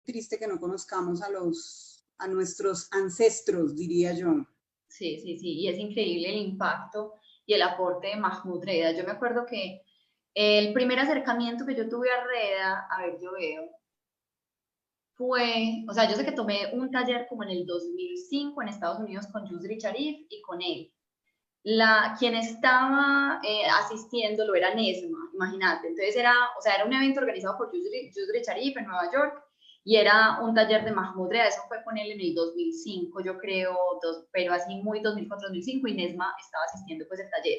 triste que no conozcamos a nuestros ancestros, diría yo. Sí, sí, sí, y es increíble el impacto y el aporte de Mahmoud Reda. Yo me acuerdo que el primer acercamiento que yo tuve a Reda, a ver, yo veo, fue, o sea, yo sé que tomé un taller como en el 2005 en Estados Unidos con Yusri Sharif y con él. Quien estaba asistiéndolo era Nesma, imagínate. Entonces era, o sea, era un evento organizado por Yusri Sharif en Nueva York y era un taller de Mahmoud Rea. Eso fue con él en el 2005, yo creo, pero así muy 2004-2005 y Nesma estaba asistiendo pues el taller.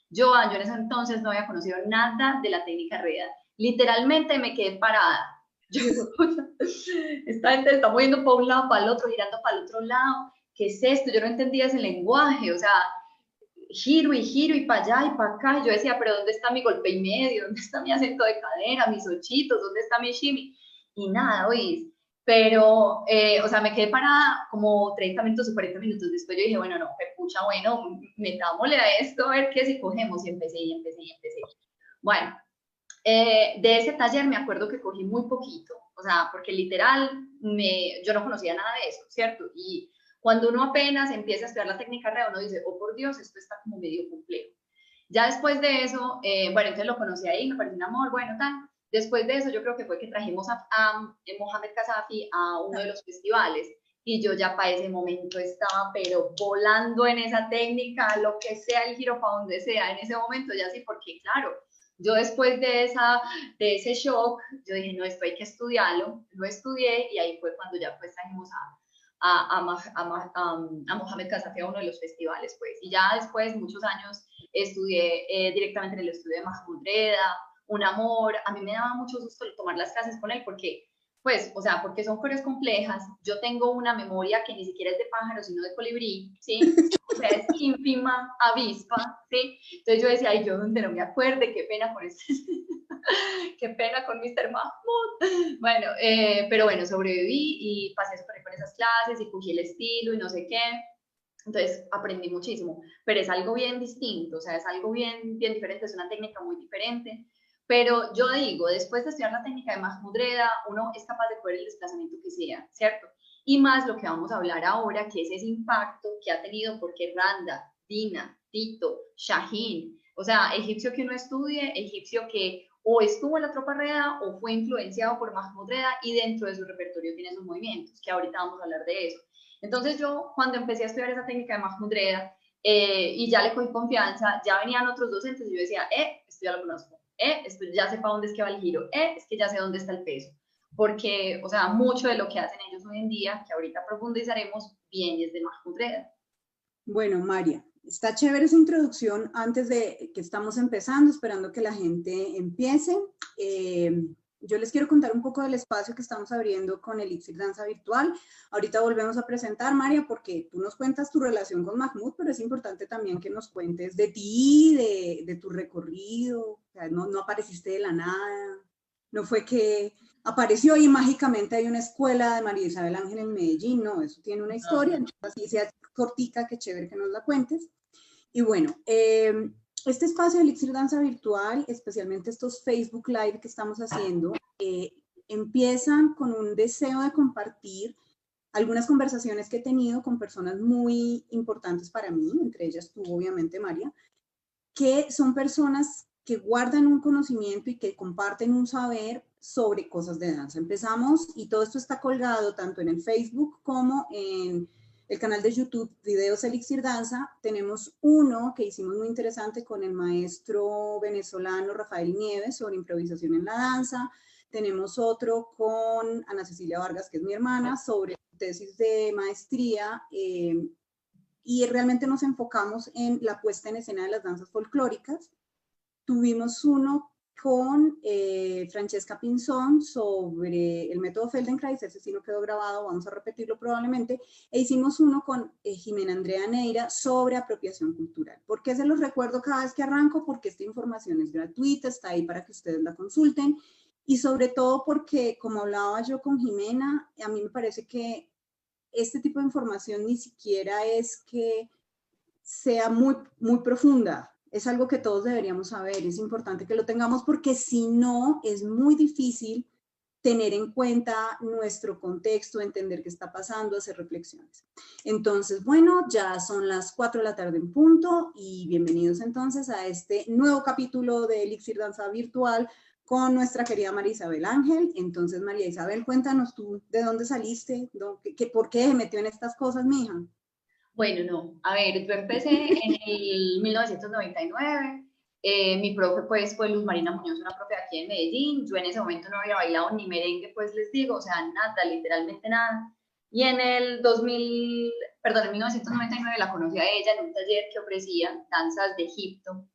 Yo en ese entonces no había conocido nada de la técnica Rea. Literalmente me quedé parada. Yo, esta gente está moviendo para un lado, para el otro, girando para el otro lado. ¿Qué es esto? Yo no entendía ese lenguaje, o sea, giro y para allá y para acá. Yo decía, pero ¿dónde está mi golpe y medio? ¿Dónde está mi acento de cadera, mis ochitos? ¿Dónde está mi shimmy? Y nada, oís. Pero, o sea, me quedé parada como 30 minutos o 40 minutos después. Yo dije, bueno, no, pucha, bueno, metámosle a esto, a ver qué si cogemos. Y empecé. Bueno, de ese taller me acuerdo que cogí muy poquito, o sea, porque literal yo no conocía nada de eso, ¿cierto? Y cuando uno apenas empieza a estudiar la técnica REA, uno dice, oh por Dios, esto está como medio complejo. Ya después de eso, bueno, entonces lo conocí ahí, me pareció un amor, bueno, tal. Después de eso, yo creo que fue que trajimos a Mohamed Kazafi a uno de los festivales y yo ya para ese momento estaba, pero volando en esa técnica, lo que sea el giro para donde sea, en ese momento ya sí, porque claro, yo después de ese shock, yo dije, no, esto hay que estudiarlo, lo estudié y ahí fue cuando ya pues trajimos a Mohamed Kazafi a uno de los festivales, pues, y ya después, muchos años, estudié directamente en el estudio de Mahmoud Reda, un amor, a mí me daba mucho gusto tomar las clases con él porque, pues, o sea, porque son coreos complejas, yo tengo una memoria que ni siquiera es de pájaro, sino de colibrí, ¿sí? O sea, es ínfima, avispa, ¿sí? Entonces yo decía, ay, yo donde no me acuerde, qué pena con este, qué pena con Mr. Mahmoud. Bueno, pero bueno, sobreviví y pasé súper con esas clases y cogí el estilo y no sé qué. Entonces aprendí muchísimo, pero es algo bien distinto, o sea, es algo bien, bien diferente, es una técnica muy diferente. Pero yo digo, después de estudiar la técnica de Mahmoud Reda, uno es capaz de poder el desplazamiento que sea, ¿cierto? Y más lo que vamos a hablar ahora, que es ese impacto que ha tenido porque Randa, Dina, Tito, Shahin, o sea, egipcio que uno estudie, egipcio que o estuvo en la tropa Reda o fue influenciado por Mahmoud Reda y dentro de su repertorio tiene sus movimientos, que ahorita vamos a hablar de eso. Entonces yo cuando empecé a estudiar esa técnica de Mahmoud Reda y ya le cogí confianza, ya venían otros docentes y yo decía, esto ya lo conozco, esto ya sé para dónde es que va el giro, es que ya sé dónde está el peso. Porque, o sea, mucho de lo que hacen ellos hoy en día, que ahorita profundizaremos, viene desde Mahmoud Reda. Bueno, María, está chévere esa introducción antes de que estamos empezando, esperando que la gente empiece. Yo les quiero contar un poco del espacio que estamos abriendo con Elixir Danza Virtual. Ahorita volvemos a presentar, María, porque tú nos cuentas tu relación con Mahmoud, pero es importante también que nos cuentes de ti, de tu recorrido. O sea, no apareciste de la nada, no fue que apareció y mágicamente hay una escuela de María Isabel Ángel en Medellín, no, eso tiene una historia, entonces así sea cortica, qué chévere que nos la cuentes. Y bueno, este espacio de Elixir Danza Virtual, especialmente estos Facebook Live que estamos haciendo, empiezan con un deseo de compartir algunas conversaciones que he tenido con personas muy importantes para mí, entre ellas tú, obviamente, María, que son personas que guardan un conocimiento y que comparten un saber sobre cosas de danza. Empezamos y todo esto está colgado tanto en el Facebook como en el canal de YouTube Videos Elixir Danza. Tenemos uno que hicimos muy interesante con el maestro venezolano Rafael Nieves sobre improvisación en la danza. Tenemos otro con Ana Cecilia Vargas, que es mi hermana, sobre tesis de maestría y realmente nos enfocamos en la puesta en escena de las danzas folclóricas. Tuvimos uno con Francesca Pinzón sobre el método Feldenkrais, ese sí no quedó grabado, vamos a repetirlo probablemente, e hicimos uno con Jimena Andrea Neira sobre apropiación cultural. ¿Por qué se los recuerdo cada vez que arranco? Porque esta información es gratuita, está ahí para que ustedes la consulten, y sobre todo porque, como hablaba yo con Jimena, a mí me parece que este tipo de información ni siquiera es que sea muy profunda. Es algo que todos deberíamos saber. Es importante que lo tengamos porque si no, es muy difícil tener en cuenta nuestro contexto, entender qué está pasando, hacer reflexiones. Entonces, bueno, ya son las 4 de la tarde en punto y bienvenidos entonces a este nuevo capítulo de Elixir Danza Virtual con nuestra querida María Isabel Ángel. Entonces, María Isabel, cuéntanos tú de dónde saliste, por qué se metió en estas cosas, mija. Bueno, no, a ver, yo empecé en el 1999. Mi profe pues fue Luz Marina Muñoz, una profe aquí en Medellín. Yo en ese momento no había bailado ni merengue, pues les digo, o sea, nada, literalmente nada. Y en el 2000, perdón, en 1999 la conocí a ella en un taller que ofrecía danzas de Egipto.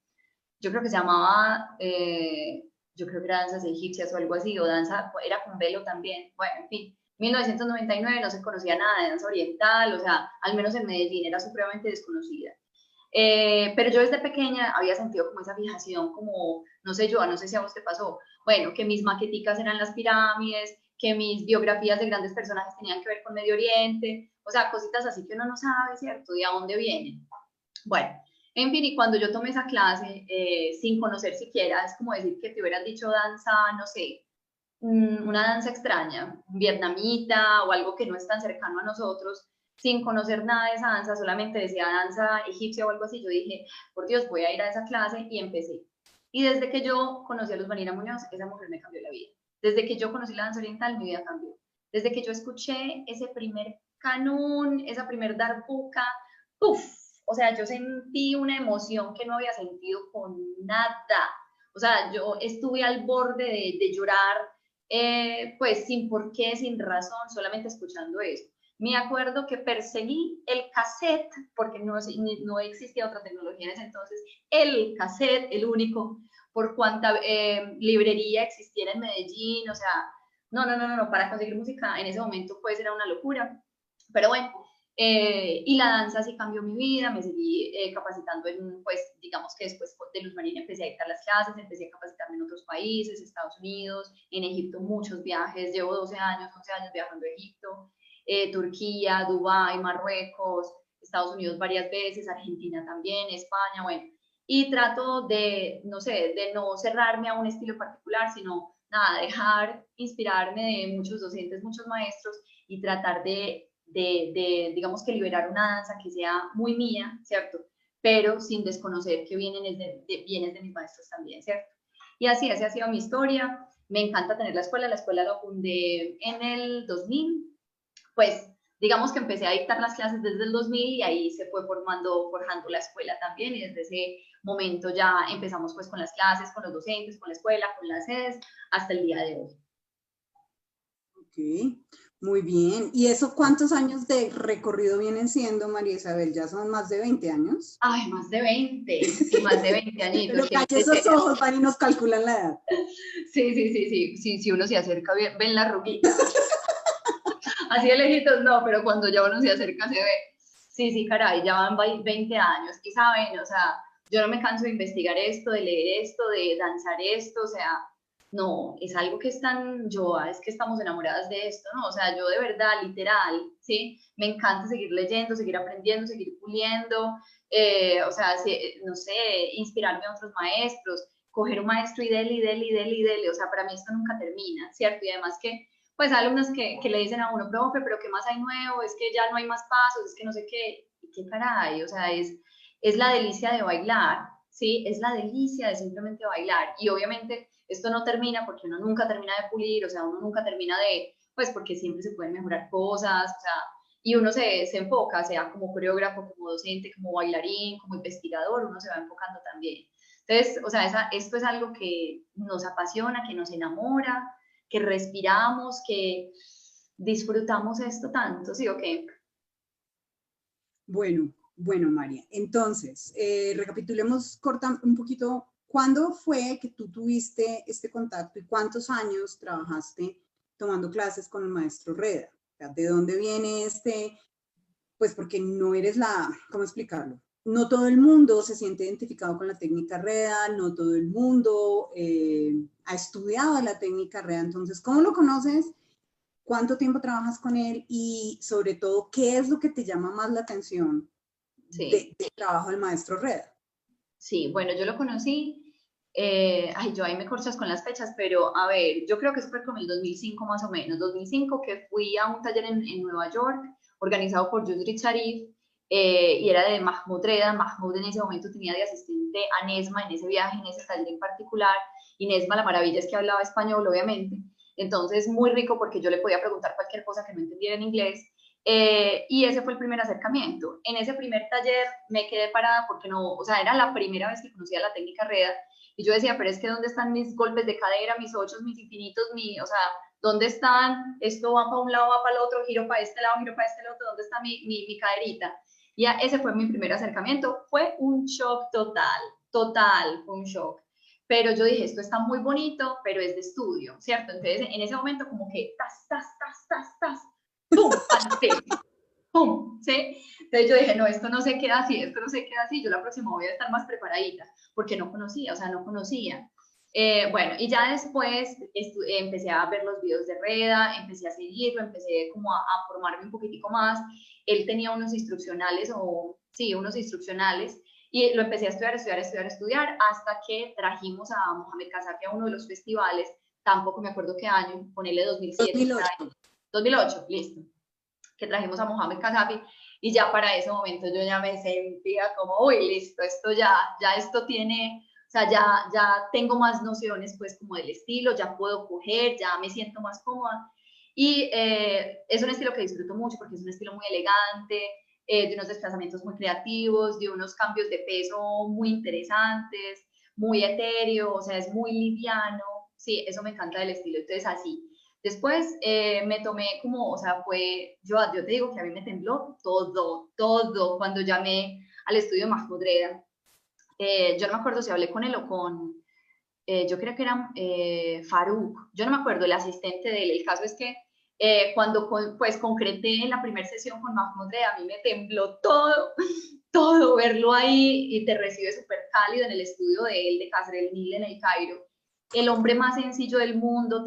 Yo creo que se llamaba, yo creo que era danzas egipcias o algo así, o danza, era con velo también. Bueno, en fin, 1999 no se conocía nada de danza oriental, o sea, al menos en Medellín era supremamente desconocida. Pero yo desde pequeña había sentido como esa fijación, como, no sé yo, no sé si a vos te pasó, bueno, que mis maqueticas eran las pirámides, que mis biografías de grandes personajes tenían que ver con Medio Oriente, o sea, cositas así que uno no sabe, ¿cierto? ¿De a dónde vienen? Bueno, en fin, y cuando yo tomé esa clase, sin conocer siquiera, es como decir que te hubieran dicho danza, no sé, una danza extraña, vietnamita o algo que no es tan cercano a nosotros, sin conocer nada de esa danza, solamente decía danza egipcia o algo así, yo dije, por Dios, voy a ir a esa clase y empecé. Y desde que yo conocí a Luz Marina Muñoz, esa mujer me cambió la vida. Desde que yo conocí la danza oriental, mi vida cambió. Desde que yo escuché ese primer canún, esa primer darbuka, ¡puf! O sea, yo sentí una emoción que no había sentido con nada. O sea, yo estuve al borde de llorar, pues sin por qué, sin razón, solamente escuchando eso. Me acuerdo que perseguí el cassette, porque no existía otra tecnología en ese entonces, el cassette, el único, por cuanta librería existiera en Medellín, o sea, no, para conseguir música en ese momento pues era una locura, pero bueno, y la danza sí cambió mi vida, me seguí capacitando en, pues, digamos que después de Luz Marina empecé a dictar las clases, empecé a capacitarme en otros países, Estados Unidos, en Egipto muchos viajes, llevo 12 años, 11 años viajando a Egipto, Turquía, Dubái, Marruecos, Estados Unidos varias veces, Argentina también, España, bueno, y trato de, no sé, de no cerrarme a un estilo particular, sino nada, dejar inspirarme de muchos docentes, muchos maestros y tratar digamos que liberar una danza que sea muy mía, ¿cierto? Pero sin desconocer que vienen vienes de mis maestros también, ¿cierto? Y así ha sido mi historia. Me encanta tener la escuela la fundé en el 2000, pues digamos que empecé a dictar las clases desde el 2000 y ahí se fue forjando la escuela también y desde ese momento ya empezamos pues con las clases, con los docentes, con la escuela, con las sedes, hasta el día de hoy. Ok, muy bien. ¿Y eso cuántos años de recorrido vienen siendo, María Isabel? ¿Ya son más de 20 años? Ay, más de 20, sí, más de 20 añitos. Pero calle esos ojos, van y nos calculan la edad. Sí, si uno se acerca, ven la ruguita. Así de lejitos no, pero cuando ya uno se acerca se ve. Sí, caray, ya van 20 años. Y saben, o sea, yo no me canso de investigar esto, de leer esto, de danzar esto, o sea, no, es algo que es tan, es que estamos enamoradas de esto, ¿no? O sea, yo de verdad, literal, ¿sí? Me encanta seguir leyendo, seguir aprendiendo, seguir puliendo, o sea, no sé, inspirarme a otros maestros, coger un maestro y dele, o sea, para mí esto nunca termina, ¿cierto? Y además que pues alumnos que le dicen a uno, profe, pero ¿qué más hay nuevo? Es que ya no hay más pasos, es que no sé qué, y qué caray, o sea, es la delicia de bailar, ¿sí? Es la delicia de simplemente bailar, y obviamente esto no termina porque uno nunca termina de pulir, o sea, uno nunca termina pues porque siempre se pueden mejorar cosas, o sea, y uno se enfoca, sea como coreógrafo, como docente, como bailarín, como investigador, uno se va enfocando también. Entonces, o sea, esto es algo que nos apasiona, que nos enamora, que respiramos, que disfrutamos esto tanto, ¿sí o qué? Bueno, María. Entonces, recapitulemos un poquito. ¿Cuándo fue que tú tuviste este contacto y cuántos años trabajaste tomando clases con el maestro Reda? ¿De dónde viene pues porque no eres ¿cómo explicarlo? No todo el mundo se siente identificado con la técnica Reda, no todo el mundo ha estudiado la técnica Reda. Entonces, ¿cómo lo conoces? ¿Cuánto tiempo trabajas con él? Y sobre todo, ¿qué es lo que te llama más la atención del trabajo del maestro Reda? Sí, bueno, yo lo conocí Ay, yo ahí me corchas con las fechas, pero a ver, yo creo que eso fue como el 2005 más o menos, 2005 que fui a un taller en Nueva York, organizado por Yusri Sharif, y era de Mahmoud Reda. Mahmoud en ese momento tenía de asistente a Nesma en ese viaje, en ese taller en particular, y Nesma la maravilla es que hablaba español, obviamente, entonces muy rico porque yo le podía preguntar cualquier cosa que no entendiera en inglés, y ese fue el primer acercamiento. En ese primer taller me quedé parada porque no, o sea, era la primera vez que conocía la técnica Reda, y yo decía, pero es que ¿dónde están mis golpes de cadera, mis ochos, mis infinitos, o sea, ¿dónde están? Esto va para un lado, va para el otro, giro para este lado, giro para este otro, ¿dónde está mi caderita? Y ese fue mi primer acercamiento. Fue un shock total, total, fue un shock. Pero yo dije, esto está muy bonito, pero es de estudio, ¿cierto? Entonces, en ese momento como que, ¡pum! ¡Pum! ¿Sí? Entonces yo dije, no, esto no se queda así, esto no se queda así, yo la próxima voy a estar más preparadita, porque no conocía, o sea, no conocía. Bueno, y ya después empecé a ver los videos de Reda, empecé a seguirlo, empecé como a formarme un poquitico más. Él tenía unos instruccionales, sí, unos instruccionales, y lo empecé a estudiar, hasta que trajimos a Mohamed Kazafi a uno de los festivales, tampoco me acuerdo qué año, ponele 2007, 2008. 2008, listo, que trajimos a Mohamed Kazafi, y ya para ese momento yo ya me sentía como, uy, listo, esto ya esto tiene, o sea, ya tengo más nociones pues como del estilo, ya puedo coger, ya me siento más cómoda, y es un estilo que disfruto mucho porque es un estilo muy elegante, de unos desplazamientos muy creativos, de unos cambios de peso muy interesantes, muy etéreo, o sea, es muy liviano, sí, eso me encanta del estilo, entonces así. Después me tomé como, o sea, yo te digo que a mí me tembló todo cuando llamé al estudio Mahmoud Reda. Yo no me acuerdo si hablé con él o con, yo creo que era Faruk, yo no me acuerdo, el asistente de él. El caso es que cuando pues concreté en la primera sesión con Mahmoud Reda, a mí me tembló todo verlo ahí, y te recibe súper cálido en el estudio de él, de Kasr el Nil en el Cairo. El hombre más sencillo del mundo,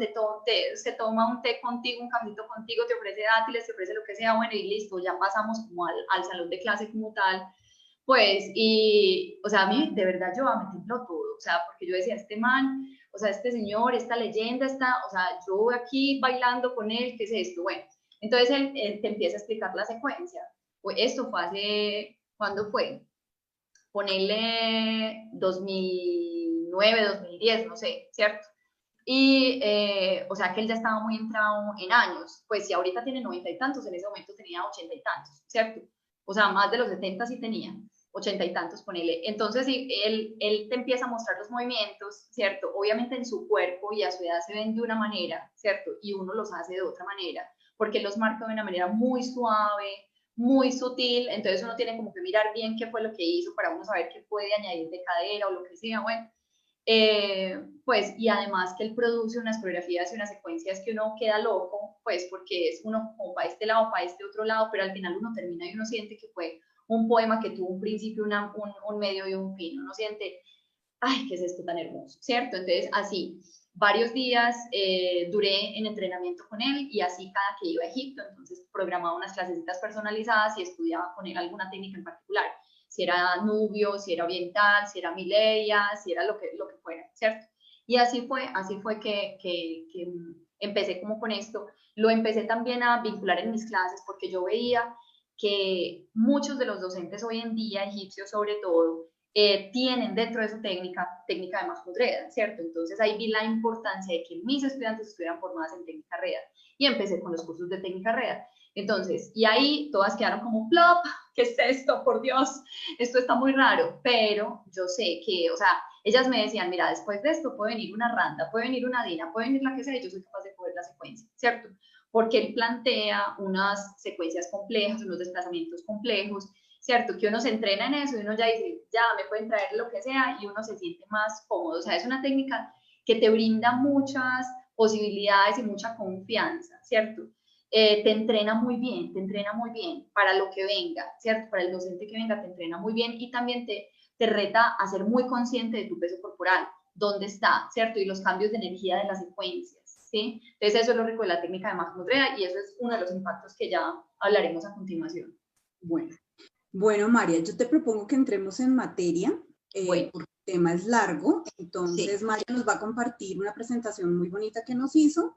se toma un té contigo, un cafecito contigo, te ofrece dátiles, te ofrece lo que sea, bueno, y listo, ya pasamos como al salón de clase como tal. Pues, y, o sea, a mí, de verdad, yo me tembló todo, o sea, porque yo decía, este man, o sea, este señor, esta leyenda, o sea, yo aquí bailando con él, ¿qué es esto? Bueno, entonces él te empieza a explicar la secuencia. Pues esto fue hace, ¿cuándo fue? Ponerle 2009, 2010, no sé, ¿cierto? Y, o sea, que él ya estaba muy entrado en años, pues si ahorita tiene 90 y tantos, en ese momento tenía 80 y tantos, ¿cierto? O sea, más de los 70 sí tenía, 80 y tantos, ponele. Entonces, sí, él te empieza a mostrar los movimientos, ¿cierto? Obviamente en su cuerpo y a su edad se ven de una manera, ¿cierto? Y uno los hace de otra manera, porque él los marca de una manera muy suave, muy sutil, entonces uno tiene como que mirar bien qué fue lo que hizo para uno saber qué puede añadir de cadera o lo que sea, bueno. Pues, y además que él produce unas coreografías y unas secuencias que uno queda loco, pues porque es uno como para este lado, para este otro lado, pero al final uno termina y uno siente que fue un poema que tuvo un principio, un medio y un fin. Uno siente, ay, ¿qué es esto tan hermoso? ¿Cierto? Entonces, así, varios días duré en entrenamiento con él, y así cada que iba a Egipto, entonces programaba unas clasecitas personalizadas y estudiaba con él alguna técnica en particular, si era nubio, si era oriental, si era mileia, si era lo que fuera, ¿cierto? Y así fue que empecé como con esto. Lo empecé también a vincular en mis clases porque yo veía que muchos de los docentes hoy en día, egipcios sobre todo, tienen dentro de su técnica de Mahmoud Reda, ¿cierto? Entonces ahí vi la importancia de que mis estudiantes estuvieran formadas en técnica Reda, y empecé con los cursos de técnica Reda. Entonces, y ahí todas quedaron como plop, ¿qué es esto? Por Dios, esto está muy raro, pero yo sé que, o sea, ellas me decían, mira, después de esto puede venir una Randa, puede venir una Dina, puede venir la que sea, y yo soy capaz de coger la secuencia, ¿cierto? Porque él plantea unas secuencias complejas, unos desplazamientos complejos, ¿cierto? Que uno se entrena en eso y uno ya dice, ya me pueden traer lo que sea, y uno se siente más cómodo. O sea, es una técnica que te brinda muchas posibilidades y mucha confianza, ¿cierto? Te entrena muy bien para lo que venga, ¿cierto? Para el docente que venga te entrena muy bien, y también te reta a ser muy consciente de tu peso corporal, dónde está, ¿cierto? Y los cambios de energía de las secuencias, ¿sí? Entonces eso es lo rico de la técnica de Mahmoud Reda, y eso es uno de los impactos que ya hablaremos a continuación. Bueno, María, yo te propongo que entremos en materia, Bueno, tema es largo, entonces María nos va a compartir una presentación muy bonita que nos hizo.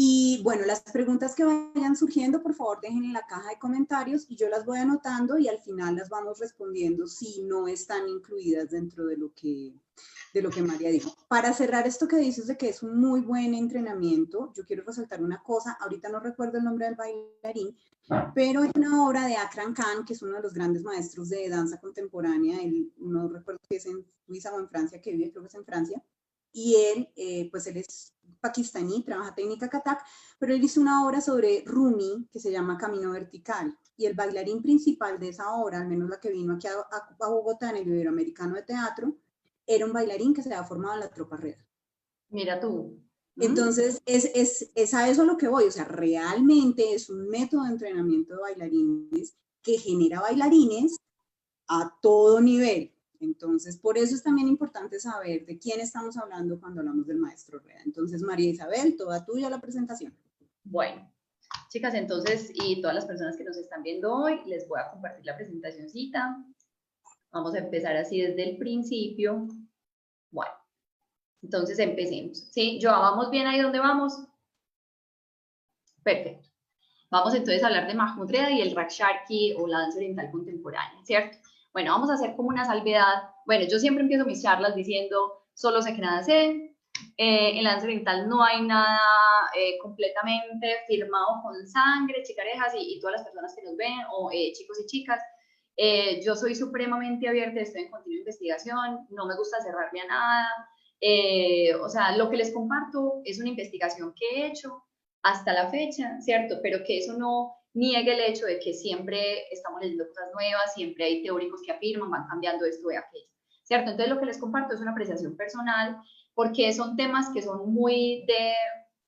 Y bueno, las preguntas que vayan surgiendo, por favor, dejen en la caja de comentarios y yo las voy anotando y al final las vamos respondiendo si no están incluidas dentro de lo que María dijo. Para cerrar esto que dices de que es un muy buen entrenamiento, yo quiero resaltar una cosa, ahorita no recuerdo el nombre del bailarín, pero hay una obra de Akram Khan, que es uno de los grandes maestros de danza contemporánea, él, no recuerdo si es en Suiza o en Francia, que vive, creo que es en Francia, y él, pues él es pakistaní, trabaja técnica Kathak, pero él hizo una obra sobre Rumi que se llama Camino Vertical, y el bailarín principal de esa obra, al menos la que vino aquí a Bogotá en el Iberoamericano de Teatro, era un bailarín que se había formado en la tropa real. Mira tú. Entonces, es a eso a lo que voy, o sea, realmente es un método de entrenamiento de bailarines que genera bailarines a todo nivel. Entonces, por eso es también importante saber de quién estamos hablando cuando hablamos del maestro Rueda. Entonces, María Isabel, toda tuya la presentación. Bueno, chicas, entonces, y todas las personas que nos están viendo hoy, les voy a compartir la presentacioncita. Vamos a empezar así desde el principio. Bueno, entonces empecemos. ¿Sí? Joa, ¿vamos bien ahí donde vamos? Perfecto. Vamos entonces a hablar de Mahmoud Reda y el Raksharki o la danza oriental contemporánea, ¿cierto? Bueno, vamos a hacer como una salvedad. Bueno, yo siempre empiezo mis charlas diciendo, solo sé que nada sé. En la danza oriental no hay nada completamente firmado con sangre, chicarejas y todas las personas que nos ven, o chicos y chicas. Yo soy supremamente abierta, estoy en continua investigación, no me gusta cerrarme a nada. O sea, lo que les comparto es una investigación que he hecho hasta la fecha, ¿cierto? Pero que eso no niegue el hecho de que siempre estamos leyendo cosas nuevas, siempre hay teóricos que afirman, van cambiando esto y aquello, ¿cierto? Entonces lo que les comparto es una apreciación personal, porque son temas que son muy de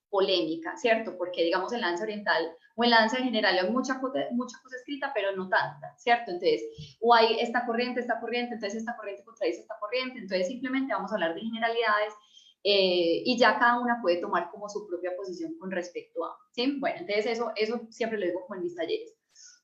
polémica, ¿cierto? Porque digamos en la danza oriental o en la danza en general hay mucha cosa escrita, pero no tanta, ¿cierto? Entonces, o hay esta corriente, entonces esta corriente contradice esta corriente, entonces simplemente vamos a hablar de generalidades y ya cada una puede tomar como su propia posición con respecto a, ¿sí? Bueno, entonces eso siempre lo digo como en mis talleres.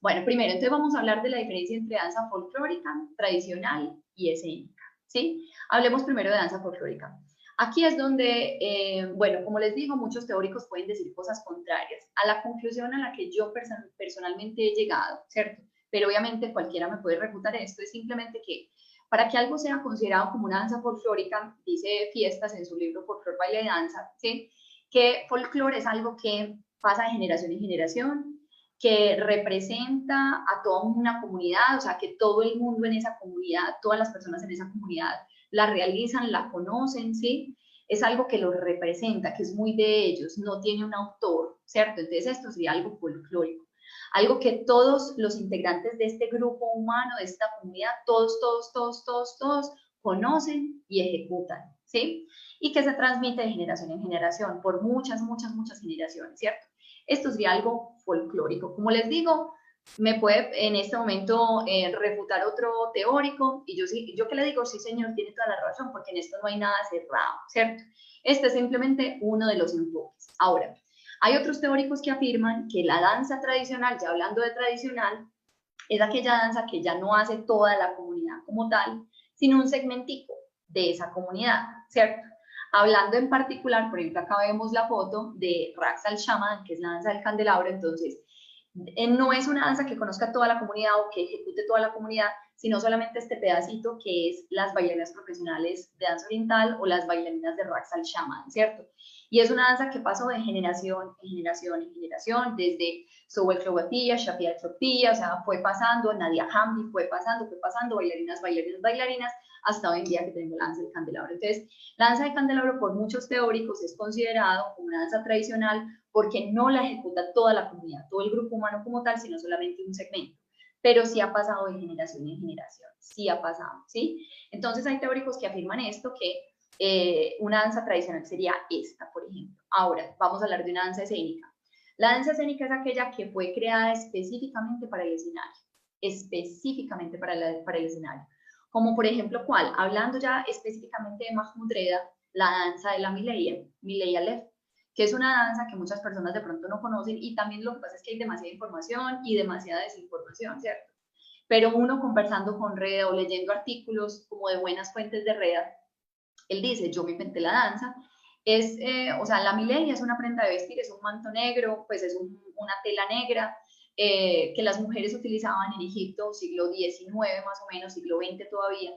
Bueno, primero, entonces vamos a hablar de la diferencia entre danza folclórica, tradicional y escénica, ¿sí? Hablemos primero de danza folclórica. Aquí es donde, bueno, como les digo, muchos teóricos pueden decir cosas contrarias a la conclusión a la que yo personalmente he llegado, ¿cierto? Pero obviamente cualquiera me puede refutar esto, es simplemente que para que algo sea considerado como una danza folclórica, dice Fiestas en su libro Folclor, Baile y Danza, ¿sí? Que folclore es algo que pasa de generación en generación, que representa a toda una comunidad, o sea, que todo el mundo en esa comunidad, todas las personas en esa comunidad la realizan, la conocen, ¿sí? Es algo que los representa, que es muy de ellos, no tiene un autor, ¿cierto? Entonces esto sería algo folclórico. Algo que todos los integrantes de este grupo humano, de esta comunidad, todos conocen y ejecutan, ¿sí? Y que se transmite de generación en generación por muchas generaciones, ¿cierto? Esto sería algo folclórico. Como les digo, me puede en este momento refutar otro teórico y yo que le digo, sí señor, tiene toda la razón, porque en esto no hay nada cerrado, ¿cierto? Este es simplemente uno de los enfoques. Ahora, hay otros teóricos que afirman que la danza tradicional, ya hablando de tradicional, es aquella danza que ya no hace toda la comunidad como tal, sino un segmentico de esa comunidad, ¿cierto? Hablando en particular, por ejemplo, acá vemos la foto de Raqs al-Shaman, que es la danza del candelabro, entonces no es una danza que conozca toda la comunidad o que ejecute toda la comunidad, sino solamente este pedacito que es las bailarinas profesionales de danza oriental o las bailarinas de Raqs al-Shaman, ¿cierto? Y es una danza que pasó de generación en generación en generación, desde Sobel Clovatilla, Shafia Chopilla, o sea, fue pasando, Nadia Hamdi fue pasando, bailarinas, hasta hoy en día que tenemos la danza del candelabro. Entonces, la danza del candelabro por muchos teóricos es considerado como una danza tradicional porque no la ejecuta toda la comunidad, todo el grupo humano como tal, sino solamente un segmento. Pero sí ha pasado de generación en generación, sí ha pasado, ¿sí? Entonces hay teóricos que afirman esto, que una danza tradicional sería esta, por ejemplo. Ahora, vamos a hablar de una danza escénica. La danza escénica es aquella que fue creada específicamente para el escenario, como por ejemplo, ¿cuál? Hablando ya específicamente de Mahmoud Reda, la danza de la Milei Aleph, que es una danza que muchas personas de pronto no conocen y también lo que pasa es que hay demasiada información y demasiada desinformación, ¿cierto? pero uno conversando con Reda o leyendo artículos como de buenas fuentes de Reda, él dice, yo me inventé la danza, o sea, la miley es una prenda de vestir, es un manto negro, pues es una tela negra que las mujeres utilizaban en Egipto, siglo XIX más o menos, siglo XX todavía,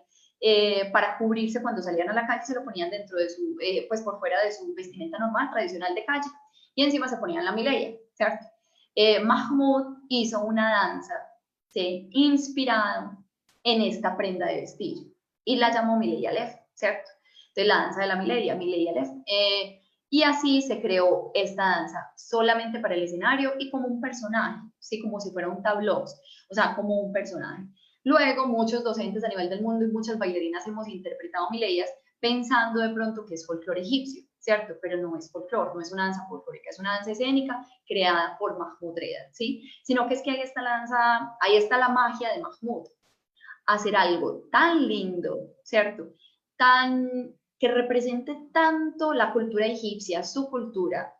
para cubrirse cuando salían a la calle, se lo ponían dentro de su, pues por fuera de su vestimenta normal, tradicional de calle, y encima se ponían la miley, ¿cierto? Mahmoud hizo una danza, ¿sí?, inspirada en esta prenda de vestir, y la llamó Miley Aleph, ¿cierto? Entonces la danza de la Miley Aleph. Y así se creó esta danza solamente para el escenario y como un personaje, ¿sí? Como si fuera un tableau, o sea, como un personaje. Luego, muchos docentes a nivel del mundo y muchas bailarinas hemos interpretado mileyas pensando de pronto que es folclore egipcio, ¿cierto? Pero no es folclore, no es una danza folclórica, es una danza escénica creada por Mahmoud Reda, ¿sí? Sino que es que ahí está la danza, ahí está la magia de Mahmoud. Hacer algo tan lindo, ¿cierto? Que represente tanto la cultura egipcia, su cultura,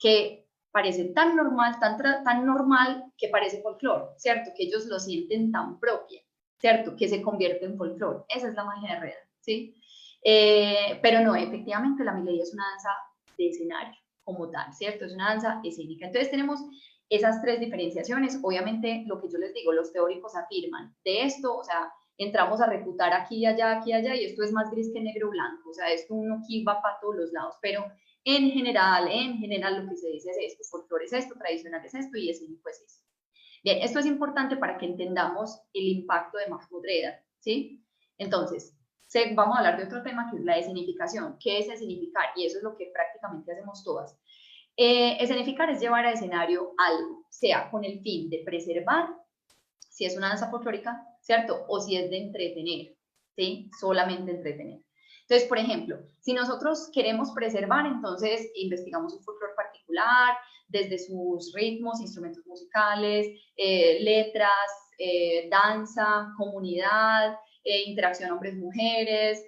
que parece tan normal, tan normal que parece folclore, ¿cierto? Que ellos lo sienten tan propia, ¿cierto? Que se convierte en folclore. Esa es la magia de Reda, ¿sí? Pero no, efectivamente la miley es una danza de escenario como tal, ¿cierto? Es una danza escénica. Entonces tenemos esas tres diferenciaciones. Obviamente lo que yo les digo, los teóricos afirman de esto, o sea, entramos a refutar aquí y allá, y esto es más gris que negro o blanco, o sea, esto uno aquí va para todos los lados, pero en general lo que se dice es esto, folclore es esto, tradicional es esto y escénico es esto. Bien, esto es importante para que entendamos el impacto de Mahmoud Reda, ¿sí? Entonces, vamos a hablar de otro tema que es la escenificación. ¿Qué es escenificar? Y eso es lo que prácticamente hacemos todas. Escenificar es llevar a escenario algo, sea con el fin de preservar, si es una danza folclórica, ¿cierto? O si es de entretener, ¿sí? Solamente entretener. Entonces, por ejemplo, si nosotros queremos preservar, entonces investigamos un folclore particular, desde sus ritmos, instrumentos musicales, letras, danza, comunidad, interacción hombres-mujeres,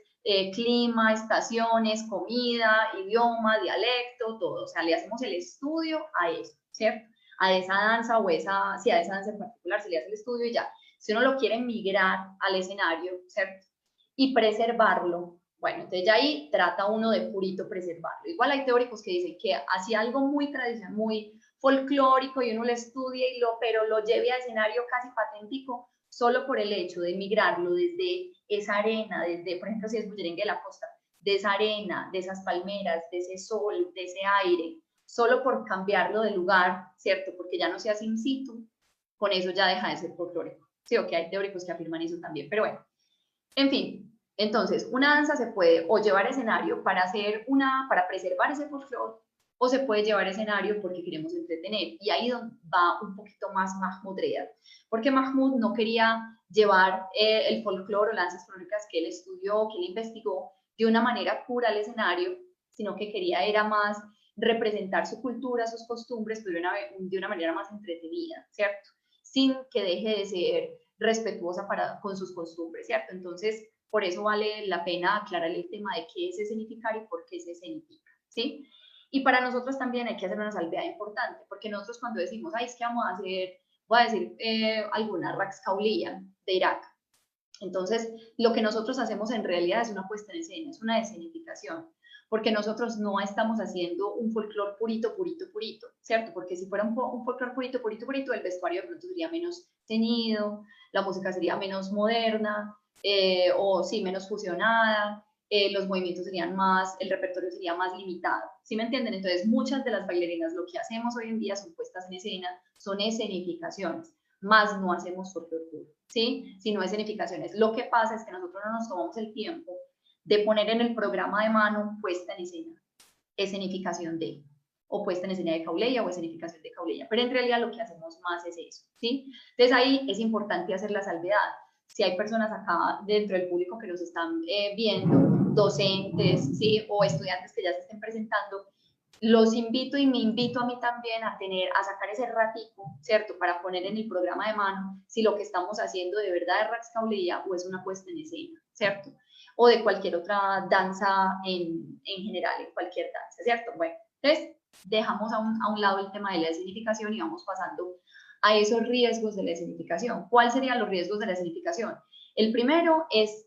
clima, estaciones, comida, idioma, dialecto, todo. O sea, le hacemos el estudio a eso, ¿cierto? A esa danza o a esa danza en particular se le hace el estudio y ya. Si uno lo quiere migrar al escenario, ¿cierto? Y preservarlo, bueno, entonces ya ahí trata uno de purito preservarlo. Igual hay teóricos que dicen que hacía algo muy tradicional, muy folclórico y uno lo estudia pero lo lleve a escenario casi paténtico solo por el hecho de migrarlo desde esa arena, desde, por ejemplo, si es Bullerengue de la Costa, de esa arena, de esas palmeras, de ese sol, de ese aire, solo por cambiarlo de lugar, ¿cierto? Porque ya no se hace in situ, con eso ya deja de ser folclórico. Sí, o que hay teóricos que afirman eso también, pero bueno. En fin, entonces, una danza se puede o llevar a escenario para preservar ese folclore, o se puede llevar a escenario porque queremos entretener. Y ahí va un poquito más Mahmoud Reda, porque Mahmoud no quería llevar el folclore o las danzas folclóricas que él estudió, que él investigó, de una manera pura al escenario, sino que era más representar su cultura, sus costumbres, pero de una manera más entretenida, ¿cierto? Sin que deje de ser respetuosa con sus costumbres, ¿cierto? Entonces, por eso vale la pena aclarar el tema de qué es escenificar y por qué se escenifica, ¿sí? Y para nosotros también hay que hacer una salvedad importante, porque nosotros cuando decimos, ay, es que vamos a hacer, voy a decir alguna Raqs Kauliyya de Irak. Entonces, lo que nosotros hacemos en realidad es una puesta en escena, es una escenificación, porque nosotros no estamos haciendo un folclore purito, ¿cierto? Porque si fuera un folclore purito, el vestuario de pronto sería menos ceñido, la música sería menos moderna, o sí, menos fusionada, los movimientos serían el repertorio sería más limitado, ¿sí me entienden? Entonces, muchas de las bailarinas lo que hacemos hoy en día son puestas en escena, son escenificaciones, más no hacemos folclore puro, ¿sí? Sino escenificaciones. Lo que pasa es que nosotros no nos tomamos el tiempo de poner en el programa de mano puesta en escena, escenificación de, o puesta en escena de Kauliyya o escenificación de Kauliyya, pero en realidad lo que hacemos más es eso, ¿sí? Entonces ahí es importante hacer la salvedad. Si hay personas acá dentro del público que nos están viendo, docentes, ¿sí? O estudiantes que ya se estén presentando, los invito y me invito a mí también a sacar ese ratico, ¿cierto? Para poner en el programa de mano si lo que estamos haciendo de verdad es Raqs Kauliyya o es una puesta en escena, ¿cierto? O de cualquier otra danza en general, en cualquier danza, ¿cierto? Bueno, entonces dejamos a un lado el tema de la escenificación y vamos pasando a esos riesgos de la escenificación. ¿Cuáles serían los riesgos de la escenificación? El primero es,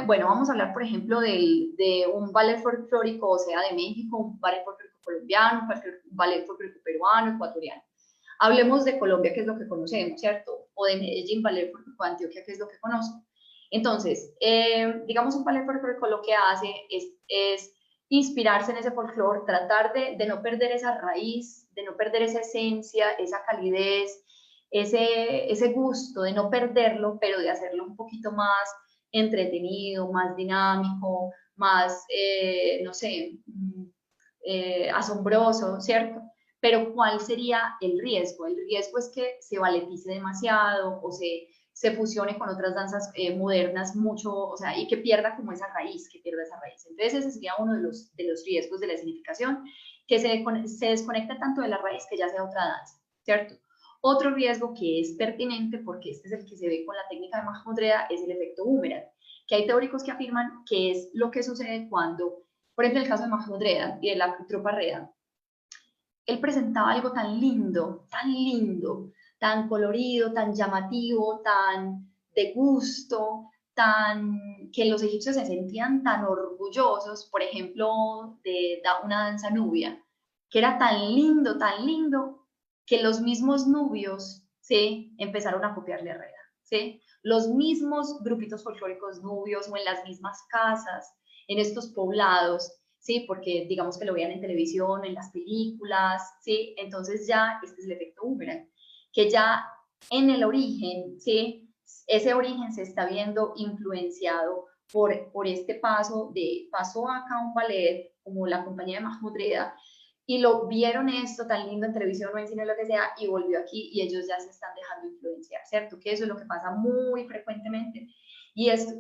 bueno, vamos a hablar, por ejemplo, de un ballet folclórico, o sea, de México, un ballet folclórico colombiano, un ballet folclórico peruano, ecuatoriano. Hablemos de Colombia, que es lo que conocemos, ¿cierto? O de Medellín, ballet folclórico de Antioquia, que es lo que conozco. Entonces, digamos, un ballet folclórico lo que hace es inspirarse en ese folclore, tratar de no perder esa raíz, de no perder esa esencia, esa calidez, ese gusto, de no perderlo, pero de hacerlo un poquito más entretenido, más dinámico, más, no sé, asombroso, ¿cierto? Pero ¿cuál sería el riesgo? El riesgo es que se baletice demasiado o se fusione con otras danzas modernas mucho, o sea, y que pierda como esa raíz, que pierda esa raíz. Entonces ese sería uno de los riesgos de la escenificación, que se desconecta tanto de la raíz que ya sea otra danza, ¿cierto? Otro riesgo que es pertinente, porque este es el que se ve con la técnica de Mahmoud Reda, es el efecto boomerang, que hay teóricos que afirman que es lo que sucede cuando, por ejemplo, el caso de Mahmoud Reda y de la tropa Reda, él presentaba algo tan colorido, tan llamativo, tan de gusto, tan que los egipcios se sentían tan orgullosos, por ejemplo, de una danza nubia, que era tan lindo, que los mismos nubios, ¿sí?, empezaron a copiarle a Reda, ¿sí? Los mismos grupitos folclóricos nubios o en las mismas casas, en estos poblados, ¿sí? Porque digamos que lo vean en televisión, en las películas, ¿sí? Entonces ya este es el efecto boomerang, que ya en el origen, ¿sí? Ese origen se está viendo influenciado por este pasó acá un ballet, como la compañía de Mahmoud Reda, y lo vieron esto tan lindo en televisión o en cine, lo que sea, y volvió aquí y ellos ya se están dejando influenciar, ¿cierto? Que eso es lo que pasa muy frecuentemente. Y es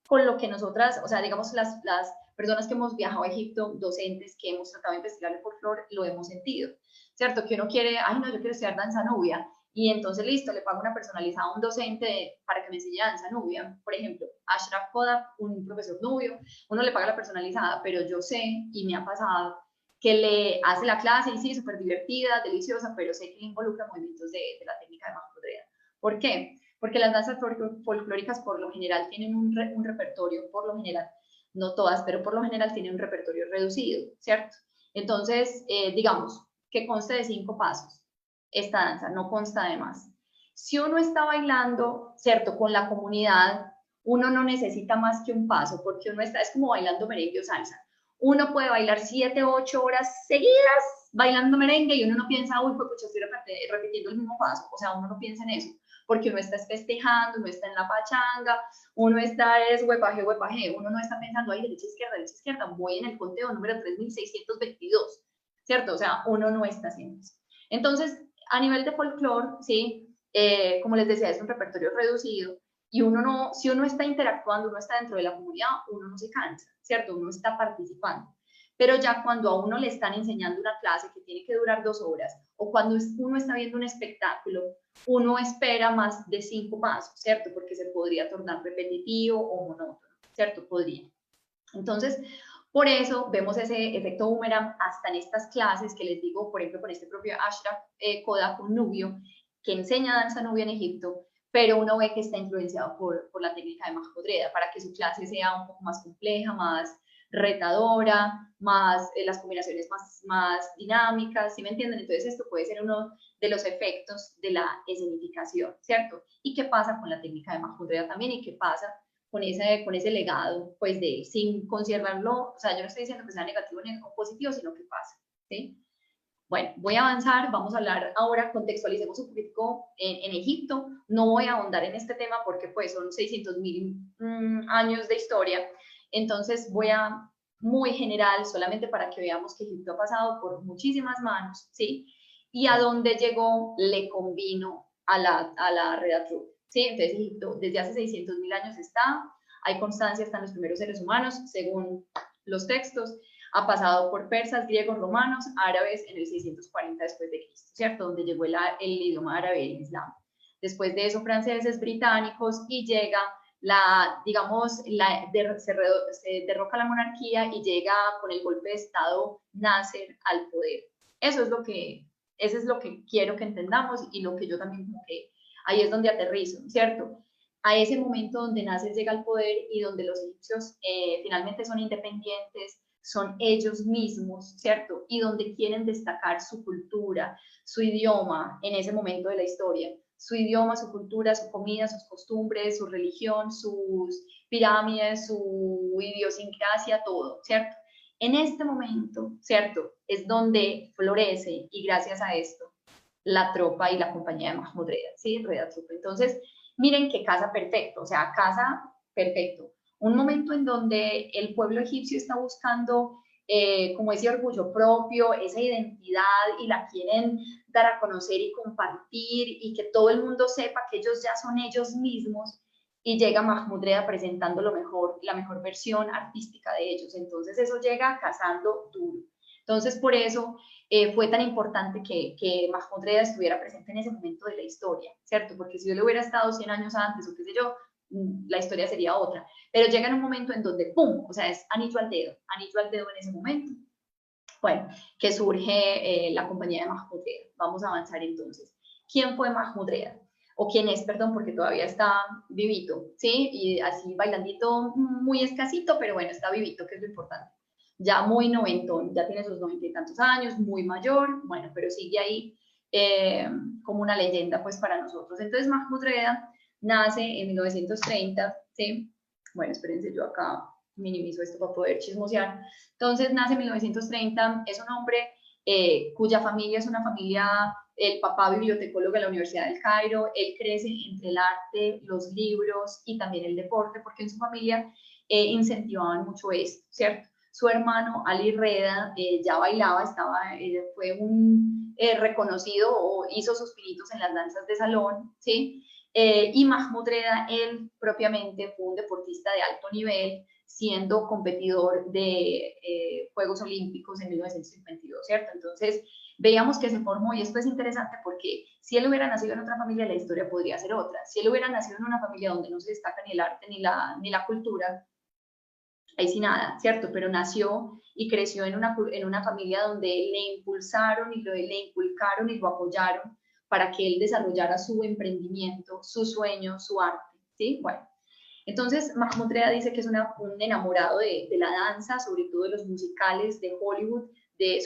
con lo que nosotras, o sea, digamos, las personas que hemos viajado a Egipto, docentes que hemos tratado de investigar el folclore, lo hemos sentido, ¿cierto? Que uno quiere, ay no, yo quiero estudiar danza nubia, y entonces listo, le pago una personalizada a un docente para que me enseñe danza nubia, por ejemplo, Ashraf Koda, un profesor nubio, uno le paga la personalizada, pero yo sé, y me ha pasado, que le hace la clase y sí, súper divertida, deliciosa, pero sé que le involucra movimientos de la técnica de Mahmoud Reda. ¿Por qué? Porque las danzas folclóricas por lo general tienen un repertorio, por lo general, no todas, pero por lo general tienen un repertorio reducido, ¿cierto? Entonces, digamos, que conste de 5 pasos. Esta danza no consta de más. Si uno está bailando, ¿cierto?, con la comunidad, uno no necesita más que un paso, porque uno está, es como bailando merengue o salsa. Uno puede bailar 7, 8 horas seguidas bailando merengue y uno no piensa, uy, pues estoy repitiendo el mismo paso. O sea, uno no piensa en eso, porque uno está festejando, uno está en la pachanga, uno está es huepaje, uno no está pensando, ay, derecha, izquierda, voy en el conteo número 3622, ¿cierto? O sea, uno no está haciendo eso. Entonces, a nivel de folclore, sí, como les decía, es un repertorio reducido, y uno no, si uno está interactuando, uno está dentro de la comunidad, uno no se cansa, ¿cierto? Uno está participando. Pero ya cuando a uno le están enseñando una clase que tiene que durar 2 horas, o cuando uno está viendo un espectáculo, uno espera más de 5 pasos, ¿cierto? Porque se podría tornar repetitivo o monótono, ¿cierto? Podría. Entonces, por eso vemos ese efecto boomerang hasta en estas clases que les digo, por ejemplo, con este propio Ashraf Koda, un nubio, que enseña danza nubia en Egipto, pero uno ve que está influenciado por la técnica de Mahmoud Reda para que su clase sea un poco más compleja, más retadora, más las combinaciones más dinámicas, ¿sí me entienden? Entonces esto puede ser uno de los efectos de la escenificación, ¿cierto? ¿Y qué pasa con la técnica de Mahmoud Reda también? ¿Y qué pasa con ese legado, pues, de él, sin considerarlo? O sea, yo no estoy diciendo que sea negativo o positivo, sino que pasa, ¿sí? Bueno, voy a avanzar, vamos a hablar ahora, contextualicemos un poquito en Egipto. No voy a ahondar en este tema porque pues son 600.000 años de historia, entonces voy a muy general, solamente para que veamos que Egipto ha pasado por muchísimas manos, ¿sí? Y a dónde llegó le convino a la Reda Troupe, ¿sí? Entonces Egipto desde hace 600.000 años está, hay constancia, están los primeros seres humanos, según los textos, ha pasado por persas, griegos, romanos, árabes en el 640 después de Cristo, ¿cierto? Donde llegó el idioma árabe y el islam. Después de eso, franceses, británicos, y llega se derroca la monarquía y llega con el golpe de Estado Nasser al poder. Eso es lo que Ese es lo que quiero que entendamos y lo que yo también como que ahí es donde aterrizo, ¿cierto? A ese momento donde Nasser llega al poder y donde los egipcios finalmente son independientes, son ellos mismos, ¿cierto? Y donde quieren destacar su cultura, su idioma en ese momento de la historia, su idioma, su cultura, su comida, sus costumbres, su religión, sus pirámides, su idiosincrasia, todo, ¿cierto? En este momento, ¿cierto? Es donde florece y gracias a esto la tropa y la compañía de Mahmud Reda, ¿sí? Reda Tropa. Entonces, miren qué casa perfecto, o sea, casa perfecto. Un momento en donde el pueblo egipcio está buscando como ese orgullo propio, esa identidad y la quieren dar a conocer y compartir y que todo el mundo sepa que ellos ya son ellos mismos y llega Mahmud Reda presentando lo mejor, la mejor versión artística de ellos. Entonces eso llega cazando duro. Entonces por eso fue tan importante que Mahmud Reda estuviera presente en ese momento de la historia, ¿cierto? Porque si yo le hubiera estado 100 años antes o qué sé yo, la historia sería otra. Pero llega en un momento en donde, ¡pum! O sea, es anillo al dedo en ese momento. Bueno, que surge la compañía de Mahmud Reda. Vamos a avanzar entonces. ¿Quién fue Mahmud Reda? O quién es, perdón, porque todavía está vivito, ¿sí? Y así bailandito, muy escasito, pero bueno, está vivito, que es lo importante. Ya muy noventón, ya tiene sus 90 y tantos años, muy mayor, bueno, pero sigue ahí como una leyenda, pues, para nosotros. Entonces, Mahmud Reda nace en 1930, ¿sí? Bueno, espérense, yo acá minimizo esto para poder chismosear. Entonces, nace en 1930, es un hombre cuya familia es una familia, el papá bibliotecólogo de la Universidad del Cairo, él crece entre el arte, los libros y también el deporte, porque en su familia incentivaban mucho esto, ¿cierto? Su hermano Ali Reda ya bailaba, fue un reconocido o hizo sus pinitos en las danzas de salón, ¿sí? Y Mahmud Reda, él propiamente fue un deportista de alto nivel, siendo competidor de Juegos Olímpicos en 1952, ¿cierto? Entonces, veíamos que se formó, y esto es interesante porque si él hubiera nacido en otra familia, la historia podría ser otra. Si él hubiera nacido en una familia donde no se destaca ni el arte ni la cultura, ahí sí nada, ¿cierto? Pero nació y creció en una familia donde le impulsaron y le inculcaron y lo apoyaron para que él desarrollara su emprendimiento, su sueño, su arte, ¿sí? Bueno, entonces Mahmud Reda dice que es un enamorado de la danza, sobre todo de los musicales de Hollywood,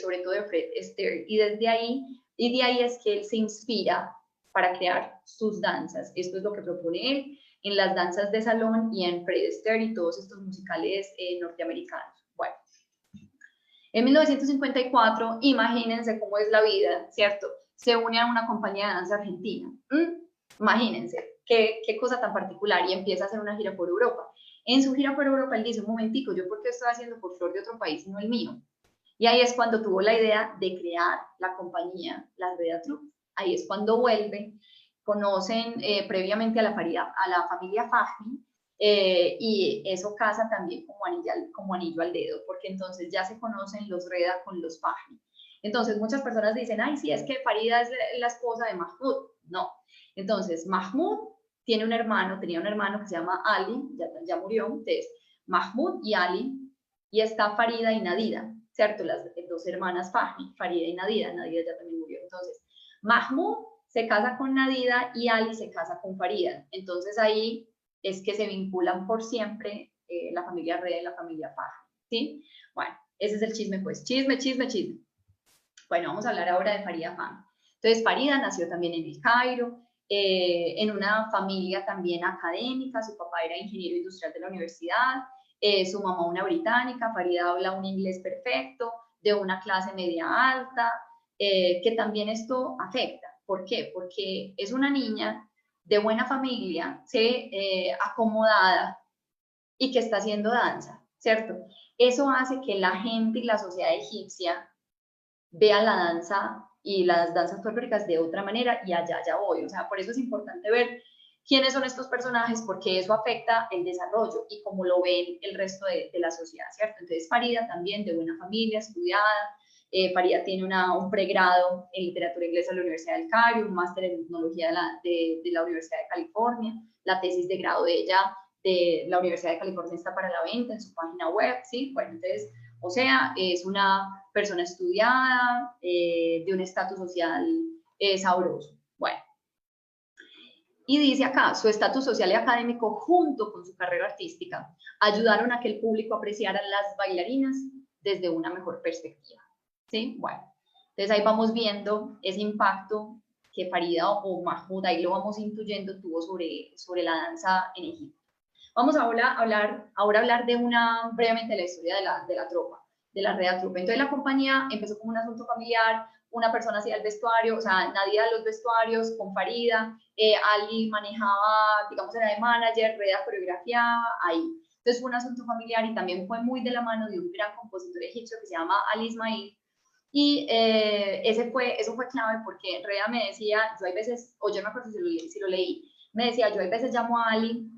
sobre todo de Fred Astaire, y de ahí es que él se inspira para crear sus danzas. Esto es lo que propone él en las danzas de salón y en Fred Astaire y todos estos musicales norteamericanos. Bueno, en 1954, imagínense cómo es la vida, ¿cierto? Se une a una compañía de danza argentina. Imagínense, qué cosa tan particular, y empieza a hacer una gira por Europa. En su gira por Europa, él dice, un momentico, ¿yo por qué estoy haciendo folclore de otro país y no el mío? Y ahí es cuando tuvo la idea de crear la compañía, la Reda Troupe. Ahí es cuando vuelve, conocen previamente a la familia Fahmy, y eso casa también como anillo al dedo, porque entonces ya se conocen los Reda con los Fahmy. Entonces muchas personas dicen, ay, sí, es que Farida es la esposa de Mahmud. No. Entonces Mahmud tenía un hermano que se llama Ali, ya murió, entonces Mahmud y Ali, y está Farida y Nadira, ¿cierto? Las dos hermanas Fahmy, Farida y Nadira ya también murió. Entonces Mahmud se casa con Nadira y Ali se casa con Farida. Entonces ahí es que se vinculan por siempre la familia Reda y la familia Fahmy, ¿sí? Bueno, ese es el chisme, pues. Chisme. Bueno, vamos a hablar ahora de Farida Fahmy. Entonces, Farida nació también en el Cairo, en una familia también académica. Su papá era ingeniero industrial de la universidad, su mamá una británica. Farida habla un inglés perfecto, de una clase media alta, que también esto afecta. ¿Por qué? Porque es una niña de buena familia, acomodada y que está haciendo danza, ¿cierto? Eso hace que la gente y la sociedad egipcia vea la danza y las danzas folclóricas de otra manera, y allá ya voy. O sea, por eso es importante ver quiénes son estos personajes, porque eso afecta el desarrollo y cómo lo ven el resto de la sociedad, ¿cierto? Entonces, Farida también, de buena familia, estudiada. Farida tiene un pregrado en literatura inglesa de la Universidad del Cairo, un máster en etnología de la Universidad de California. La tesis de grado de ella de la Universidad de California está para la venta en su página web, ¿sí? Bueno, entonces, o sea, es una persona estudiada, de un estatus social sabroso. Bueno, y dice acá, su estatus social y académico junto con su carrera artística ayudaron a que el público apreciara a las bailarinas desde una mejor perspectiva. ¿Sí? Bueno, entonces ahí vamos viendo ese impacto que Farida o Mahmoud, ahí lo vamos intuyendo, tuvo sobre la danza en Egipto. Vamos ahora a hablar de brevemente la historia de la tropa, de la Rea Troupe. Entonces la compañía empezó como un asunto familiar, una persona hacía el vestuario, o sea, Nadia los vestuarios con Farida, Ali manejaba, digamos, era de manager, Reda coreografiaba, ahí. Entonces fue un asunto familiar y también fue muy de la mano de un gran compositor egipcio que se llama Ali Ismail. Y eso fue clave porque Reda me decía, yo hay veces, o yo no me acuerdo si lo leí, me decía, yo hay veces llamo a Ali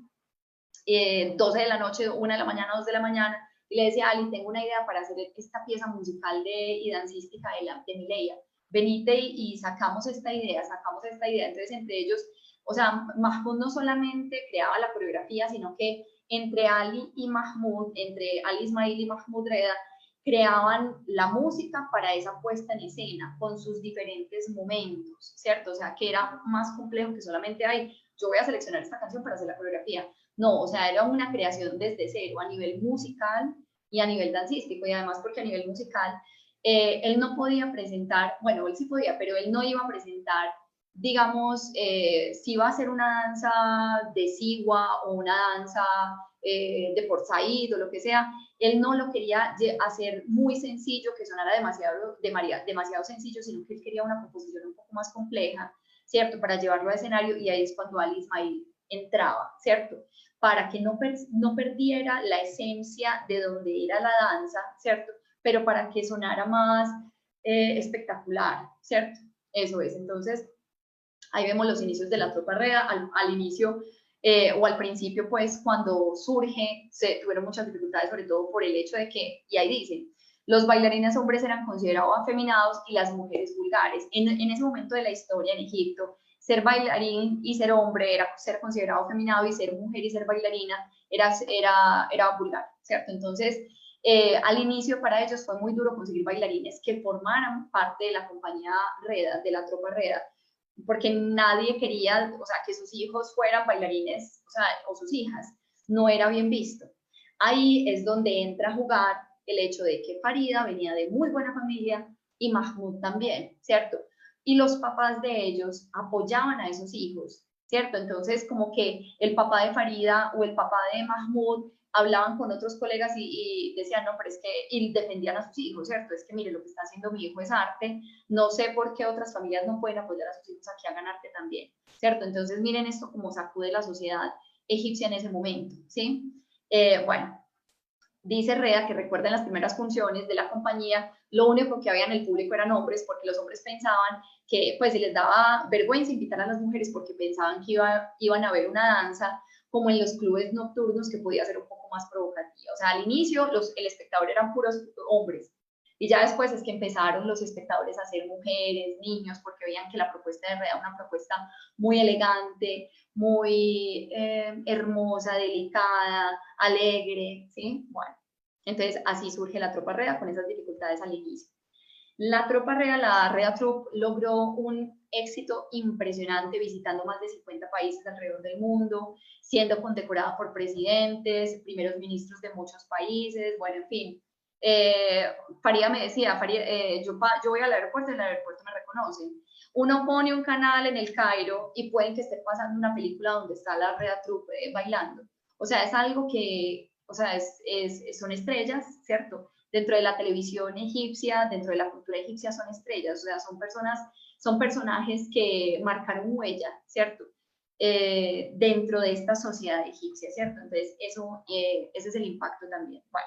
12 de la noche, 1 de la mañana, 2 de la mañana, y le decía, Ali, tengo una idea para hacer esta pieza musical y dancística de Mileia. Venite y sacamos esta idea. Entonces, entre ellos, o sea, Mahmoud no solamente creaba la coreografía, sino que entre Ali y Mahmoud, entre Ali Ismail y Mahmoud Reda, creaban la música para esa puesta en escena, con sus diferentes momentos, ¿cierto? O sea, que era más complejo que solamente, yo voy a seleccionar esta canción para hacer la coreografía. No, o sea, era una creación desde cero a nivel musical y a nivel dancístico, y además porque a nivel musical él no podía presentar, bueno, él sí podía, pero él no iba a presentar, digamos, si iba a hacer una danza de Siwa o una danza de Port Said o lo que sea, él no lo quería hacer muy sencillo, que sonara demasiado sencillo, sino que él quería una composición un poco más compleja, ¿cierto? Para llevarlo al escenario, y ahí es cuando Ali Ismail entraba, ¿cierto? Para que no perdiera la esencia de donde era la danza, ¿cierto? Pero para que sonara más espectacular, ¿cierto? Eso es. Entonces, ahí vemos los inicios de la tropa Reda. Al inicio o al principio, pues, cuando surge, se tuvieron muchas dificultades, sobre todo por el hecho de que, y ahí dice, los bailarines hombres eran considerados afeminados y las mujeres vulgares. En ese momento de la historia en Egipto, ser bailarín y ser hombre era ser considerado afeminado, y ser mujer y ser bailarina era vulgar, ¿cierto? Entonces, al inicio para ellos fue muy duro conseguir bailarines que formaran parte de la compañía Reda, de la tropa Reda, porque nadie quería, o sea, que sus hijos fueran bailarines, o sea, o sus hijas, no era bien visto. Ahí es donde entra a jugar el hecho de que Farida venía de muy buena familia y Mahmoud también, ¿cierto? Y los papás de ellos apoyaban a esos hijos, ¿cierto? Entonces, como que el papá de Farida o el papá de Mahmoud hablaban con otros colegas y decían, no, pero es que, y defendían a sus hijos, ¿cierto? Es que, mire, lo que está haciendo mi hijo es arte, no sé por qué otras familias no pueden apoyar a sus hijos a que hagan arte también, ¿cierto? Entonces, miren esto como sacude la sociedad egipcia en ese momento, ¿sí? Bueno, dice Reda que recuerda en las primeras funciones de la compañía, lo único que había en el público eran hombres, porque los hombres pensaban que pues se les daba vergüenza invitar a las mujeres porque pensaban que iban a ver una danza como en los clubes nocturnos, que podía ser un poco más provocativa. O sea, al inicio el espectador eran puros hombres, y ya después es que empezaron los espectadores a ser mujeres, niños, porque veían que la propuesta de Reda era una propuesta muy elegante, muy hermosa, delicada, alegre, ¿sí? Bueno, entonces así surge la tropa Reda, con esas dificultades al inicio. La tropa Reda, la Reda Troupe, logró un éxito impresionante, visitando más de 50 países alrededor del mundo, siendo condecorada por presidentes, primeros ministros de muchos países, bueno, en fin. Farida me decía, yo voy al aeropuerto y en el aeropuerto me reconocen. Uno pone un canal en el Cairo y pueden que esté pasando una película donde está la Reda Troupe bailando. O sea, es algo que, o sea, son estrellas, ¿cierto? Dentro de la televisión egipcia, dentro de la cultura egipcia son estrellas, o sea, son personajes que marcaron huella, ¿cierto? Dentro de esta sociedad egipcia, ¿cierto? Entonces, ese es el impacto también. Bueno.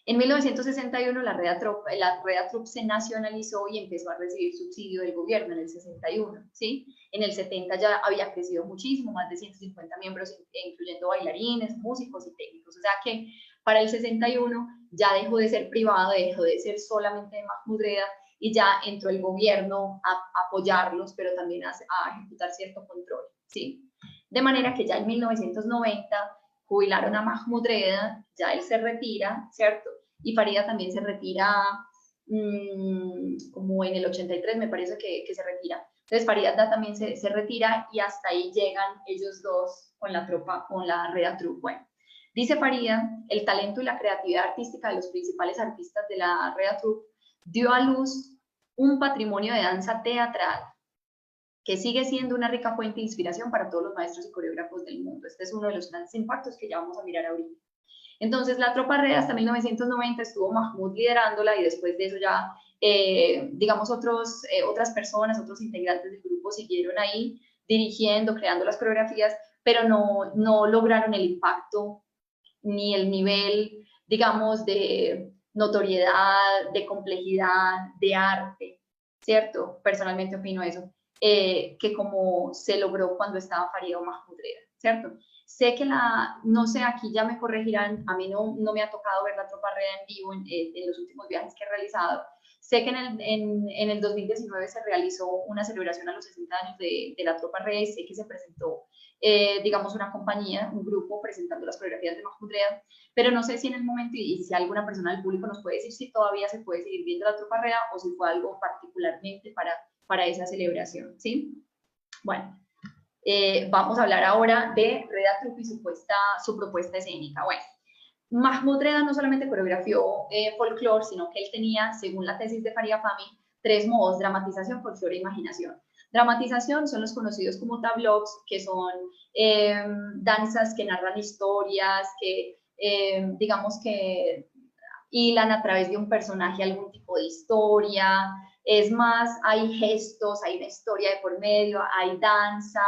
En 1961 la Reda Troupe se nacionalizó y empezó a recibir subsidio del gobierno en el 61, ¿sí? En el 70 ya había crecido muchísimo, más de 150 miembros, incluyendo bailarines, músicos y técnicos. O sea que para el 61 ya dejó de ser privado, dejó de ser solamente de Mahmoud Reda, y ya entró el gobierno a apoyarlos, pero también a ejecutar cierto control, ¿sí? De manera que ya en 1990 jubilaron a Mahmoud Reda, ya él se retira, ¿cierto? Y Farida también se retira como en el 83 me parece que se retira. Entonces Farid también se retira y hasta ahí llegan ellos dos con la tropa, con la Red Troupe. Bueno, dice Farida, el talento y la creatividad artística de los principales artistas de la Red Troupe dio a luz un patrimonio de danza teatral que sigue siendo una rica fuente de inspiración para todos los maestros y coreógrafos del mundo. Este es uno de los grandes impactos que ya vamos a mirar ahorita. Entonces, la tropa Red hasta 1990 estuvo Mahmoud liderándola y después de eso ya, digamos, otras personas, otros integrantes del grupo siguieron ahí dirigiendo, creando las coreografías, pero no lograron el impacto ni el nivel, digamos, de notoriedad, de complejidad, de arte, ¿cierto? Personalmente opino eso, que como se logró cuando estaba Farida o Mahmoud Reda, ¿cierto? Sé que no sé, aquí ya me corregirán, a mí no me ha tocado ver la tropa Reda en vivo en los últimos viajes que he realizado. Sé que en el 2019 se realizó una celebración a los 60 años de la tropa Reda y sé que se presentó, digamos, una compañía, un grupo presentando las coreografías de Mahmoud Reda, pero no sé si en el momento, y si alguna persona del público nos puede decir si todavía se puede seguir viendo la tropa Reda o si fue algo particularmente para esa celebración, ¿sí? Bueno. Vamos a hablar ahora de Reda Troupe y su propuesta escénica. Bueno, Mahmoud Reda no solamente coreografió folclore, sino que él tenía, según la tesis de Faria Fahmy, 3 modos: dramatización, folclore e imaginación. Dramatización son los conocidos como tableaux, que son danzas que narran historias, que digamos que hilan a través de un personaje algún tipo de historia. Es más, hay gestos, hay una historia de por medio, hay danza,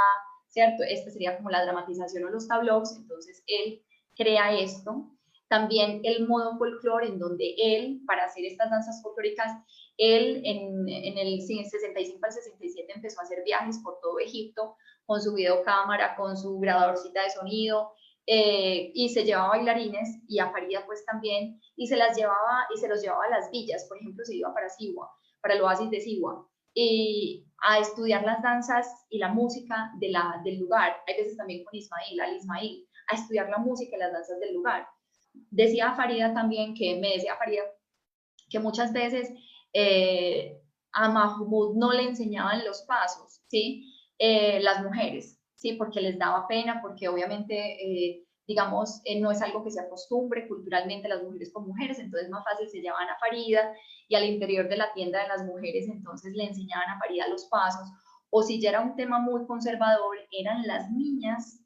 ¿cierto? Esta sería como la dramatización o los tableaux. Entonces él crea esto. También el modo folclore, en donde él, para hacer estas danzas folclóricas, él en el 65 al 67 empezó a hacer viajes por todo Egipto con su videocámara, con su grabadorcita de sonido, y se llevaba bailarines, y a Farida pues también, y se los llevaba a las villas. Por ejemplo, se iba para Siwa, para el oasis de Siwa, y a estudiar las danzas y la música del lugar. Hay veces también con Ismail, a estudiar la música y las danzas del lugar. Me decía Farida que muchas veces a Mahmoud no le enseñaban los pasos, ¿sí? Las mujeres, ¿sí? Porque les daba pena, porque obviamente, digamos, no es algo que se acostumbre culturalmente las mujeres con mujeres, entonces más fácil se llevaban a Farida, y al interior de la tienda de las mujeres entonces le enseñaban a Farida los pasos, o si ya era un tema muy conservador, eran las niñas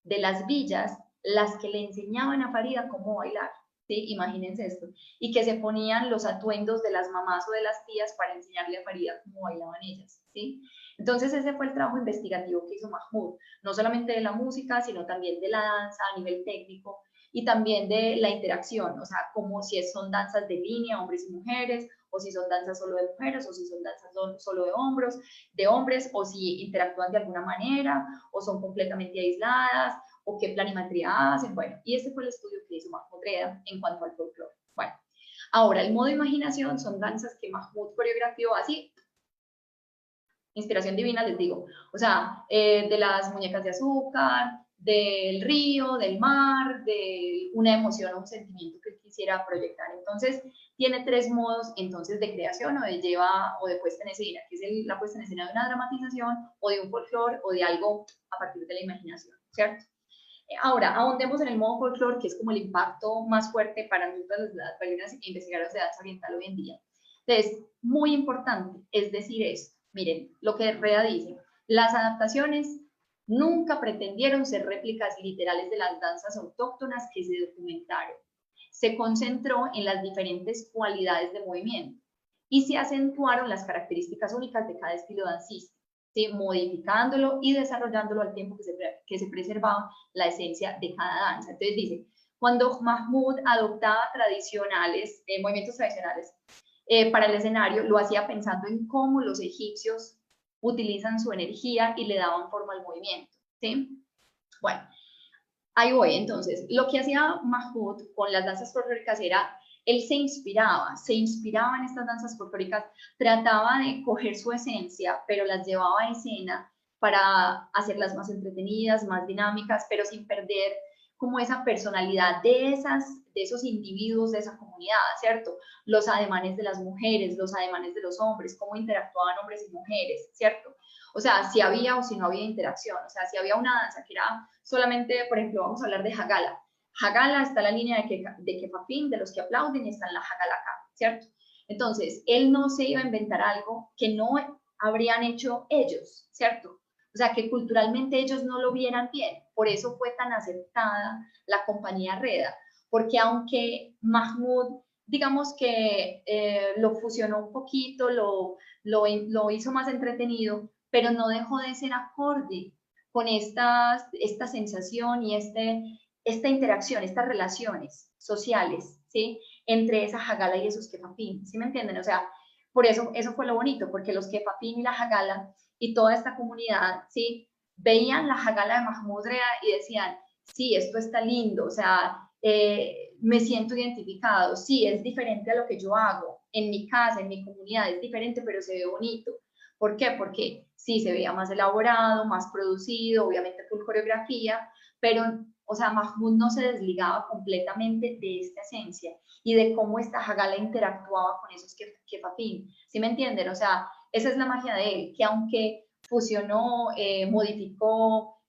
de las villas las que le enseñaban a Farida cómo bailar, ¿sí? Imagínense esto, y que se ponían los atuendos de las mamás o de las tías para enseñarle a Farida cómo bailaban ellas, ¿sí? Entonces ese fue el trabajo investigativo que hizo Mahmoud, no solamente de la música, sino también de la danza a nivel técnico, y también de la interacción, o sea, como si son danzas de línea, hombres y mujeres, o si son danzas solo de mujeres, o si son danzas solo de hombres, o si interactúan de alguna manera, o son completamente aisladas, o qué planimetría hacen. Bueno, y este fue el estudio que hizo Mahmoud Reda en cuanto al folclore. Bueno, ahora el modo imaginación son danzas que Mahmoud coreografió así, inspiración divina, les digo, o sea, de las muñecas de azúcar, del río, del mar, de una emoción o un sentimiento que quisiera proyectar. Entonces, tiene 3 modos entonces de creación o de puesta en escena, que es la puesta en escena de una dramatización, o de un folclore, o de algo a partir de la imaginación, ¿cierto? Ahora, ahondemos en el modo folclore, que es como el impacto más fuerte para nosotros las bailarinas e investigadoras de danza oriental hoy en día. Entonces, muy importante es decir esto. Miren, lo que Reda dice: las adaptaciones nunca pretendieron ser réplicas literales de las danzas autóctonas que se documentaron. Se concentró en las diferentes cualidades de movimiento y se acentuaron las características únicas de cada estilo dancístico, ¿sí? Modificándolo y desarrollándolo al tiempo que se preservaba la esencia de cada danza. Entonces dice, cuando Mahmoud adoptaba movimientos tradicionales para el escenario, lo hacía pensando en cómo los egipcios utilizan su energía y le daban forma al movimiento, ¿sí? Bueno, ahí voy. Entonces, lo que hacía Mahmoud con las danzas folclóricas era, él se inspiraba en estas danzas folclóricas, trataba de coger su esencia, pero las llevaba a escena para hacerlas más entretenidas, más dinámicas, pero sin perder como esa personalidad de esos individuos de esa comunidad, ¿cierto? Los ademanes de las mujeres, los ademanes de los hombres, cómo interactuaban hombres y mujeres, ¿cierto? O sea, si había o si no había interacción, o sea, si había una danza que era solamente, por ejemplo, vamos a hablar de Hagala. Hagala está la línea de Kefafín, de los que aplauden, y está en la Hagala acá, ¿cierto? Entonces, él no se iba a inventar algo que no habrían hecho ellos, ¿cierto? O sea, que culturalmente ellos no lo vieran bien. Por eso fue tan aceptada la compañía Reda, porque aunque Mahmoud, digamos que lo fusionó un poquito, lo hizo más entretenido, pero no dejó de ser acorde con esta sensación y esta interacción, estas relaciones sociales, ¿sí? Entre esa Hagala y esos Kefafín, ¿sí me entienden? O sea, por eso fue lo bonito, porque los Kefafín y la Hagala y toda esta comunidad, ¿sí? Veían la Hagala de Mahmoud Rea y decían, sí, esto está lindo, o sea, me siento identificado, sí, es diferente a lo que yo hago en mi casa, en mi comunidad, es diferente, pero se ve bonito. ¿Por qué? Porque sí, se veía más elaborado, más producido, obviamente full coreografía, pero, o sea, Mahmoud no se desligaba completamente de esta esencia y de cómo esta Hagala interactuaba con esos Kefafín, ¿sí me entienden? O sea, esa es la magia de él, que aunque fusionó, modificó,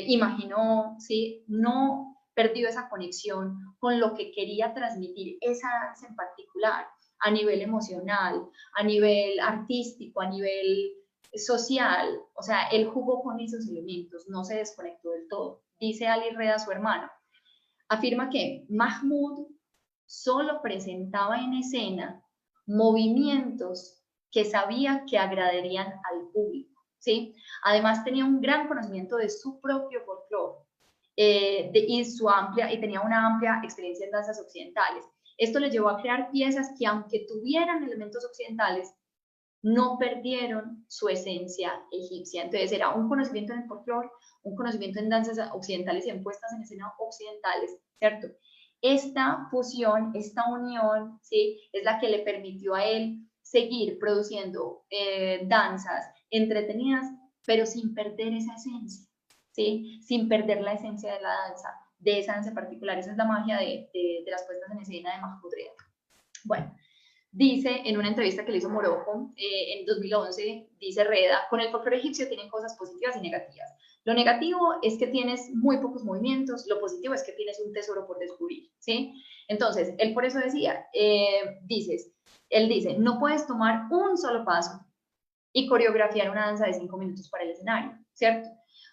imaginó, ¿sí? No perdió esa conexión con lo que quería transmitir esa danza en particular, a nivel emocional, a nivel artístico, a nivel social. O sea, él jugó con esos elementos, no se desconectó del todo. Dice Ali Reda, su hermano, afirma que Mahmoud solo presentaba en escena movimientos que sabía que agradarían al público, ¿sí? Además tenía un gran conocimiento de su propio folclore y tenía una amplia experiencia en danzas occidentales. Esto le llevó a crear piezas que, aunque tuvieran elementos occidentales, no perdieron su esencia egipcia. Entonces era un conocimiento en el folclore, un conocimiento en danzas occidentales y en puestas en escena occidentales, ¿cierto? Esta fusión, esta unión, ¿sí? Es la que le permitió a él seguir produciendo danzas entretenidas, pero sin perder esa esencia, ¿sí? Sin perder la esencia de la danza, de esa danza particular. Esa es la magia de las puestas en escena de Mahmoud Reda. Bueno, dice en una entrevista que le hizo Morocco en 2011, dice Reda, con el folclore egipcio tienen cosas positivas y negativas. Lo negativo es que tienes muy pocos movimientos, lo positivo es que tienes un tesoro por descubrir, ¿sí? Entonces, él por eso decía, él dice, no puedes tomar un solo paso y coreografiar una danza de 5 minutos para el escenario, ¿cierto?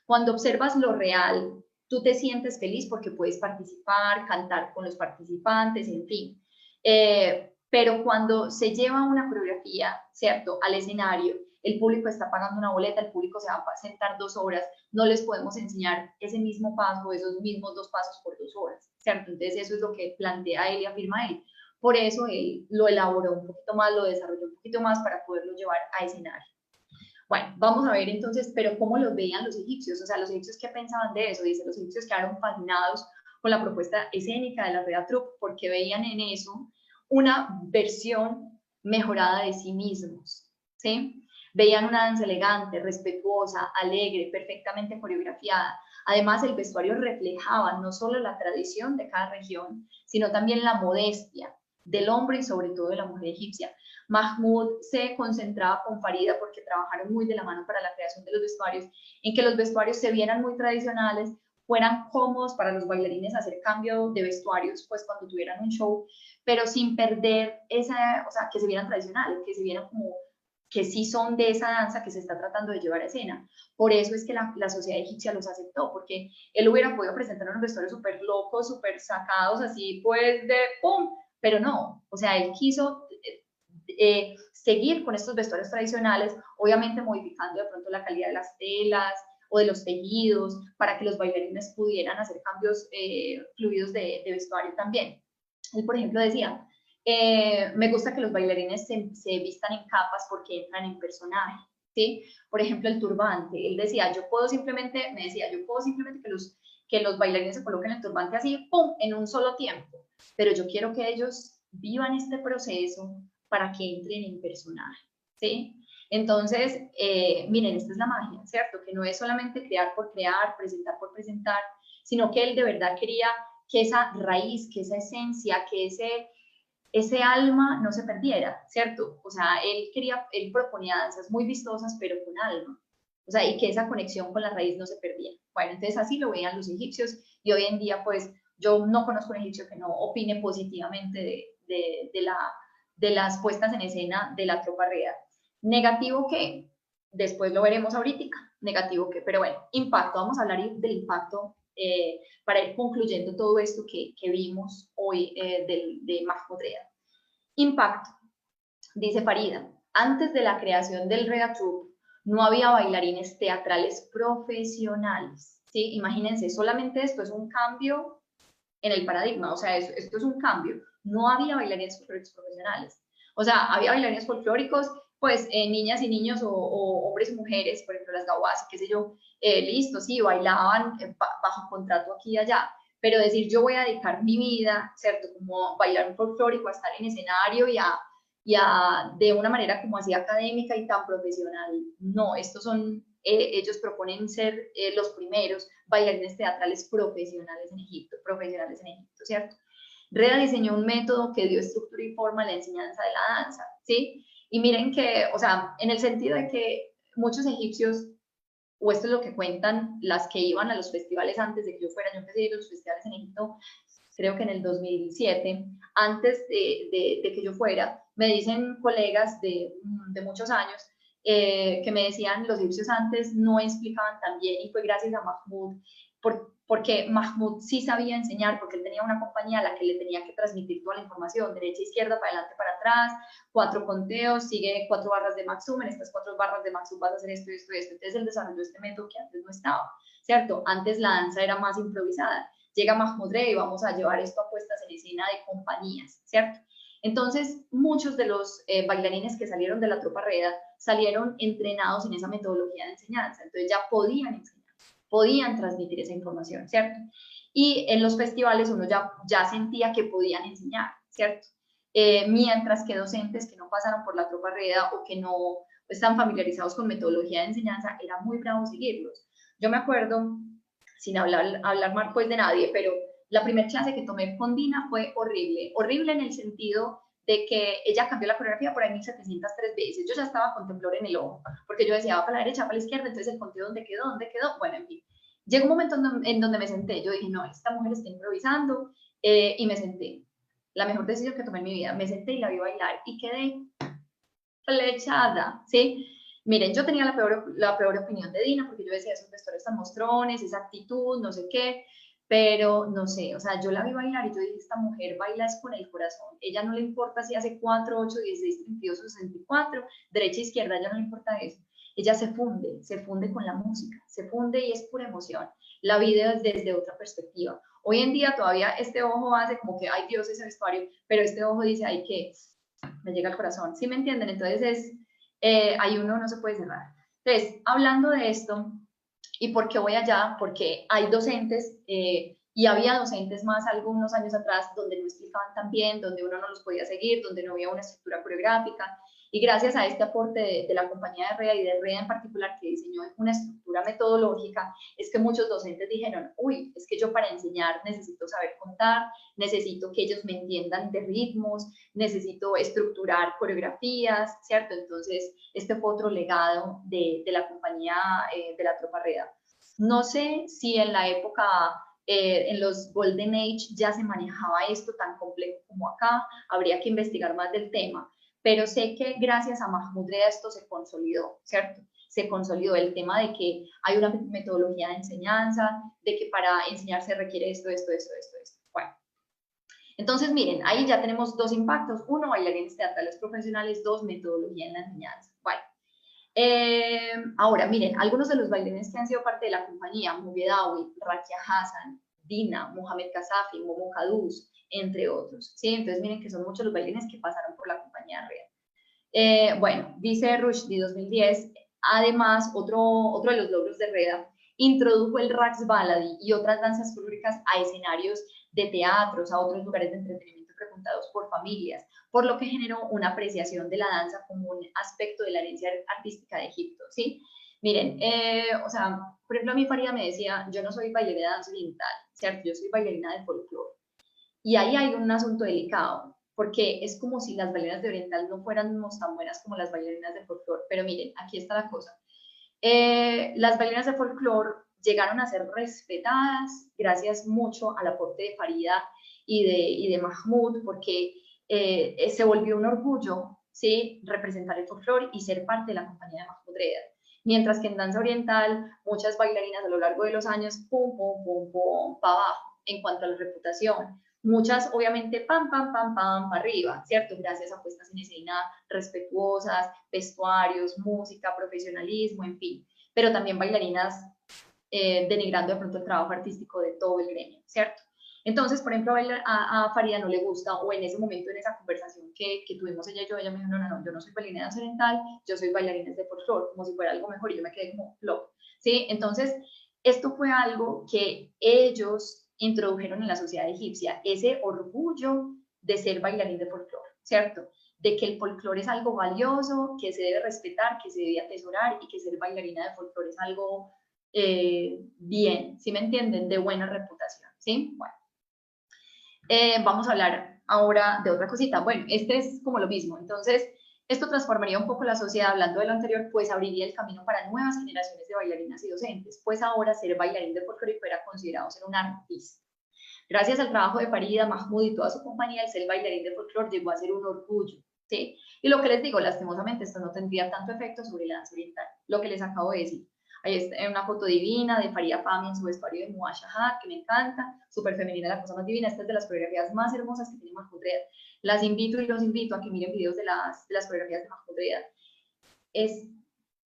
Cuando observas lo real, tú te sientes feliz porque puedes participar, cantar con los participantes, en fin. Pero cuando se lleva una coreografía, ¿cierto?, al escenario, el público está pagando una boleta, el público se va a sentar 2 horas, no les podemos enseñar ese mismo paso, esos mismos 2 pasos por 2 horas, ¿cierto? Entonces eso es lo que plantea él y afirma él. Por eso él lo elaboró un poquito más, lo desarrolló un poquito más para poderlo llevar a escenario. Bueno, vamos a ver entonces, pero ¿cómo los veían los egipcios? O sea, los egipcios, ¿qué pensaban de eso? Dice, los egipcios quedaron fascinados con la propuesta escénica de la Reda Troupe porque veían en eso una versión mejorada de sí mismos, ¿sí? Veían una danza elegante, respetuosa, alegre, perfectamente coreografiada. Además, el vestuario reflejaba no solo la tradición de cada región, sino también la modestia del hombre y sobre todo de la mujer egipcia. Mahmoud se concentraba con Farida porque trabajaron muy de la mano para la creación de los vestuarios, en que los vestuarios se vieran muy tradicionales, fueran cómodos para los bailarines hacer cambio de vestuarios pues cuando tuvieran un show, pero sin perder esa, o sea, que se vieran tradicionales, que se vieran como que sí son de esa danza que se está tratando de llevar a escena. Por eso es que la sociedad egipcia los aceptó, porque él hubiera podido presentar unos vestuarios súper locos, súper sacados, así pues de ¡pum! Pero no, o sea, él quiso seguir con estos vestuarios tradicionales, obviamente modificando de pronto la calidad de las telas o de los tejidos para que los bailarines pudieran hacer cambios fluidos de vestuario también. Él, por ejemplo, decía, me gusta que los bailarines se vistan en capas porque entran en personaje, ¿sí? Por ejemplo, el turbante. Él decía, yo puedo simplemente que los bailarines se coloquen el turbante así, ¡pum!, en un solo tiempo, pero yo quiero que ellos vivan este proceso para que entren en personaje, ¿sí? Entonces, miren, esta es la magia, ¿cierto? Que no es solamente crear por crear, presentar por presentar, sino que él de verdad quería que esa raíz, que esa esencia, que ese alma no se perdiera, ¿cierto? O sea, él proponía danzas muy vistosas, pero con alma. O sea, y que esa conexión con la raíz no se perdiera. Bueno, entonces así lo veían los egipcios y hoy en día, pues, yo no conozco un egipcio que no opine positivamente de las puestas en escena de la tropa real. Negativo que, después lo veremos ahorita, negativo que, pero bueno, impacto, vamos a hablar del impacto para ir concluyendo todo esto que vimos hoy de Mahmoud Reda. Impacto, dice Farida, antes de la creación del Reda Troupe no había bailarines teatrales profesionales, ¿sí? Imagínense, solamente esto es un cambio en el paradigma, o sea, esto es un cambio, no había bailarines profesionales, o sea, había bailarines folclóricos, pues niñas y niños o hombres y mujeres, por ejemplo las gauás, qué sé yo, listo, sí, bailaban bajo contrato aquí y allá, pero decir yo voy a dedicar mi vida, ¿cierto? Como bailar un folclórico, a estar en escenario y a de una manera como así académica y tan profesional, no, estos son, ellos proponen ser los primeros bailarines teatrales profesionales en Egipto, ¿cierto? Reda diseñó un método que dio estructura y forma a la enseñanza de la danza, ¿sí? Y miren que, o sea, en el sentido de que muchos egipcios, o esto es lo que cuentan las que iban a los festivales antes de que yo fuera, yo empecé a ir a los festivales en Egipto, creo que en el 2007, antes de que yo fuera, me dicen colegas de muchos años, que me decían los egipcios antes no explicaban tan bien y fue gracias a Mahmoud, porque Mahmoud sí sabía enseñar, porque él tenía una compañía a la que le tenía que transmitir toda la información, derecha, izquierda, para adelante, para atrás, 4 conteos, sigue 4 barras de Maxum, en estas 4 barras de Maxum vas a hacer esto, esto, esto. Entonces él desarrolló este método que antes no estaba, ¿cierto? Antes la danza era más improvisada. Llega Mahmoud Reda y vamos a llevar esto a puestas en escena de compañías, ¿cierto? Entonces, muchos de los bailarines que salieron de la tropa Reda salieron entrenados en esa metodología de enseñanza, entonces ya podían enseñar, podían transmitir esa información, ¿cierto? Y en los festivales uno ya sentía que podían enseñar, ¿cierto? Mientras que docentes que no pasaron por la tropa Reda o que no están familiarizados con metodología de enseñanza, era muy bravo seguirlos. Yo me acuerdo, sin hablar mal pues de nadie, pero la primera clase que tomé con Dina fue horrible, horrible en el sentido de que ella cambió la coreografía por ahí 1703 veces. Yo ya estaba con temblor en el ojo, porque yo decía, va para la derecha, para la izquierda, entonces el conteo, ¿dónde quedó? ¿Dónde quedó? Bueno, en fin. Llegó un momento en donde me senté, yo dije, no, esta mujer está improvisando, y me senté. La mejor decisión que tomé en mi vida, me senté y la vi bailar y quedé flechada, ¿sí? Miren, yo tenía la peor opinión de Dina, porque yo decía, esos vestuarios tan mostrones, esa actitud, no sé qué, pero no sé, o sea, yo la vi bailar y yo dije, esta mujer baila es con el corazón, ella no le importa si hace 4, 8, 16, 32 o 64, derecha, izquierda, ella no le importa eso, ella se funde con la música, se funde y es pura emoción, la vida desde otra perspectiva. Hoy en día todavía este ojo hace como que, ay Dios, ese vestuario, pero este ojo dice, ay, que me llega al corazón, ¿sí me entienden? Entonces ahí uno no se puede cerrar. Entonces, hablando de esto, ¿y por qué voy allá? Porque hay docentes, y había docentes más algunos años atrás donde no explicaban tan bien, donde uno no los podía seguir, donde no había una estructura coreográfica, y gracias a este aporte de la compañía de REA y de REA en particular, que diseñó una estructura metodológica, es que muchos docentes dijeron, uy, es que yo para enseñar necesito saber contar, necesito que ellos me entiendan de ritmos, necesito estructurar coreografías, ¿cierto? Entonces, este fue otro legado de la compañía de la tropa REA. No sé si en la época, en los Golden Age, ya se manejaba esto tan complejo como acá, habría que investigar más del tema, pero sé que gracias a Mahmoud Reda esto se consolidó, ¿cierto? Se consolidó el tema de que hay una metodología de enseñanza, de que para enseñar se requiere esto. Bueno, entonces miren, ahí ya tenemos 2 impactos. 1, bailarines teatrales profesionales. 2, metodología en la enseñanza. Bueno, ahora miren, algunos de los bailarines que han sido parte de la compañía, Mubiedawi, Rakia Hassan, Dina, Mohamed Kasafi, Momo Kadus, entre otros, ¿sí? Entonces miren que son muchos los bailarines que pasaron por la compañía Reda. Bueno, dice Rushdie 2010, además, otro de los logros de Reda, introdujo el Raqs Baladi y otras danzas folclóricas a escenarios de teatros, a otros lugares de entretenimiento frecuentados por familias, por lo que generó una apreciación de la danza como un aspecto de la herencia artística de Egipto, ¿sí? Miren, o sea, por ejemplo, a mí Farida me decía, yo no soy bailarina de danza oriental, ¿cierto? Yo soy bailarina de folclore. Y ahí hay un asunto delicado, porque es como si las bailarinas de oriental no fueran tan buenas como las bailarinas de folclore. Pero miren, aquí está la cosa. Las bailarinas de folclore llegaron a ser respetadas gracias mucho al aporte de Farida y de Mahmoud, porque se volvió un orgullo, ¿sí?, representar el folclore y ser parte de la compañía de Mahmoud Reda. Mientras que en danza oriental, muchas bailarinas a lo largo de los años, pum, pum, pum, pum, para abajo, en cuanto a la reputación. Muchas, obviamente, pam, pam, pam, pam, para arriba, ¿cierto? Gracias a puestas en escena respetuosas, vestuarios, música, profesionalismo, en fin. Pero también bailarinas denigrando de pronto el trabajo artístico de todo el gremio, ¿cierto? Entonces, por ejemplo, a Farida no le gusta, o en ese momento, en esa conversación que tuvimos ella y yo, ella me dijo, no, no, no, yo no soy bailarina de danza oriental, yo soy bailarina de folclore, como si fuera algo mejor, y yo me quedé como, flop, ¿sí? Entonces, esto fue algo que ellos introdujeron en la sociedad egipcia, ese orgullo de ser bailarín de folclore, ¿cierto? De que el folclore es algo valioso, que se debe respetar, que se debe atesorar, y que ser bailarina de folclore es algo bien, ¿sí me entienden? De buena reputación, ¿sí? Bueno. Vamos a hablar ahora de otra cosita. Bueno, este es como lo mismo. Entonces, esto transformaría un poco la sociedad, hablando de lo anterior, pues abriría el camino para nuevas generaciones de bailarinas y docentes, pues ahora ser bailarín de folclore era considerado ser un artista. Gracias al trabajo de Farida, Mahmoud y toda su compañía, el ser bailarín de folclore llegó a ser un orgullo, ¿sí? Y lo que les digo, lastimosamente, esto no tendría tanto efecto sobre la danza oriental, lo que les acabo de decir. Ahí está una foto divina de Faria Fami en su vestuario de Muashahat, que me encanta, súper femenina, la cosa más divina. Esta es de las coreografías más hermosas que tiene Mahmoud Reda. Las invito y los invito a que miren videos de las coreografías de Mahmoud Reda. Es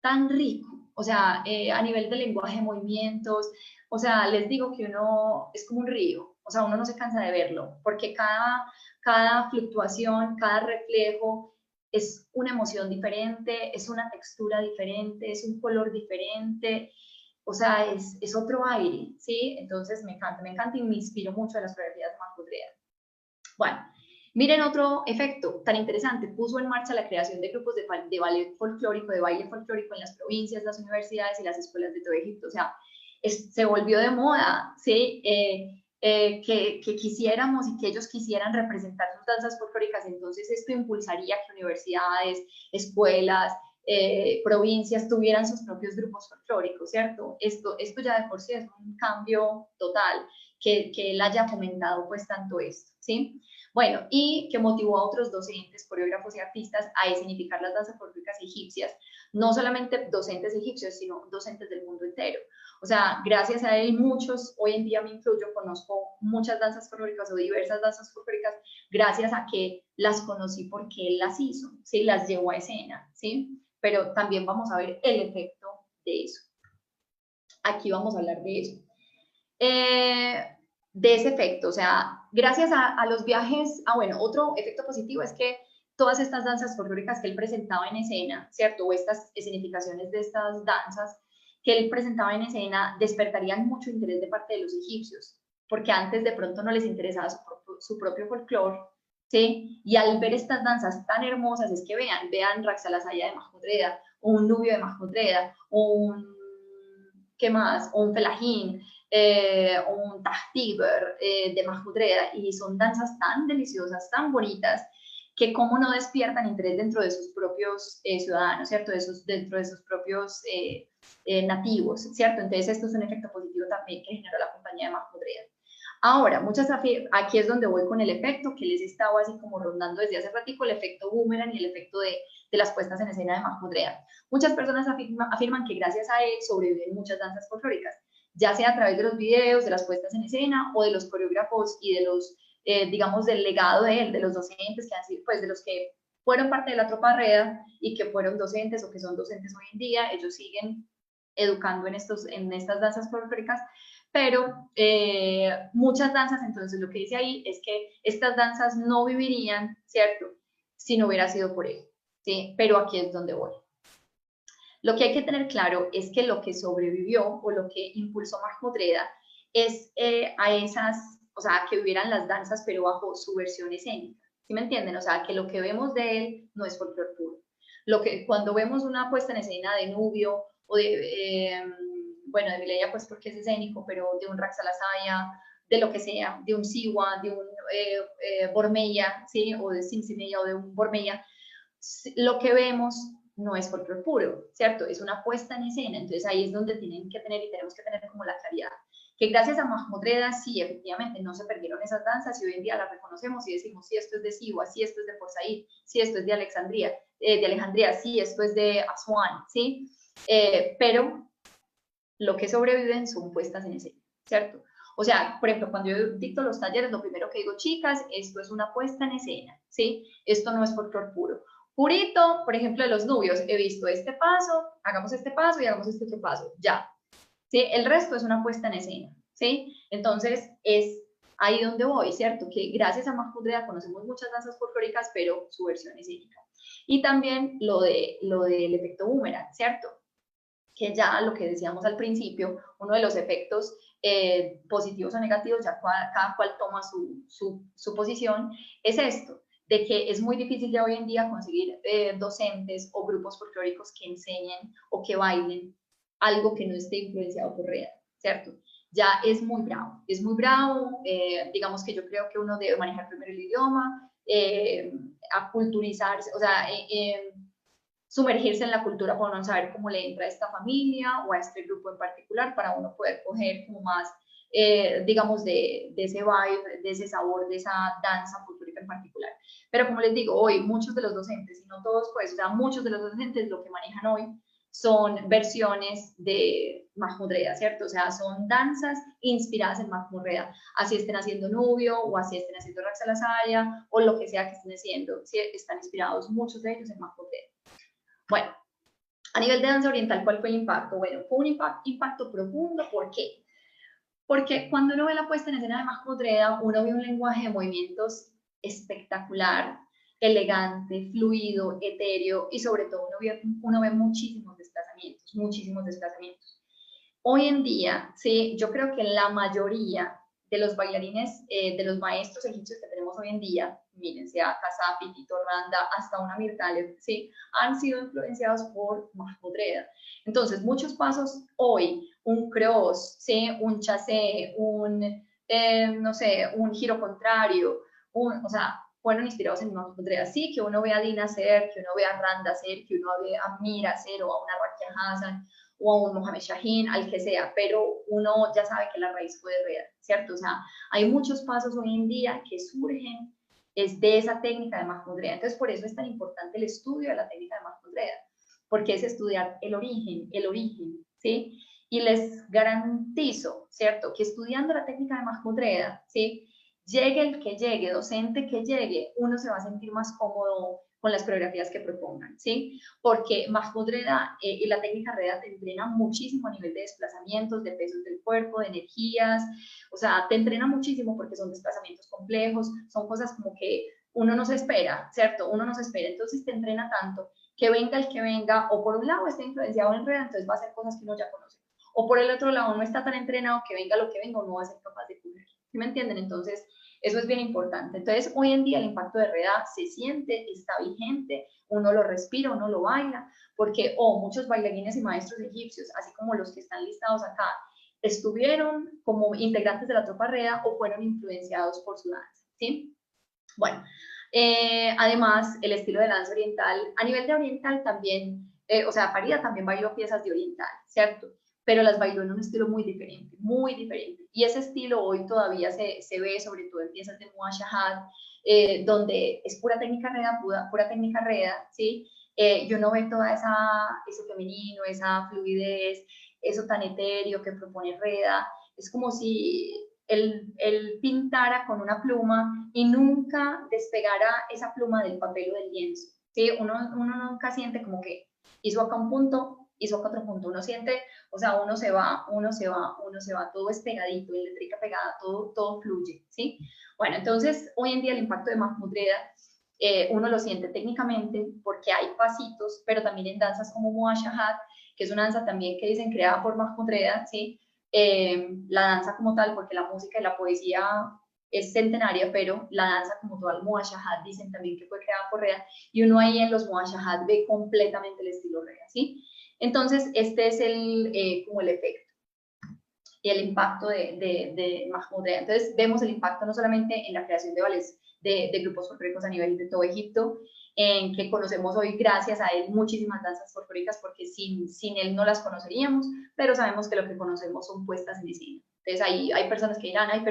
tan rico, o sea, a nivel de lenguaje, movimientos, o sea, les digo que uno es como un río, o sea, uno no se cansa de verlo, porque cada fluctuación, cada reflejo es una emoción diferente, es una textura diferente, es un color diferente, o sea, es otro aire, ¿sí? Entonces me encanta y me inspiro mucho de las coreografías de Mahmoud Reda. Bueno, miren otro efecto tan interesante, puso en marcha la creación de grupos de ballet folclórico, de baile folclórico en las provincias, las universidades y las escuelas de todo Egipto, o sea, se volvió de moda, ¿sí? Que quisiéramos y que ellos quisieran representar sus danzas folclóricas, entonces esto impulsaría que universidades, escuelas, provincias tuvieran sus propios grupos folclóricos, ¿cierto? Esto ya de por sí es un cambio total, que él haya fomentado pues tanto esto, ¿sí? Bueno, y que motivó a otros docentes, coreógrafos y artistas a escenificar las danzas folclóricas egipcias, no solamente docentes egipcios, sino docentes del mundo entero. O sea, gracias a él muchos, hoy en día me incluyo, conozco muchas danzas folclóricas o diversas danzas folclóricas gracias a que las conocí porque él las hizo, ¿sí? Las llevó a escena, ¿sí? Pero también vamos a ver el efecto de eso. Aquí vamos a hablar de eso. De ese efecto, o sea, gracias a los viajes, bueno, otro efecto positivo es que todas estas danzas folclóricas que él presentaba en escena, ¿cierto? O estas escenificaciones de estas danzas que él presentaba en escena despertarían mucho interés de parte de los egipcios, porque antes de pronto no les interesaba su propio folclore, ¿sí? Y al ver estas danzas tan hermosas, es que vean Raxa la Saya de Mahmoud Reda, o un Nubio de Mahmoud Reda, o un, ¿qué más? O un Felahin, un Tahtiber de Mahmoud Reda, y son danzas tan deliciosas, tan bonitas, que cómo no despiertan interés dentro de sus propios ciudadanos, ¿cierto? Dentro de sus propios nativos, ¿cierto? Entonces esto es un efecto positivo también que generó la compañía de Mahmoud Reda. Ahora, aquí es donde voy con el efecto que les estaba así como rondando desde hace ratico, el efecto boomerang y el efecto de las puestas en escena de Mahmoud Reda. Muchas personas afirman que gracias a él sobreviven muchas danzas folclóricas, ya sea a través de los videos, de las puestas en escena o de los coreógrafos y de los, digamos, del legado de él, de los docentes que han sido, pues de los que fueron parte de la tropa Reda y que fueron docentes o que son docentes hoy en día, ellos siguen educando en estas danzas folclóricas, pero muchas danzas, entonces lo que dice ahí es que estas danzas no vivirían, ¿cierto?, si no hubiera sido por él, ¿sí? Pero aquí es donde voy. Lo que hay que tener claro es que lo que sobrevivió o lo que impulsó Mahmoud Reda es a esas, o sea, que hubieran las danzas pero bajo su versión escénica, ¿sí me entienden? O sea, que lo que vemos de él no es folclore puro. Cuando vemos una puesta en escena de Nubio o de, bueno, de Vileya pues porque es escénico, pero de un Raxalasaya, de lo que sea, de un Siwa, de un Bormeya, ¿sí? O de Simsimeya o de un Bormeya, lo que vemos no es folclore puro, ¿cierto? Es una puesta en escena, entonces ahí es donde tienen que tener y tenemos que tener como la claridad. Que gracias a Mahmoud Reda, sí, efectivamente, no se perdieron esas danzas y hoy en día las reconocemos y decimos, sí, esto es de Siwa, sí, esto es de Port Said, sí, esto es de Alejandría, sí, esto es de Asuán, ¿sí? Pero lo que sobreviven son puestas en escena, ¿cierto? O sea, por ejemplo, cuando yo dicto los talleres, lo primero que digo, chicas, esto es una puesta en escena, ¿sí? Esto no es folclore puro. Purito, por ejemplo, de los nubios, he visto este paso, hagamos este paso y hagamos este otro paso, ya. ¿Sí? El resto es una puesta en escena, ¿sí? Entonces, es ahí donde voy, ¿cierto? Que gracias a Mahmoud Reda conocemos muchas danzas folclóricas, pero su versión escénica. Y también lo del efecto boomerang, ¿cierto? Que ya lo que decíamos al principio, uno de los efectos positivos o negativos, ya cada cual toma su posición, es esto, de que es muy difícil ya hoy en día conseguir docentes o grupos folclóricos que enseñen o que bailen algo que no esté influenciado por Reda, ¿cierto? Ya es muy bravo, digamos que yo creo que uno debe manejar primero el idioma, aculturizarse, o sea, sumergirse en la cultura para uno saber cómo le entra a esta familia o a este grupo en particular para uno poder coger como más, digamos, de ese vibe, de ese sabor, de esa danza folclórica en particular. Pero como les digo, hoy muchos de los docentes, y no todos pues, o sea, muchos de los docentes lo que manejan hoy son versiones de Mahmoud Reda, ¿cierto? O sea, son danzas inspiradas en Mahmoud Reda, así estén haciendo Nubio o así estén haciendo Raxalasaya o lo que sea que estén haciendo, ¿sí? Están inspirados muchos de ellos en Mahmoud Reda. Bueno, a nivel de danza oriental, ¿cuál fue el impacto? Bueno, fue un impacto profundo. ¿Por qué? Porque cuando uno ve la puesta en escena de Mahmoud Reda, uno ve un lenguaje de movimientos espectacular, elegante, fluido, etéreo y sobre todo uno ve muchísimos desplazamientos, muchísimos desplazamientos. Hoy en día, sí, yo creo que la mayoría de los bailarines, de los maestros egipcios que tenemos hoy en día, miren, sea Kasapi, Tito Randa, hasta una Mirtaleb, ¿sí? Han sido influenciados por Mahmoud Reda. Entonces, muchos pasos hoy, un cross, ¿sí? Un chassé, no sé, un giro contrario, o sea, fueron inspirados en Mahmoud Reda. Sí, que uno ve a Dina hacer, que uno ve a Randa hacer, que uno ve a Mira hacer o a una Rakia Hassan o a un Mohamed Shahin, al que sea, pero uno ya sabe que la raíz fue de Reda, ¿cierto? O sea, hay muchos pasos hoy en día que surgen es de esa técnica de Mahmoud Reda. Entonces, por eso es tan importante el estudio de la técnica de Mahmoud Reda, porque es estudiar el origen, ¿sí? Y les garantizo, ¿cierto? Que estudiando la técnica de Mahmoud Reda, ¿sí? Llegue el que llegue, docente que llegue, uno se va a sentir más cómodo con las coreografías que propongan, ¿sí? Porque Mahmoud Reda y la técnica Reda te entrena muchísimo a nivel de desplazamientos, de pesos del cuerpo, de energías, o sea, te entrena muchísimo porque son desplazamientos complejos, son cosas como que uno no se espera, ¿cierto? Uno no se espera, entonces te entrena tanto que venga el que venga, o por un lado está influenciado en Reda, entonces va a hacer cosas que uno ya conoce, o por el otro lado no está tan entrenado que venga lo que venga o no va a ser capaz de cubrir, ¿sí me entienden? Entonces, eso es bien importante. Entonces, hoy en día el impacto de Reda se siente, está vigente, uno lo respira, uno lo baila, porque muchos bailarines y maestros egipcios, así como los que están listados acá, estuvieron como integrantes de la tropa Reda o fueron influenciados por su danza, ¿sí? Bueno, además, el estilo de danza oriental, a nivel de oriental también, o sea, Farida también bailó piezas de oriental, ¿cierto? Pero las bailó en un estilo muy diferente, muy diferente. Y ese estilo hoy todavía se ve, sobre todo en piezas de Muashahat, donde es pura técnica Reda, pura técnica Reda, ¿sí? Y uno ve toda ese femenino, esa fluidez, eso tan etéreo que propone Reda. Es como si él pintara con una pluma y nunca despegara esa pluma del papel o del lienzo. ¿Sí? Uno nunca siente como que hizo acá un punto, hizo acá otro punto. Uno siente, o sea, uno se va, todo es pegadito, eléctrica pegada, todo fluye. ¿Sí? Bueno, entonces hoy en día el impacto de Mahmoud Reda uno lo siente técnicamente porque hay pasitos, pero también en danzas como Muashahat, que es una danza también que dicen creada por Mahmoud Reda, ¿sí? La danza como tal, porque la música y la poesía es centenaria, pero la danza como tal, Muashahat, dicen también que fue creada por Reda, y uno ahí en los Muashahat ve completamente el estilo Reda, ¿sí? Entonces, este es como el efecto y el impacto de Mahmoud Reda. Entonces, vemos el impacto no solamente en la creación de ballets, de grupos folclóricos a nivel de todo Egipto, en que conocemos hoy gracias a él muchísimas danzas folclóricas, porque sin él no las conoceríamos, pero sabemos que lo que conocemos son puestas en escena. Entonces, hay personas que dirán, ay,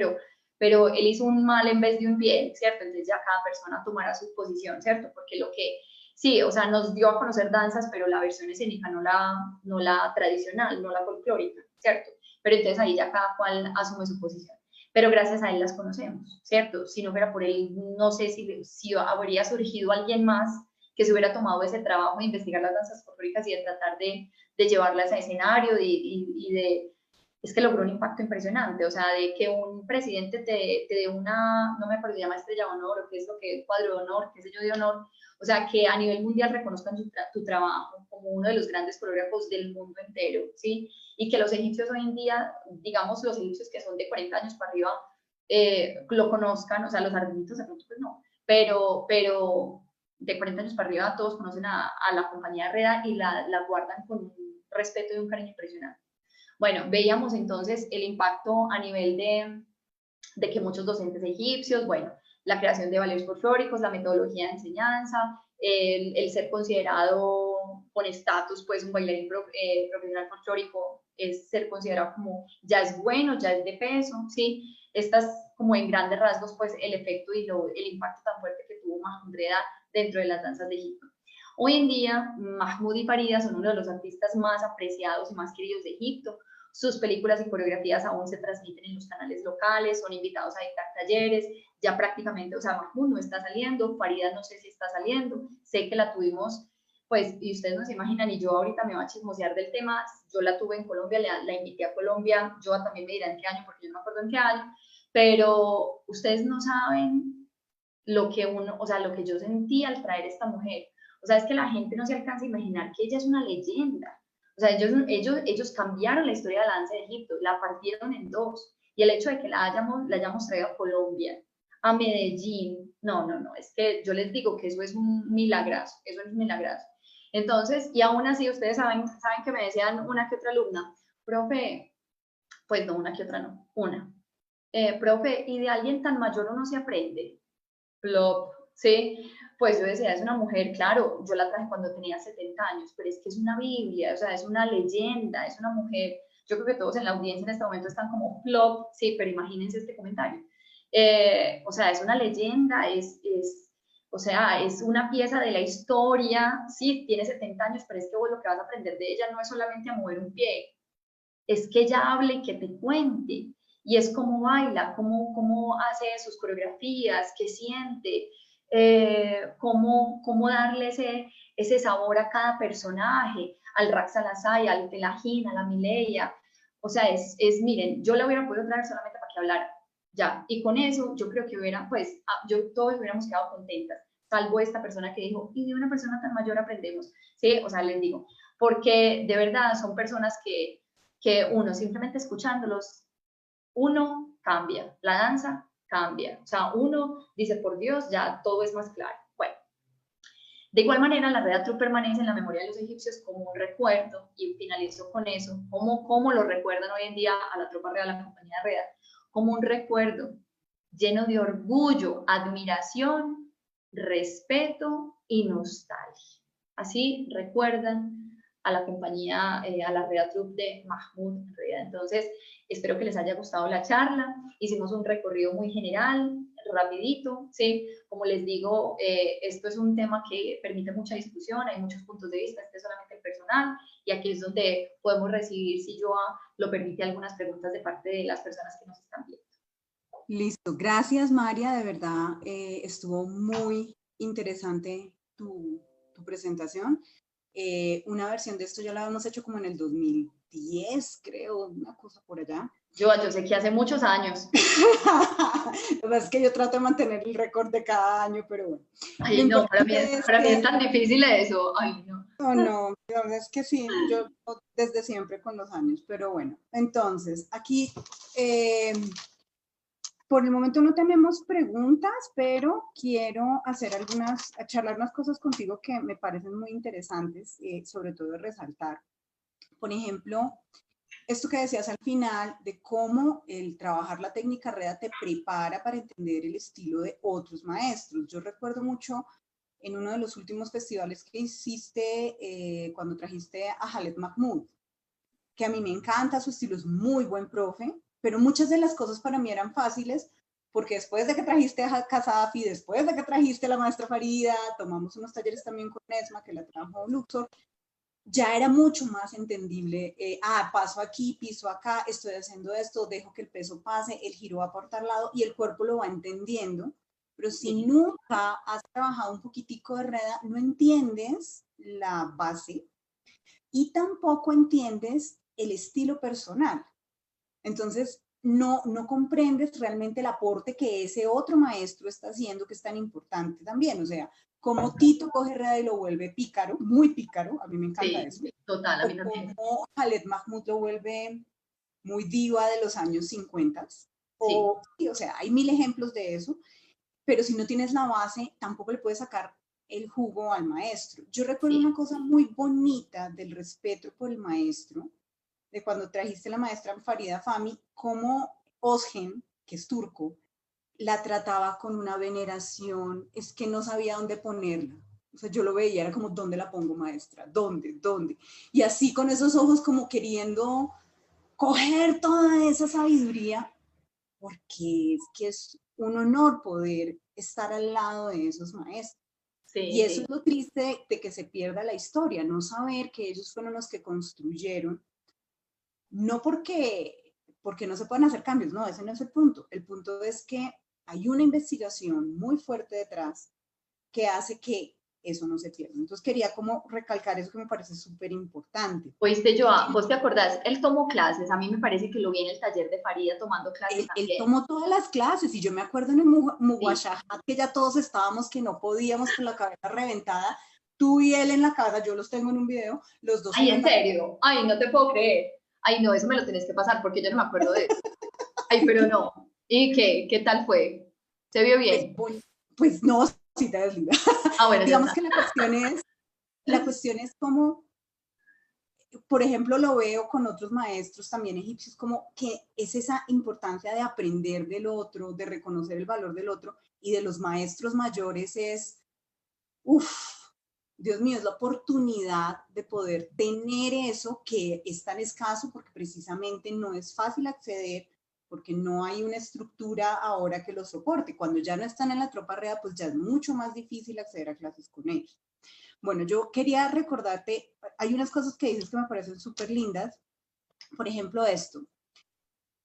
pero él hizo un mal en vez de un bien, ¿cierto? Entonces ya cada persona tomará su posición, ¿cierto? Porque sí, o sea, nos dio a conocer danzas, pero la versión escénica, no la tradicional, no la folclórica, ¿cierto? Pero entonces ahí ya cada cual asume su posición. Pero gracias a él las conocemos, ¿cierto? Si no fuera por él, no sé si habría surgido alguien más que se hubiera tomado ese trabajo de investigar las danzas folclóricas y de tratar de llevarlas a escenario es que logró un impacto impresionante, o sea, de que un presidente te dé una, no me acuerdo, se llama estrella de honor, o qué es lo que es cuadro de honor, qué sé yo, de honor, o sea, que a nivel mundial reconozcan tu trabajo como uno de los grandes coreógrafos del mundo entero, ¿sí? Y que los egipcios hoy en día, digamos los egipcios que son de 40 años para arriba, lo conozcan, o sea, los arbenitos de pronto pues no, pero de 40 años para arriba todos conocen a la compañía Reda y la guardan con un respeto y un cariño impresionante. Bueno, veíamos entonces el impacto a nivel de que muchos docentes egipcios, bueno, la creación de ballets folclóricos, la metodología de enseñanza, el ser considerado con estatus, pues un bailarín profesional folclórico es ser considerado como ya es bueno, ya es de peso, ¿sí? Estas como en grandes rasgos, pues el efecto y el impacto tan fuerte que tuvo Mahmoud Reda dentro de las danzas de Egipto. Hoy en día, Mahmoud y Farida son uno de los artistas más apreciados y más queridos de Egipto. Sus películas y coreografías aún se transmiten en los canales locales, son invitados a dictar talleres, ya prácticamente, o sea, Mahmoud no está saliendo, Farida no sé si está saliendo, sé que la tuvimos, pues, y ustedes no se imaginan, y yo ahorita me voy a chismosear del tema, yo la tuve en Colombia, la invité a Colombia, yo también me dirán en qué año, porque yo no me acuerdo en qué año, pero ustedes no saben lo que uno, o sea, lo que yo sentí al traer esta mujer. O sea, es que la gente no se alcanza a imaginar que ella es una leyenda. O sea, ellos cambiaron la historia de la danza de Egipto, la partieron en dos. Y el hecho de que la hayamos traído a Colombia, a Medellín, no, es que yo les digo que eso es un milagrazo, eso es un milagrazo. Entonces, y aún así, ustedes saben que me decían una que otra alumna, profe, pues no, una que otra no, una. Profe, ¿y de alguien tan mayor uno se aprende? Plop, ¿sí? Pues yo decía, es una mujer, claro, yo la traje cuando tenía 70 años, pero es que es una Biblia, o sea, es una leyenda, es una mujer, yo creo que todos en la audiencia en este momento están como plop, sí, pero imagínense este comentario. O sea, es una leyenda, o sea, es una pieza de la historia, sí, tiene 70 años, pero es que vos lo que vas a aprender de ella no es solamente a mover un pie, es que ella hable y que te cuente, y es cómo baila, cómo hace sus coreografías, qué siente, cómo darle ese sabor a cada personaje, al Rax Alasai, al Telajín, a la Mileia. O sea, miren, yo la hubiera podido traer solamente para que hablara, ya, y con eso yo creo que todos hubiéramos quedado contentas, salvo esta persona que dijo, y de una persona tan mayor aprendemos, ¿sí? O sea, les digo, porque de verdad son personas que uno simplemente escuchándolos, uno cambia, la danza cambia, o sea, uno dice, por Dios, ya todo es más claro. Bueno, de igual manera, la Reda Troupe permanece en la memoria de los egipcios como un recuerdo, y finalizo con eso, cómo lo recuerdan hoy en día a la tropa real, a la compañía Reda, como un recuerdo lleno de orgullo, admiración, respeto y nostalgia. Así recuerdan a la compañía, a la Reda Troupe de Mahmoud Reda. Entonces, espero que les haya gustado la charla. Hicimos un recorrido muy general, rapidito, ¿sí? Como les digo, esto es un tema que permite mucha discusión, hay muchos puntos de vista, este es solamente el personal, y aquí es donde podemos recibir, si Joa lo permite, algunas preguntas de parte de las personas que nos están viendo. Listo, gracias María, de verdad estuvo muy interesante tu presentación. Una versión de esto ya la habíamos hecho como en el 2010, creo, una cosa por allá. Yo sé que hace muchos años. Lo que pasa es que yo trato de mantener el récord de cada año, pero bueno. Ay, no, para mí es tan difícil eso. Ay, no. No, es que sí, yo desde siempre con los años, pero bueno. Entonces, aquí, por el momento no tenemos preguntas, pero quiero charlar unas cosas contigo que me parecen muy interesantes, sobre todo resaltar. Por ejemplo, esto que decías al final de cómo el trabajar la técnica REDA te prepara para entender el estilo de otros maestros. Yo recuerdo mucho en uno de los últimos festivales que hiciste cuando trajiste a Khaled Mahmoud, que a mí me encanta, su estilo es muy buen profe, pero muchas de las cosas para mí eran fáciles porque después de que trajiste a Kasafi, después de que trajiste a la maestra Farida, tomamos unos talleres también con Esma, que la trajo Luxor, ya era mucho más entendible, paso aquí, piso acá, estoy haciendo esto, dejo que el peso pase, el giro va por tal lado y el cuerpo lo va entendiendo, pero si nunca has trabajado un poquitico de REDA, no entiendes la base y tampoco entiendes el estilo personal. Entonces, no comprendes realmente el aporte que ese otro maestro está haciendo, que es tan importante también. O sea, como Tito coge REDA y lo vuelve pícaro, muy pícaro, a mí me encanta eso. Total, a mí también. O como Khaled Mahmoud lo vuelve muy diva de los años 50. O sea, hay mil ejemplos de eso, pero si no tienes la base, tampoco le puedes sacar el jugo al maestro. Yo recuerdo una cosa muy bonita del respeto por el maestro, de cuando trajiste a la maestra Farida Fami, cómo Ozgen, que es turco, la trataba con una veneración, es que no sabía dónde ponerla. O sea, yo lo veía, era como, ¿dónde la pongo, maestra? ¿Dónde? ¿Dónde? Y así con esos ojos como queriendo coger toda esa sabiduría, porque es que es un honor poder estar al lado de esos maestros. Sí, y eso es lo triste de que se pierda la historia, no saber que ellos fueron los que construyeron, no porque no se pueden hacer cambios, no, ese no es el punto. El punto es que hay una investigación muy fuerte detrás que hace que eso no se pierda. Entonces quería como recalcar eso que me parece súper importante. Oíste, Joa, ¿vos te acordás? Él tomó clases, a mí me parece que lo vi en el taller de Farida tomando clases Él también. tomó todas las clases y yo me acuerdo en el Muguashahat que ya todos estábamos que no podíamos con la cabeza reventada. Tú y él en la casa, yo los tengo en un video, los dos. Ay, ¿en serio? Ay, no te puedo creer. Ay, no, eso me lo tenés que pasar porque yo no me acuerdo de eso. Ay, pero no. ¿Y qué? ¿Qué tal fue? ¿Se vio bien? Pues no, sí te desliga. Ah, bueno, Digamos que la cuestión es como, por ejemplo, lo veo con otros maestros también egipcios, como que es esa importancia de aprender del otro, de reconocer el valor del otro, y de los maestros mayores es, Dios mío, es la oportunidad de poder tener eso que es tan escaso porque precisamente no es fácil acceder, porque no hay una estructura ahora que lo soporte. Cuando ya no están en la tropa REA, pues ya es mucho más difícil acceder a clases con ellos. Bueno, yo quería recordarte, hay unas cosas que dices que me parecen súper lindas. Por ejemplo, esto.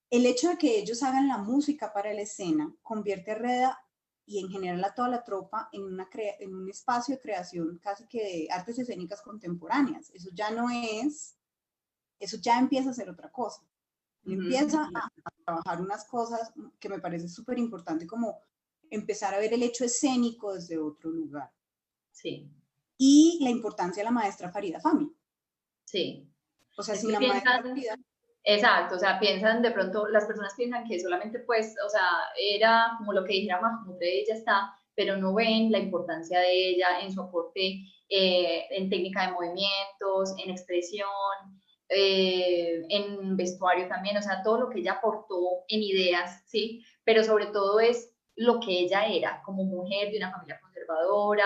El hecho de que ellos hagan la música para la escena convierte a REDA y en general a toda la tropa en un espacio de creación casi que de artes escénicas contemporáneas. Eso ya no es, eso ya empieza a ser otra cosa. Empieza a trabajar unas cosas que me parece súper importante, como empezar a ver el hecho escénico desde otro lugar. Sí. Y la importancia de la maestra Farida Fami. Sí. O sea, sin la maestra Farida. Exacto, o sea, piensan de pronto, las personas piensan que solamente pues, o sea, era como lo que dijera Mahmoud, ella está, pero no ven la importancia de ella en su aporte en técnica de movimientos, en expresión, en vestuario también, o sea, todo lo que ella aportó en ideas, ¿sí? Pero sobre todo es lo que ella era como mujer de una familia conservadora,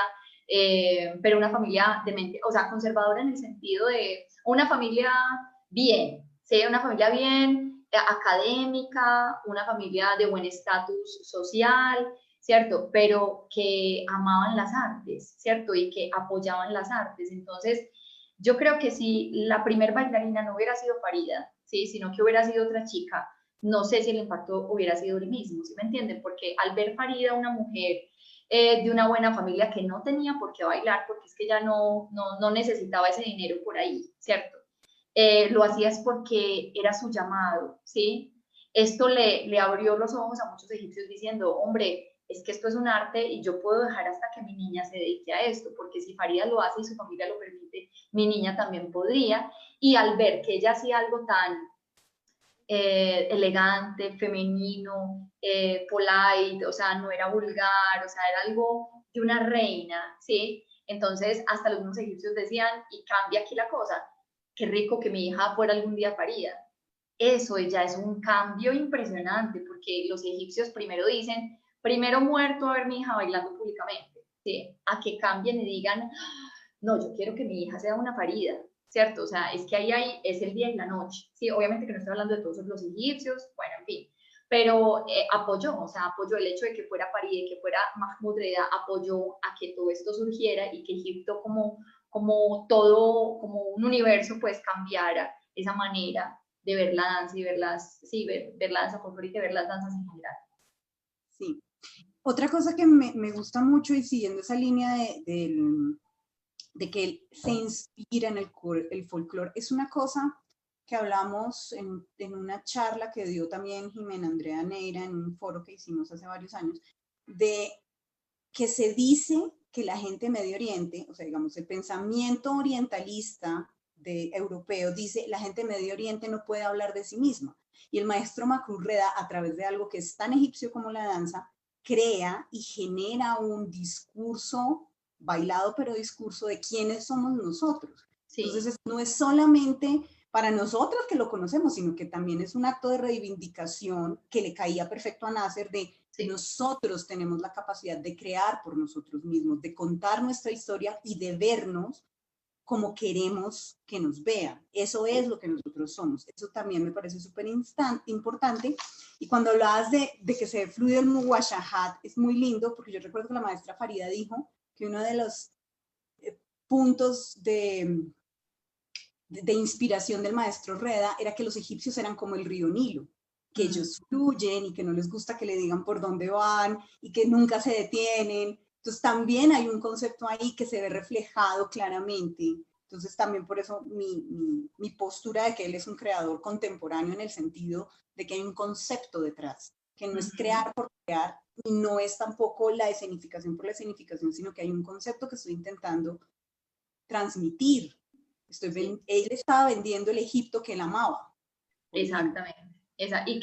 pero una familia de mente, o sea, conservadora en el sentido de una familia bien, ¿sí? Una familia bien académica, una familia de buen estatus social, ¿cierto? Pero que amaban las artes, ¿cierto? Y que apoyaban las artes. Entonces, yo creo que si la primer bailarina no hubiera sido Farida, ¿sí? Sino que hubiera sido otra chica, no sé si el impacto hubiera sido el mismo, ¿sí me entienden? Porque al ver Farida, una mujer de una buena familia que no tenía por qué bailar, porque es que ya no necesitaba ese dinero por ahí, ¿cierto? Lo hacía es porque era su llamado, ¿sí? Esto le abrió los ojos a muchos egipcios diciendo, hombre, es que esto es un arte y yo puedo dejar hasta que mi niña se dedique a esto, porque si Farida lo hace y su familia lo permite, mi niña también podría. Y al ver que ella hacía algo tan elegante, femenino, polite, o sea, no era vulgar, o sea, era algo de una reina, ¿sí? Entonces, hasta los mismos egipcios decían, y cambia aquí la cosa, qué rico que mi hija fuera algún día parida. Eso ya es un cambio impresionante, porque los egipcios primero dicen, primero muerto a ver mi hija bailando públicamente, ¿sí? A que cambien y digan, no, yo quiero que mi hija sea una parida, ¿cierto? O sea, es que ahí es el día y la noche, ¿sí? Obviamente que no estoy hablando de todos los egipcios, bueno, en fin, pero apoyó, o sea, apoyó el hecho de que fuera parida y que fuera Mahmoud Reda, apoyó a que todo esto surgiera y que Egipto como todo, como un universo, pues cambiara esa manera de ver la danza y ver sí, ver la danza folclórica y ver las danzas en general. Sí. Otra cosa que me gusta mucho y siguiendo esa línea de que se inspira en el folclore, es una cosa que hablamos en una charla que dio también Jimena Andrea Neira en un foro que hicimos hace varios años, de que se dice que la gente de Medio Oriente, o sea, digamos, el pensamiento orientalista europeo dice, la gente de Medio Oriente no puede hablar de sí misma. Y el maestro Mahmoud Reda, a través de algo que es tan egipcio como la danza, crea y genera un discurso bailado, pero discurso de quiénes somos nosotros. Sí. Entonces, no es solamente para nosotros que lo conocemos, sino que también es un acto de reivindicación que le caía perfecto a Nasser de sí. Nosotros tenemos la capacidad de crear por nosotros mismos, de contar nuestra historia y de vernos como queremos que nos vean. Eso es lo que nosotros somos. Eso también me parece súper importante. Y cuando hablabas de que se fluye el muwashahat, es muy lindo, porque yo recuerdo que la maestra Farida dijo que uno de los puntos de inspiración del maestro Reda era que los egipcios eran como el río Nilo, que ellos fluyen y que no les gusta que le digan por dónde van y que nunca se detienen. Entonces también hay un concepto ahí que se ve reflejado claramente. Entonces también por eso mi postura de que él es un creador contemporáneo en el sentido de que hay un concepto detrás, que no es crear por crear y no es tampoco la escenificación por la escenificación, sino que hay un concepto que estoy intentando transmitir. Él estaba vendiendo el Egipto que él amaba. Exactamente. Y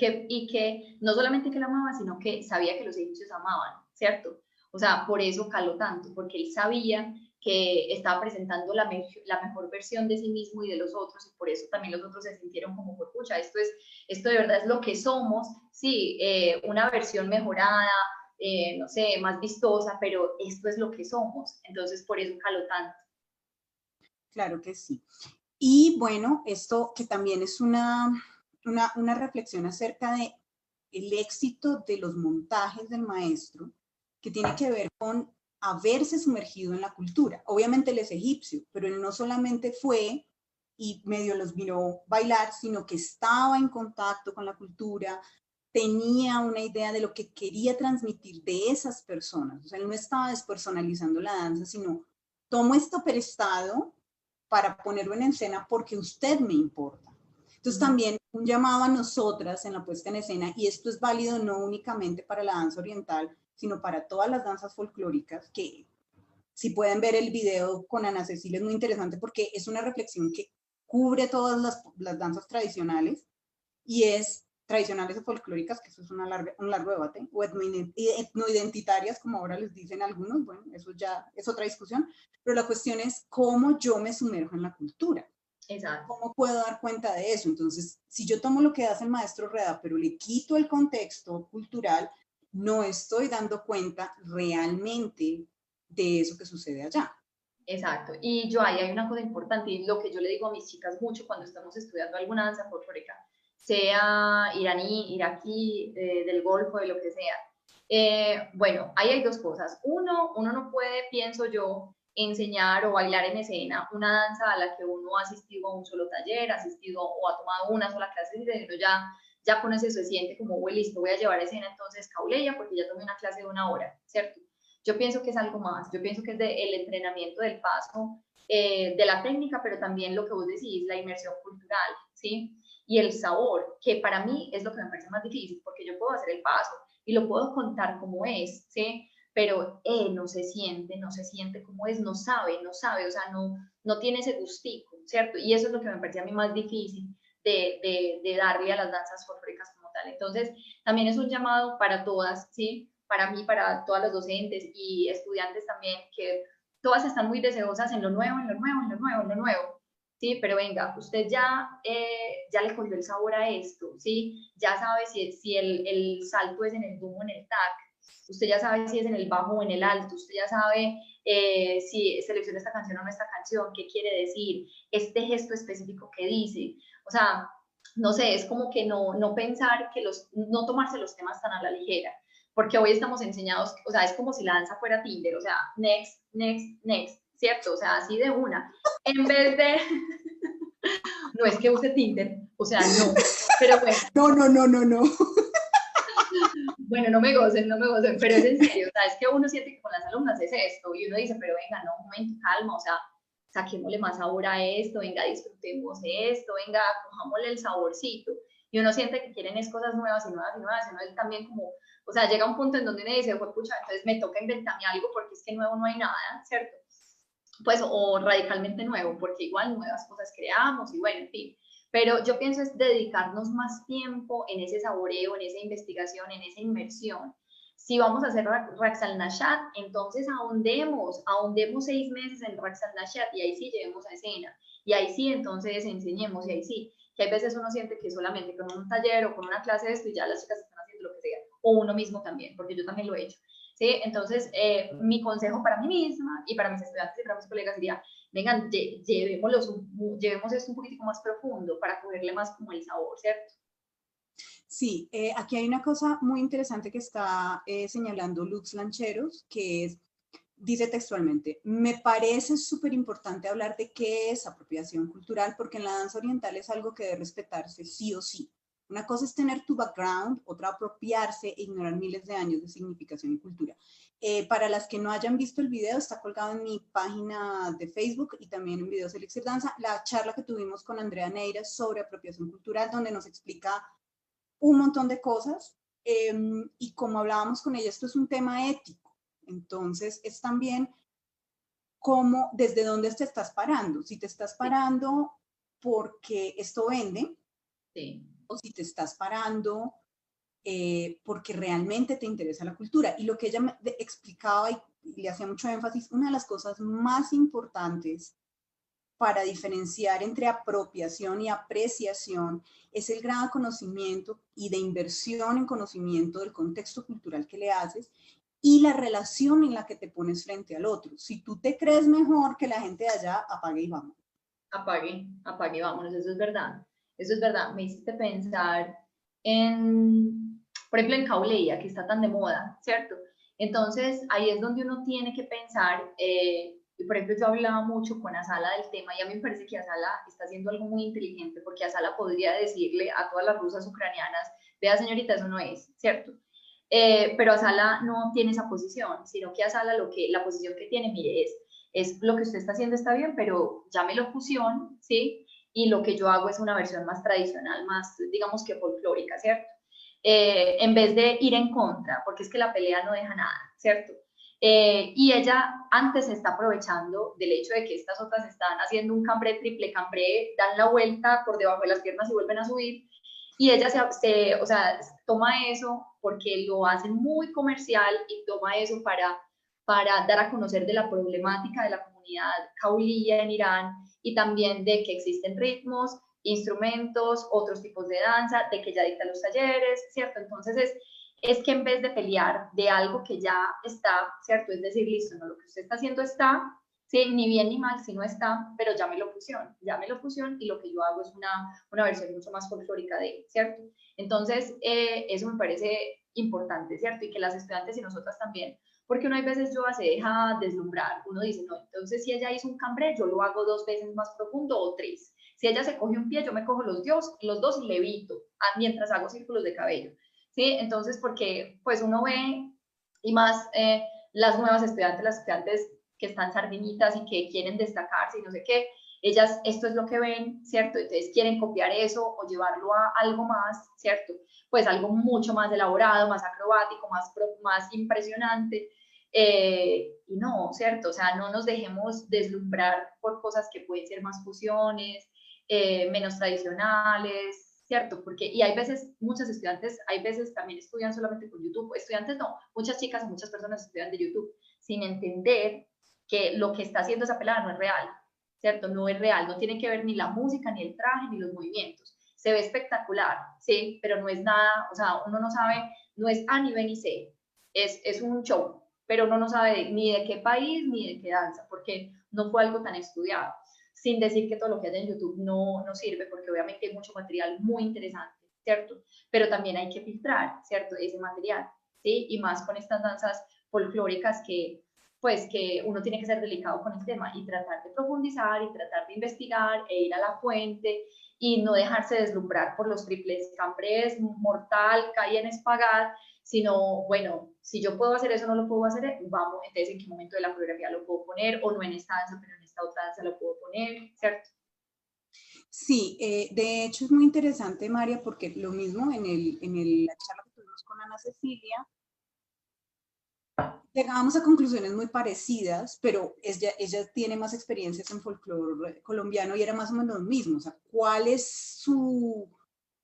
que no solamente que él amaba, sino que sabía que los egipcios amaban, ¿cierto? O sea, por eso caló tanto, porque él sabía que estaba presentando la mejor versión de sí mismo y de los otros, y por eso también los otros se sintieron como, pucha, esto de verdad es lo que somos, sí, una versión mejorada, no sé, más vistosa, pero esto es lo que somos, entonces por eso caló tanto. Claro que sí. Y bueno, esto que también es una reflexión acerca de el éxito de los montajes del maestro, que tiene que ver con haberse sumergido en la cultura. Obviamente él es egipcio, pero él no solamente fue y medio los miró bailar, sino que estaba en contacto con la cultura, tenía una idea de lo que quería transmitir de esas personas. O sea, él no estaba despersonalizando la danza, sino tomo esto prestado para ponerlo en escena porque usted me importa. Entonces también un llamado a nosotras en la puesta en escena, y esto es válido no únicamente para la danza oriental, sino para todas las danzas folclóricas, que si pueden ver el video con Ana Cecilia es muy interesante porque es una reflexión que cubre todas las danzas tradicionales, y es tradicionales o folclóricas, que eso es un largo debate, o etnoidentitarias, como ahora les dicen algunos, bueno, eso ya es otra discusión, pero la cuestión es cómo yo me sumerjo en la cultura. Exacto. ¿Cómo puedo dar cuenta de eso? Entonces, si yo tomo lo que hace el maestro Reda, pero le quito el contexto cultural, no estoy dando cuenta realmente de eso que sucede allá. Exacto. Y yo ahí hay una cosa importante, y lo que yo le digo a mis chicas mucho cuando estamos estudiando alguna danza folclórica, sea iraní, iraquí, del Golfo, de lo que sea. Bueno, ahí hay dos cosas. Uno no puede, pienso yo, enseñar o bailar en escena una danza a la que uno ha asistido a un solo taller, asistido o ha tomado una sola clase, y uno ya con eso se siente como, bueno, listo, voy a llevar escena entonces Cauleya porque ya tomé una clase de 1 hora, ¿cierto? Yo pienso que es algo más, yo pienso que es el entrenamiento del paso, de la técnica, pero también lo que vos decís, la inmersión cultural, ¿sí? Y el sabor, que para mí es lo que me parece más difícil, porque yo puedo hacer el paso y lo puedo contar como es, ¿sí? Pero no se siente como es, no sabe, o sea, no tiene ese gustico, ¿cierto? Y eso es lo que me parece a mí más difícil de darle a las danzas folclóricas como tal. Entonces, también es un llamado para todas, ¿sí? Para mí, para todas las docentes y estudiantes también, que todas están muy deseosas en lo nuevo, en lo nuevo, en lo nuevo, en lo nuevo. ¿sí? Pero venga, usted ya, ya le cogió el sabor a esto, ¿sí? Ya sabe si el salto es en el boom o en el tac, usted ya sabe si es en el bajo o en el alto, usted ya sabe si selecciona esta canción o no esta canción, qué quiere decir, este gesto específico que dice, o sea, no sé, es como que no pensar que no tomarse los temas tan a la ligera, porque hoy estamos enseñados, o sea, es como si la danza fuera Tinder, o sea, next, next, next, ¿cierto? O sea, así de una. En vez de, no es que use Tinder, o sea, no, pero bueno. No. Bueno, no me gocen, pero es en serio, o sea, es que uno siente que con las alumnas es esto, y uno dice, pero venga, no, un momento, calma, o sea, saquémosle más sabor a esto, venga, disfrutemos esto, venga, cojámosle el saborcito, y uno siente que quieren es cosas nuevas y nuevas y nuevas, y uno es también como, o sea, llega un punto en donde uno dice, pues pucha, entonces me toca inventarme algo porque es que nuevo no hay nada, ¿cierto? Pues, o radicalmente nuevo, porque igual nuevas cosas creamos, y bueno, en fin, pero yo pienso es dedicarnos más tiempo en ese saboreo, en esa investigación, en esa inmersión. Si vamos a hacer Raqs al Nashat, entonces ahondemos 6 meses en Raqs al Nashat y ahí sí llevemos a escena. Y ahí sí entonces enseñemos y ahí sí. Que hay veces uno siente que solamente con un taller o con una clase de esto y ya las chicas están haciendo lo que sea. O uno mismo también, porque yo también lo he hecho. ¿Sí? Entonces, mi consejo para mí misma y para mis estudiantes y para mis colegas sería, vengan, llevemos esto un poquitico más profundo para cogerle más como el sabor, ¿cierto? Sí, aquí hay una cosa muy interesante que está señalando Lutz Lancheros, que es, dice textualmente, me parece súper importante hablar de qué es apropiación cultural, porque en la danza oriental es algo que debe respetarse sí o sí. Una cosa es tener tu background, otra apropiarse e ignorar miles de años de significación y cultura. Para las que no hayan visto el video, está colgado en mi página de Facebook y también en Videos Elixir Danza, la charla que tuvimos con Andrea Neira sobre apropiación cultural, donde nos explica un montón de cosas y como hablábamos con ella, esto es un tema ético, entonces es también cómo, desde dónde te estás parando, si te estás parando porque esto vende, Sí. o si te estás parando porque realmente te interesa la cultura. Y lo que ella me explicaba y le hacía mucho énfasis, una de las cosas más importantes para diferenciar entre apropiación y apreciación es el grado de conocimiento y de inversión en conocimiento del contexto cultural que le haces y la relación en la que te pones frente al otro. Si tú te crees mejor que la gente de allá, apague y vamos. Apague, vámonos, eso es verdad. Eso es verdad. Me hiciste pensar en, por ejemplo, en Cauleya, que está tan de moda, ¿cierto? Entonces, ahí es donde uno tiene que pensar, y por ejemplo, yo hablaba mucho con Asala del tema, y a mí me parece que Asala está haciendo algo muy inteligente, porque Asala podría decirle a todas las rusas ucranianas, vea señorita, eso no es, ¿cierto? Pero Asala no tiene esa posición, sino que Asala la posición que tiene, mire, es lo que usted está haciendo está bien, pero llámelo fusión, ¿sí? Y lo que yo hago es una versión más tradicional, más, digamos que folclórica, ¿cierto? En vez de ir en contra, porque es que la pelea no deja nada, ¿cierto? Y ella antes se está aprovechando del hecho de que estas otras están haciendo un cambré, triple cambré, dan la vuelta por debajo de las piernas y vuelven a subir, y ella o sea, toma eso porque lo hacen muy comercial y toma eso para dar a conocer de la problemática de la comunidad kaulía en Irán y también de que existen ritmos, instrumentos, otros tipos de danza, de que ella dicta los talleres, ¿cierto? Entonces es que en vez de pelear de algo que ya está, ¿cierto? Es decir, listo, no, lo que usted está haciendo está, sí, ni bien ni mal, si no está, pero llámelo fusión y lo que yo hago es una versión mucho más folclórica de él, ¿cierto? Entonces, eso me parece importante, ¿cierto? Y que las estudiantes y nosotras también, porque uno hay veces yo se deja deslumbrar, uno dice, no, entonces si ella hizo un cambré, yo lo hago 2 veces más profundo o 3. Si ella se coge un pie, yo me cojo los dos y levito mientras hago círculos de cabello, ¿sí? Entonces, porque pues uno ve, y más las nuevas estudiantes, las estudiantes que están sardinitas y que quieren destacarse y no sé qué, ellas esto es lo que ven, ¿cierto? Entonces quieren copiar eso o llevarlo a algo más, ¿cierto? Pues algo mucho más elaborado, más acrobático, más impresionante. Y no, ¿cierto? O sea, no nos dejemos deslumbrar por cosas que pueden ser más fusiones, menos tradicionales, ¿cierto? Porque, y hay veces, muchos estudiantes, hay veces también estudian solamente con YouTube, estudiantes no, muchas chicas o muchas personas estudian de YouTube sin entender que lo que está haciendo esa pelada no es real, ¿cierto? No es real, no tiene que ver ni la música, ni el traje, ni los movimientos. Se ve espectacular, ¿sí? Pero no es nada, o sea, uno no sabe, no es A ni B ni C, es un show, pero uno no sabe ni de qué país ni de qué danza, porque no fue algo tan estudiado. Sin decir que todo lo que hay en YouTube no sirve, porque obviamente hay mucho material muy interesante, ¿cierto? Pero también hay que filtrar, ¿cierto? Ese material, ¿sí? Y más con estas danzas folclóricas que, pues, que uno tiene que ser delicado con el tema y tratar de profundizar y tratar de investigar e ir a la fuente y no dejarse deslumbrar por los triples cambrés, mortal, caí en espagat, sino, bueno, si yo puedo hacer eso, no lo puedo hacer, vamos, entonces en qué momento de la coreografía lo puedo poner, o no en esta danza, pero en esta otra danza lo puedo poner, ¿cierto? Sí, de hecho es muy interesante, María, porque lo mismo la charla que tuvimos con Ana Cecilia, llegábamos a conclusiones muy parecidas, pero ella tiene más experiencias en folclore colombiano y era más o menos lo mismo. O sea, ¿cuál es su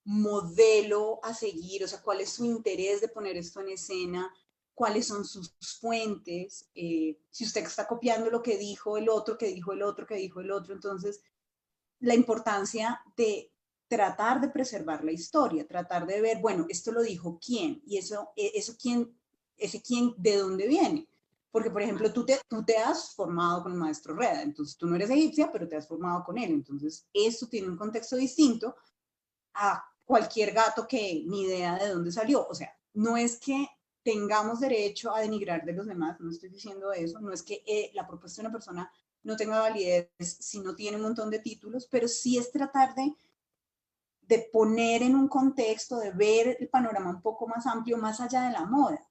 modelo a seguir? O sea, ¿cuál es su interés de poner esto en escena? ¿Cuáles son sus fuentes? Si usted está copiando lo que dijo el otro, que dijo el otro, que dijo el otro, entonces la importancia de tratar de preservar la historia, tratar de ver, bueno, esto lo dijo quién, y eso quién, ese quién, ¿de dónde viene? Porque, por ejemplo, tú te has formado con el maestro Reda, entonces tú no eres egipcia, pero te has formado con él, entonces eso tiene un contexto distinto a cualquier gato que ni idea de dónde salió. O sea, no es que tengamos derecho a denigrar de los demás, no estoy diciendo eso, no es que la propuesta de una persona no tenga validez si no tiene un montón de títulos, pero sí es tratar de poner en un contexto, de ver el panorama un poco más amplio, más allá de la moda.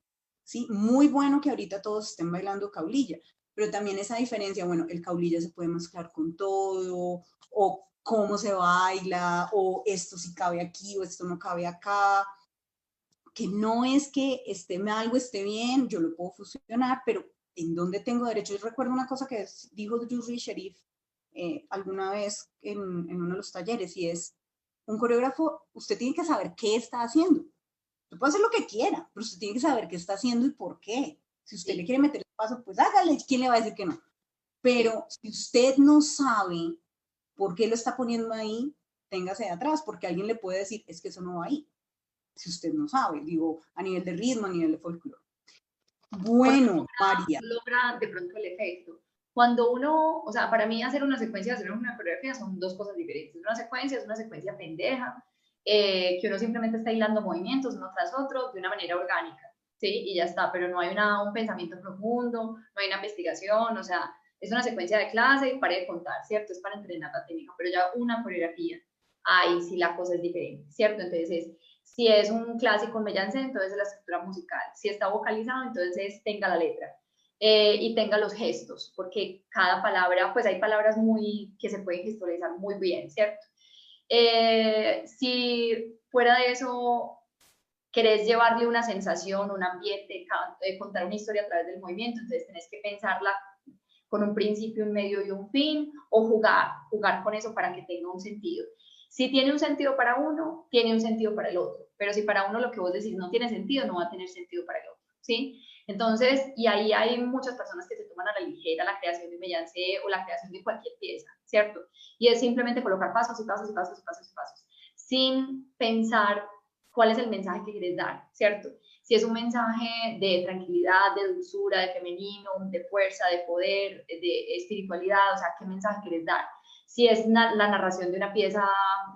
¿Sí? Muy bueno que ahorita todos estén bailando caulilla, pero también esa diferencia, bueno, el caulilla se puede mezclar con todo, o cómo se baila, o esto sí cabe aquí, o esto no cabe acá, que no es que algo esté bien, yo lo puedo fusionar, pero ¿en dónde tengo derecho? Yo recuerdo una cosa que dijo Yusri Sharif alguna vez en uno de los talleres, y es, un coreógrafo, usted tiene que saber qué está haciendo. Usted puede hacer lo que quiera, pero usted tiene que saber qué está haciendo y por qué. Si usted le quiere meter el paso, pues hágale, ¿quién le va a decir que no? Pero si usted no sabe por qué lo está poniendo ahí, téngase de atrás, porque alguien le puede decir, es que eso no va ahí. Si usted no sabe, digo, a nivel de ritmo, a nivel de folclore. Bueno, María. Logra de pronto el efecto. Cuando uno, o sea, para mí hacer una secuencia, hacer una coreografía son dos cosas diferentes. Una secuencia es una secuencia pendeja, que uno simplemente está hilando movimientos uno tras otro de una manera orgánica, ¿sí? Y ya está, pero no hay un pensamiento profundo, no hay una investigación, o sea, es una secuencia de clase y para de contar, ¿cierto? Es para entrenar la técnica, pero ya una coreografía, ahí sí la cosa es diferente, ¿cierto? Entonces si es un clásico en Mellancé, entonces es la estructura musical. Si está vocalizado, entonces tenga la letra. Y tenga los gestos, porque cada palabra, pues hay palabras que se pueden gestualizar muy bien, ¿cierto? Si fuera de eso querés llevarle una sensación, un ambiente, contar una historia a través del movimiento, entonces tenés que pensarla con un principio, un medio y un fin, o jugar con eso para que tenga un sentido. Si tiene un sentido para uno, tiene un sentido para el otro, pero si para uno lo que vos decís no tiene sentido, no va a tener sentido para el otro, ¿sí? Entonces, y ahí hay muchas personas que se toman a la ligera la creación de Mellancé o la creación de cualquier pieza, ¿cierto? Y es simplemente colocar pasos y pasos y pasos y pasos y pasos, sin pensar cuál es el mensaje que quieres dar, ¿cierto? Si es un mensaje de tranquilidad, de dulzura, de femenino, de fuerza, de poder, de espiritualidad, o sea, ¿qué mensaje quieres dar? Si es la narración de una pieza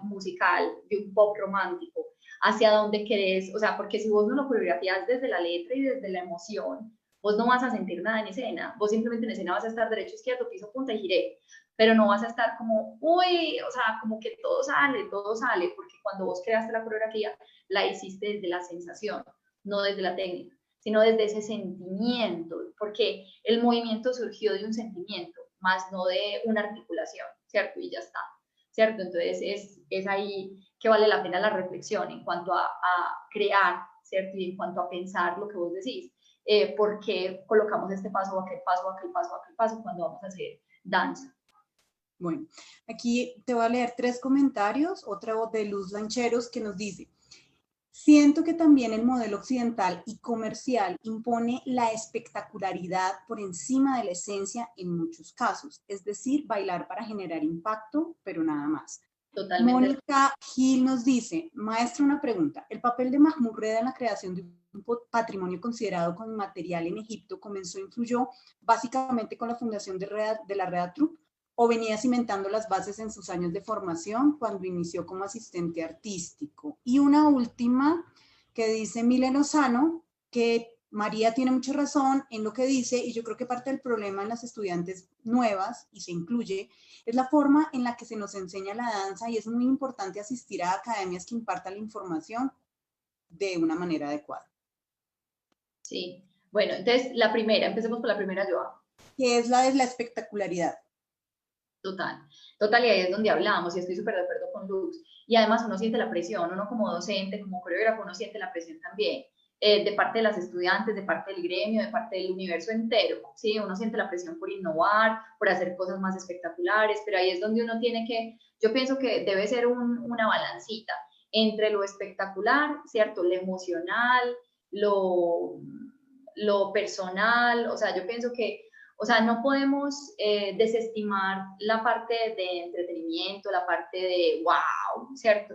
musical, de un pop romántico, hacia dónde querés, o sea, porque si vos no lo coreografías desde la letra y desde la emoción, vos no vas a sentir nada en escena, vos simplemente en escena vas a estar derecho, izquierdo, piso, punta y giré, pero no vas a estar como, uy, o sea, como que todo sale, porque cuando vos creaste la coreografía, la hiciste desde la sensación, no desde la técnica, sino desde ese sentimiento, porque el movimiento surgió de un sentimiento, más no de una articulación, ¿cierto? Y ya está, ¿cierto? Entonces es ahí que vale la pena la reflexión en cuanto a crear, ¿cierto? Y en cuanto a pensar lo que vos decís. ¿Por qué colocamos este paso o aquel paso o aquel paso o aquel paso cuando vamos a hacer danza? Bueno, aquí te voy a leer 3 comentarios. Otra voz de Luz Lancheros que nos dice, Siento que también el modelo occidental y comercial impone la espectacularidad por encima de la esencia en muchos casos, es decir, bailar para generar impacto, pero nada más. Totalmente. Mónica Gil nos dice, maestra, una pregunta. ¿El papel de Mahmoud Reda en la creación de un patrimonio considerado como inmaterial en Egipto comenzó e influyó básicamente con la fundación de la Reda Troupe o venía cimentando las bases en sus años de formación cuando inició como asistente artístico? Y una última que dice Mile Lozano, que María tiene mucha razón en lo que dice, y yo creo que parte del problema en las estudiantes nuevas, y se incluye, es la forma en la que se nos enseña la danza, y es muy importante asistir a academias que impartan la información de una manera adecuada. Sí, bueno, entonces la primera, empecemos por la primera, Joa. Que es la de la espectacularidad. Total, total, y ahí es donde hablamos, y estoy súper de acuerdo con Luz. Y además uno siente la presión, uno como docente, como coreógrafo, uno siente la presión también, de parte de las estudiantes, de parte del gremio, de parte del universo entero, ¿sí? Uno siente la presión por innovar, por hacer cosas más espectaculares, pero ahí es donde uno tiene que, yo pienso que debe ser una balancita entre lo espectacular, ¿cierto? Lo emocional, lo personal, o sea, yo pienso que o sea, no podemos desestimar la parte de entretenimiento, la parte de wow, ¿cierto?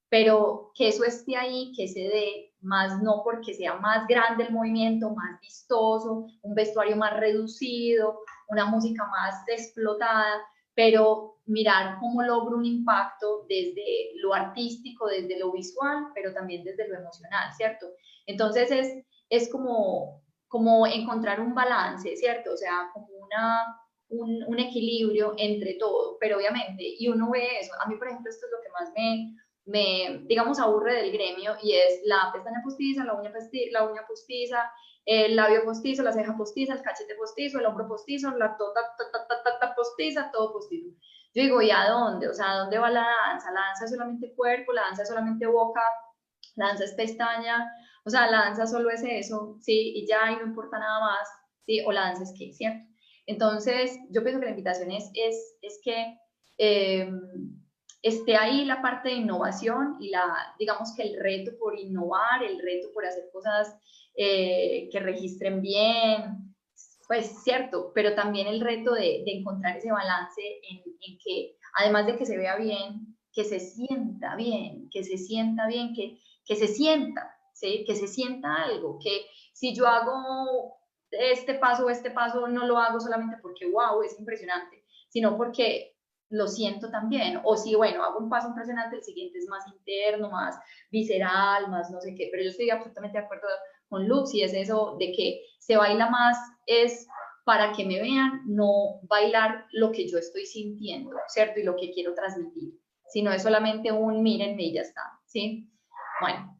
Pero que eso esté ahí, que se dé, más no porque sea más grande el movimiento, más vistoso, un vestuario más reducido, una música más explotada, pero mirar cómo logro un impacto desde lo artístico, desde lo visual, pero también desde lo emocional, ¿cierto? Entonces es como encontrar un balance, ¿cierto? O sea, como un equilibrio entre todo, pero obviamente, y uno ve eso, a mí por ejemplo esto es lo que más digamos, aburre del gremio, y es la pestaña postiza, la uña postiza, el labio postizo, la ceja postiza, el cachete postizo, el hombro postizo, la tota postiza, todo postizo. Yo digo, ¿y a dónde? O sea, ¿a dónde va la danza? La danza es solamente cuerpo, la danza es solamente boca, la danza es pestaña, o sea, la danza solo es eso, ¿sí? Y ya, y no importa nada más, ¿sí? O la danza es que, ¿cierto? Entonces, yo pienso que la invitación es que esté ahí la parte de innovación y digamos que el reto por innovar, el reto por hacer cosas que registren bien, pues cierto, pero también el reto de encontrar ese balance en que, además de que se vea bien, que se sienta bien, que se sienta bien, que se sienta, ¿sí? Que se sienta algo, que si yo hago este paso, no lo hago solamente porque, wow, es impresionante, sino porque lo siento también. O si, bueno, hago un paso impresionante, el siguiente es más interno, más visceral, más no sé qué, pero yo estoy absolutamente de acuerdo con Lux y es eso de que se baila más, es para que me vean, no bailar lo que yo estoy sintiendo, ¿cierto? Y lo que quiero transmitir, sino es solamente un mírenme y ya está, ¿sí? Bueno.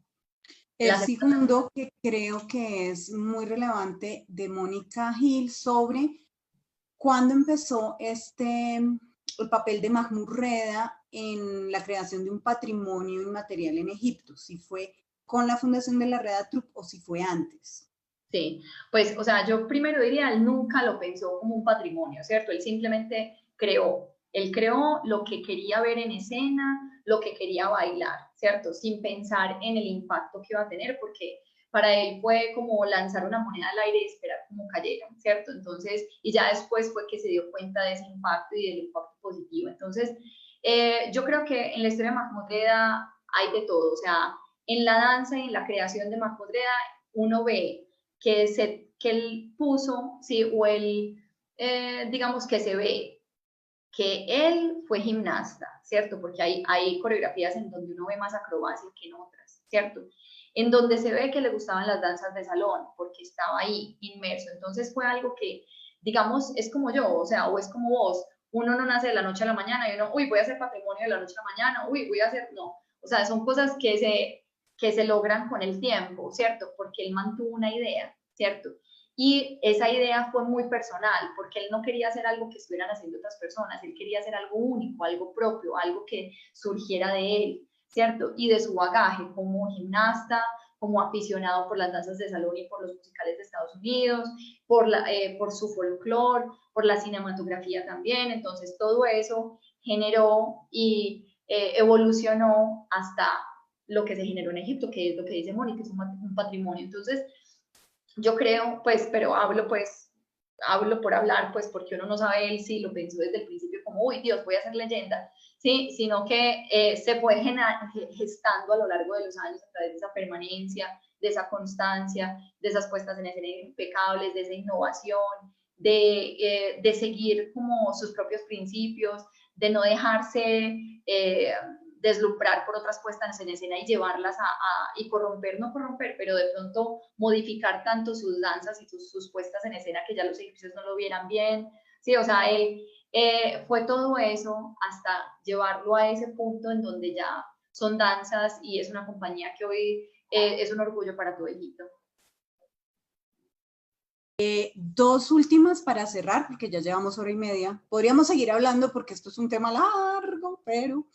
El segundo que creo que es muy relevante de Mónica Gil sobre cuándo empezó el papel de Mahmoud Reda en la creación de un patrimonio inmaterial en Egipto, si fue con la fundación de la Reda Troupe o si fue antes. Sí, pues, o sea, yo primero diría, él nunca lo pensó como un patrimonio, ¿cierto? Él simplemente él creó lo que quería ver en escena, lo que quería bailar, ¿cierto? Sin pensar en el impacto que iba a tener, porque para él fue como lanzar una moneda al aire y esperar cómo cayera, ¿cierto? Entonces, y ya después fue que se dio cuenta de ese impacto y del impacto positivo. Entonces, yo creo que en la historia de Mahmoud Reda hay de todo, o sea, en la danza y en la creación de Mahmoud Reda uno ve que él puso, ¿sí? O él, digamos que se ve que él fue gimnasta, ¿cierto? Porque hay coreografías en donde uno ve más acrobacia que en otras, ¿cierto? En donde se ve que le gustaban las danzas de salón, porque estaba ahí inmerso. Entonces fue algo que, digamos, es como yo, o sea, o es como vos, uno no nace de la noche a la mañana y uno, uy, voy a hacer patrimonio de la noche a la mañana, uy, voy a hacer, no. O sea, son cosas que se logran con el tiempo, ¿cierto? Porque él mantuvo una idea, ¿cierto? Y esa idea fue muy personal, porque él no quería hacer algo que estuvieran haciendo otras personas, él quería hacer algo único, algo propio, algo que surgiera de él, ¿cierto? Y de su bagaje como gimnasta, como aficionado por las danzas de salón y por los musicales de Estados Unidos, por su folclore, por la cinematografía también. Entonces todo eso generó y evolucionó hasta lo que se generó en Egipto, que es lo que dice Mónica, es un patrimonio. Entonces, yo creo, pues, pero hablo por hablar, pues, porque uno no sabe él si lo pensó desde el principio como, uy, Dios, voy a hacer leyenda, ¿sí? Sino que se fue gestando a lo largo de los años a través de esa permanencia, de de esas puestas en escena impecables, de esa innovación, de seguir como sus propios principios, de no dejarse deslumbrar por otras puestas en escena y llevarlas y corromper, no corromper, pero de pronto modificar tanto sus danzas y sus puestas en escena que ya los egipcios no lo vieran bien. Sí, o sea, él fue todo eso hasta llevarlo a ese punto en donde ya son danzas y es una compañía que hoy es un orgullo para todo Egipto. Dos últimas para cerrar, porque ya llevamos hora y media. Podríamos seguir hablando porque esto es un tema largo, pero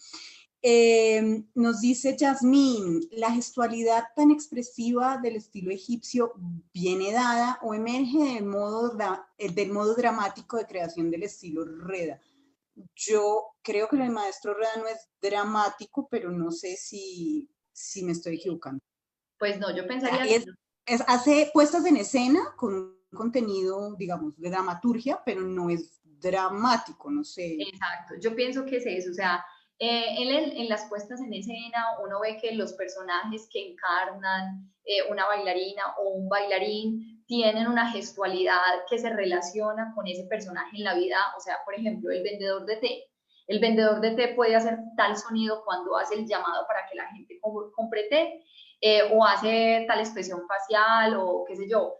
nos dice Yasmín, ¿la gestualidad tan expresiva del estilo egipcio viene dada o emerge del modo dramático de creación del estilo Reda? Yo creo que el maestro Reda no es dramático, pero no sé si me estoy equivocando. Pues no, yo pensaría hace puestas en escena con un contenido, digamos, de dramaturgia, pero no es dramático, no sé. Exacto, yo pienso que es eso, o sea, en las puestas en escena uno ve que los personajes que encarnan una bailarina o un bailarín tienen una gestualidad que se relaciona con ese personaje en la vida, o sea, por ejemplo, el vendedor de té. El vendedor de té puede hacer tal sonido cuando hace el llamado para que la gente compre té, o hace tal expresión facial, o qué sé yo,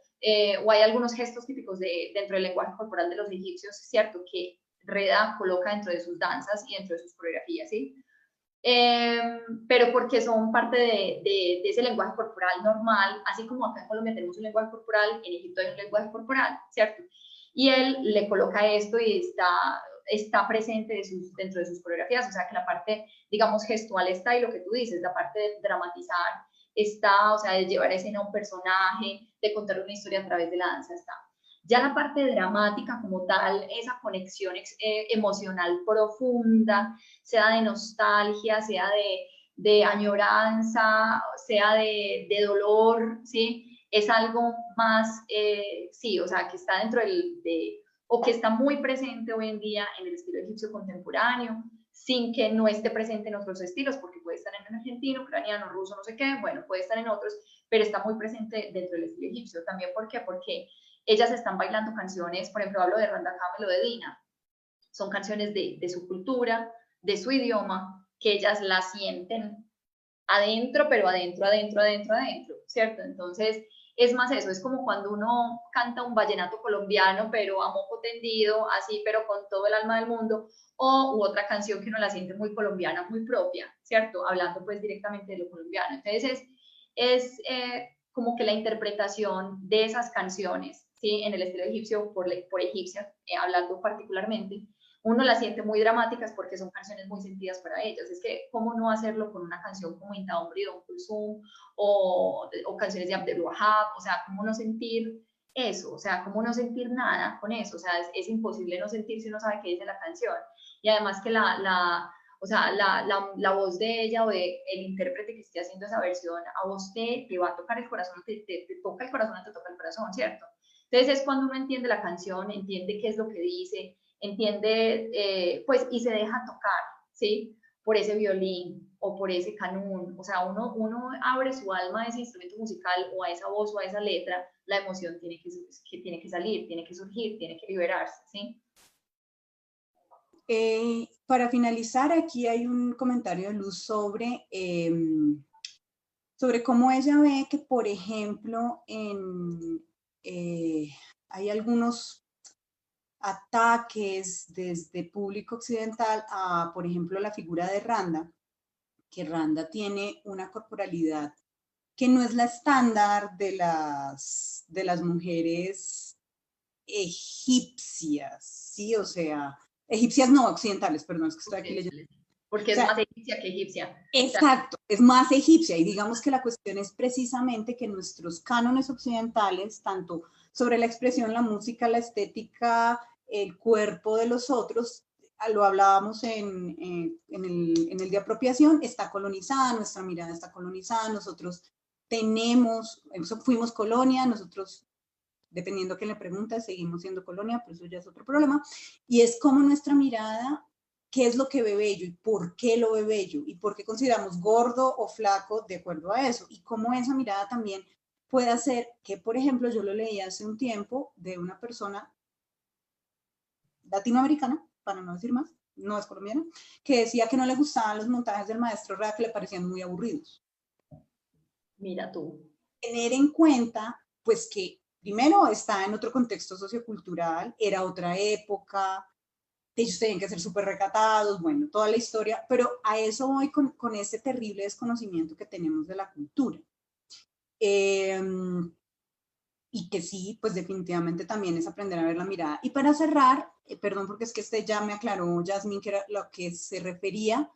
o hay algunos gestos típicos dentro del lenguaje corporal de los egipcios, ¿cierto? Que Reda coloca dentro de sus danzas y dentro de sus coreografías, ¿sí? Pero porque son parte de ese lenguaje corporal normal, así como acá en Colombia tenemos un lenguaje corporal, en Egipto hay un lenguaje corporal, ¿cierto? Y él le coloca esto y está presente dentro de sus coreografías, o sea que la parte, digamos, gestual está, y lo que tú dices, la parte de dramatizar está, o sea, de llevar a escena a un personaje, de contar una historia a través de la danza está. Ya la parte dramática como tal, esa conexión emocional profunda, sea de nostalgia, sea de añoranza, sea de dolor, ¿sí? Es algo más, sí, o sea, que está dentro o que está muy presente hoy en día en el estilo egipcio contemporáneo, sin que no esté presente en otros estilos, porque puede estar en argentino, ucraniano, ruso, no sé qué, bueno, puede estar en otros, pero está muy presente dentro del estilo egipcio. También, ¿por qué? Porque ellas están bailando canciones, por ejemplo, hablo de Randa Kamel o de Dina, son canciones de su cultura, de su idioma, que ellas la sienten adentro, pero adentro, adentro, adentro, adentro, ¿cierto? Entonces, es más eso, es como cuando uno canta un vallenato colombiano, pero a moco tendido, así, pero con todo el alma del mundo, u otra canción que uno la siente muy colombiana, muy propia, ¿cierto? Hablando pues directamente de lo colombiano. Entonces, es como que la interpretación de esas canciones, ¿sí? En el estilo egipcio, por egipcias, hablando particularmente, uno las siente muy dramáticas porque son canciones muy sentidas para ellas. Es que, ¿cómo no hacerlo con una canción como Inta Hombre y Don Kulsum o canciones de Abdel Wahab? O sea, ¿cómo no sentir eso? O sea, ¿cómo no sentir nada con eso? O sea, es imposible no sentir si uno sabe qué dice la canción. Y además que o sea, la voz de ella o de el intérprete que esté haciendo esa versión, a vos te va a tocar el corazón, te toca el corazón, te toca el corazón, ¿cierto? Entonces es cuando uno entiende la canción, entiende qué es lo que dice, entiende, pues, y se deja tocar, ¿sí? Por ese violín o por ese canún, o sea, uno abre su alma a ese instrumento musical o a esa voz o a esa letra, la emoción tiene que salir, tiene que surgir, tiene que liberarse, ¿sí? Para finalizar, aquí hay un comentario de Luz sobre cómo ella ve que, por ejemplo, hay algunos ataques desde público occidental a, por ejemplo, la figura de Randa, que Randa tiene una corporalidad que no es la estándar de las mujeres egipcias, ¿sí? O sea, egipcias no, occidentales, perdón, es que estoy aquí leyendo. Porque es más egipcia que egipcia. Exacto, es más egipcia, y digamos que la cuestión es precisamente que nuestros cánones occidentales, tanto sobre la expresión, la música, la estética, el cuerpo de los otros, lo hablábamos en el de apropiación, está colonizada, nuestra mirada está colonizada, nosotros fuimos colonia, nosotros, dependiendo a quién le pregunta, seguimos siendo colonia, pero eso ya es otro problema, y es como nuestra mirada, qué es lo que ve bello y por qué lo ve bello y por qué consideramos gordo o flaco de acuerdo a eso, y cómo esa mirada también puede hacer que, por ejemplo, yo lo leí hace un tiempo de una persona latinoamericana, para no decir más, no es colombiana, que decía que no le gustaban los montajes del maestro Ra, que le parecían muy aburridos. Mira tú. Tener en cuenta, pues que primero está en otro contexto sociocultural, era otra época, ellos tenían que ser súper recatados, bueno, toda la historia, pero a eso voy con ese terrible desconocimiento que tenemos de la cultura. Y que sí, pues definitivamente también es aprender a ver la mirada. Y para cerrar, perdón porque es que ya me aclaró Yasmín que era lo que se refería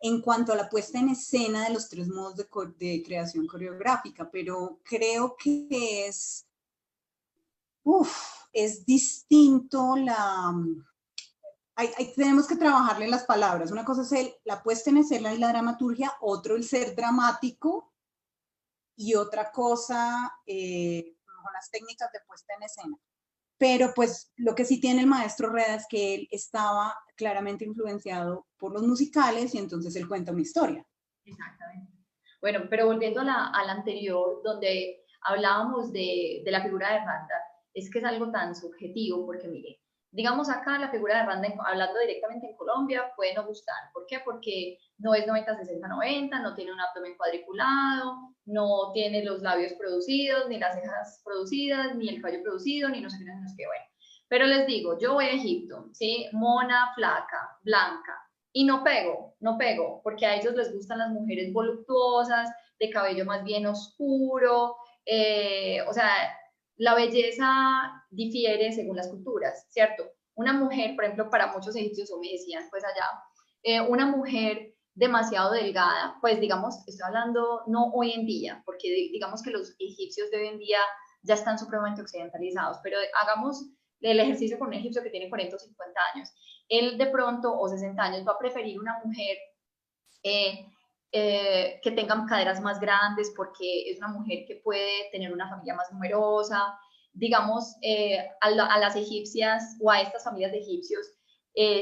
en cuanto a la puesta en escena de los 3 modos de creación coreográfica, pero creo que es distinto tenemos que trabajarle las palabras. Una cosa es la puesta en escena y la dramaturgia, otro el ser dramático y otra cosa con las técnicas de puesta en escena. Pero pues lo que sí tiene el maestro Reda es que él estaba claramente influenciado por los musicales y entonces él cuenta una historia. Exactamente. Bueno, pero volviendo a la anterior, donde hablábamos de la figura de Randa, es que es algo tan subjetivo, porque mire, digamos acá la figura de Randa, hablando directamente en Colombia, puede no gustar. ¿Por qué? Porque no es 90-60-90, no tiene un abdomen cuadriculado, no tiene los labios producidos, ni las cejas producidas, ni el cabello producido, ni no sé qué, no sé qué, bueno. Pero les digo, yo voy a Egipto, ¿sí? Mona, flaca, blanca, y no pego, porque a ellos les gustan las mujeres voluptuosas, de cabello más bien oscuro, o sea, la belleza difiere según las culturas, ¿cierto? Una mujer, por ejemplo, para muchos egipcios, o me decían pues allá, una mujer demasiado delgada, pues digamos, estoy hablando no hoy en día, porque digamos que los egipcios de hoy en día ya están supremamente occidentalizados, pero hagamos el ejercicio con un egipcio que tiene 40 o 50 años. Él de pronto, o 60 años, va a preferir una mujer que tenga caderas más grandes porque es una mujer que puede tener una familia más numerosa. Digamos, a las egipcias o a estas familias de egipcios,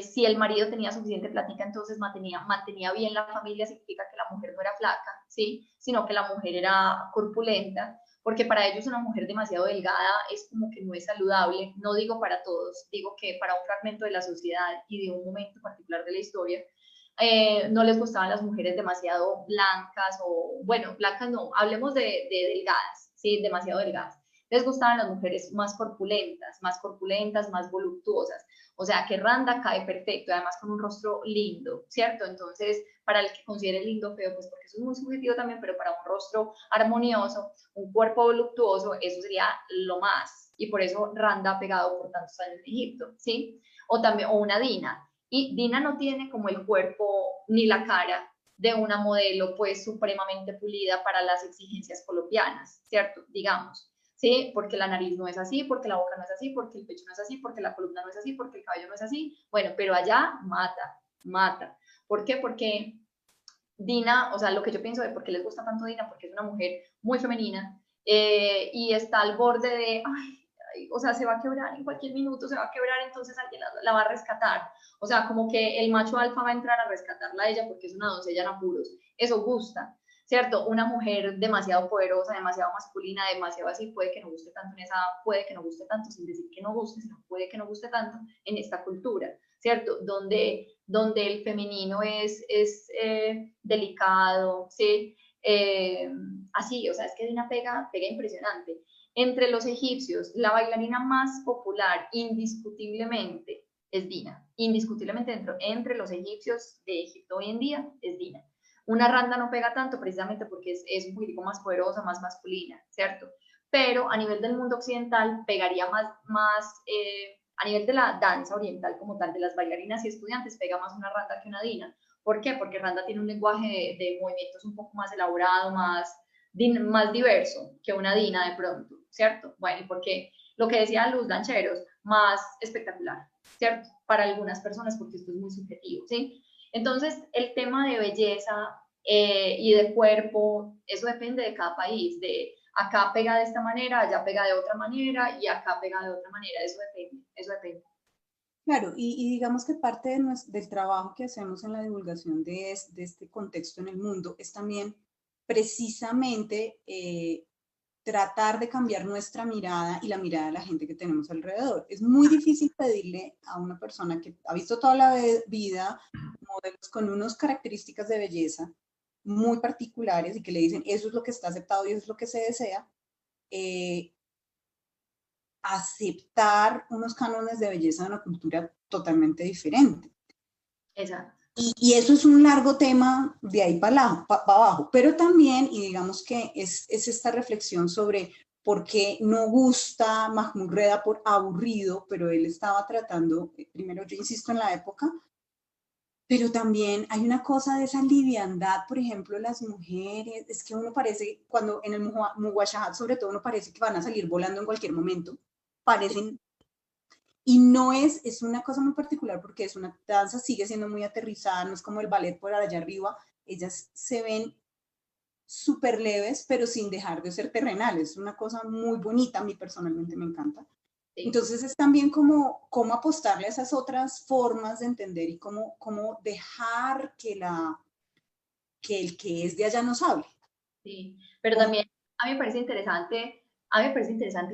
si el marido tenía suficiente plática, entonces mantenía bien la familia, significa que la mujer no era flaca, ¿sí? Sino que la mujer era corpulenta, porque para ellos una mujer demasiado delgada es como que no es saludable, no digo para todos, digo que para un fragmento de la sociedad y de un momento particular de la historia, no les gustaban las mujeres demasiado blancas o, bueno, blancas no, hablemos de delgadas, ¿sí? Demasiado delgadas. Les gustaban las mujeres más corpulentas, más voluptuosas. O sea, que Randa cae perfecto, además con un rostro lindo, ¿cierto? Entonces, para el que considere lindo feo, pues porque eso es muy subjetivo también, pero para un rostro armonioso, un cuerpo voluptuoso, eso sería lo más. Y por eso Randa ha pegado por tantos años en Egipto, ¿sí? O también, o una Dina. Y Dina no tiene como el cuerpo ni la cara de una modelo pues supremamente pulida para las exigencias colombianas, ¿cierto? Digamos. ¿Sí? Porque la nariz no es así, porque la boca no es así, porque el pecho no es así, porque la columna no es así, porque el cabello no es así. Bueno, pero allá mata. ¿Por qué? Porque Dina, o sea, lo que yo pienso de por qué les gusta tanto Dina, porque es una mujer muy femenina y está al borde de, o sea, se va a quebrar en cualquier minuto, se va a quebrar, entonces alguien la va a rescatar. O sea, como que el macho alfa va a entrar a rescatarla a ella porque es una doncella en apuros. Eso gusta. ¿Cierto? Una mujer demasiado poderosa, demasiado masculina, demasiado así, puede que no guste tanto en esa, puede que no guste tanto, sin decir que no guste, sino puede que no guste tanto en esta cultura, ¿cierto? Donde el femenino es delicado, ¿sí? Así, o sea, es que Dina pega impresionante. Entre los egipcios, la bailarina más popular, indiscutiblemente, es Dina. Indiscutiblemente entre los egipcios de Egipto hoy en día, es Dina. Una Randa no pega tanto precisamente porque es un poquitico más poderosa, más masculina, ¿cierto? Pero a nivel del mundo occidental pegaría más a nivel de la danza oriental como tal, de las bailarinas y estudiantes, pega más una Randa que una Dina. ¿Por qué? Porque Randa tiene un lenguaje de movimientos un poco más elaborado, más diverso que una Dina de pronto, ¿cierto? Bueno, ¿y por qué lo que decía Luz Lancheros, más espectacular, ¿cierto? Para algunas personas, porque esto es muy subjetivo, ¿sí? Entonces, el tema de belleza y de cuerpo, eso depende de cada país, de acá pega de esta manera, allá pega de otra manera y acá pega de otra manera, eso depende, eso depende. Claro, y digamos que parte de del trabajo que hacemos en la divulgación de este contexto en el mundo es también precisamente tratar de cambiar nuestra mirada y la mirada de la gente que tenemos alrededor. Es muy difícil pedirle a una persona que ha visto toda la vida modelos con unas características de belleza muy particulares y que le dicen eso es lo que está aceptado y eso es lo que se desea, aceptar unos cánones de belleza de una cultura totalmente diferente. Exacto. Y eso es un largo tema de ahí para abajo, pero también, y digamos que es esta reflexión sobre por qué no gusta Mahmoud Reda por aburrido, pero él estaba tratando, primero yo insisto en la época, pero también hay una cosa de esa liviandad, por ejemplo, las mujeres, es que uno parece, cuando en el Muwashahat sobre todo, uno parece que van a salir volando en cualquier momento, parecen, y no es una cosa muy particular porque es una danza, sigue siendo muy aterrizada, no es como el ballet por allá arriba, ellas se ven súper leves, pero sin dejar de ser terrenales, es una cosa muy bonita, a mí personalmente me encanta. Entonces es también como cómo apostarle a esas otras formas de entender y cómo dejar que el que es de allá nos hable. Sí, pero también a mí me parece interesante,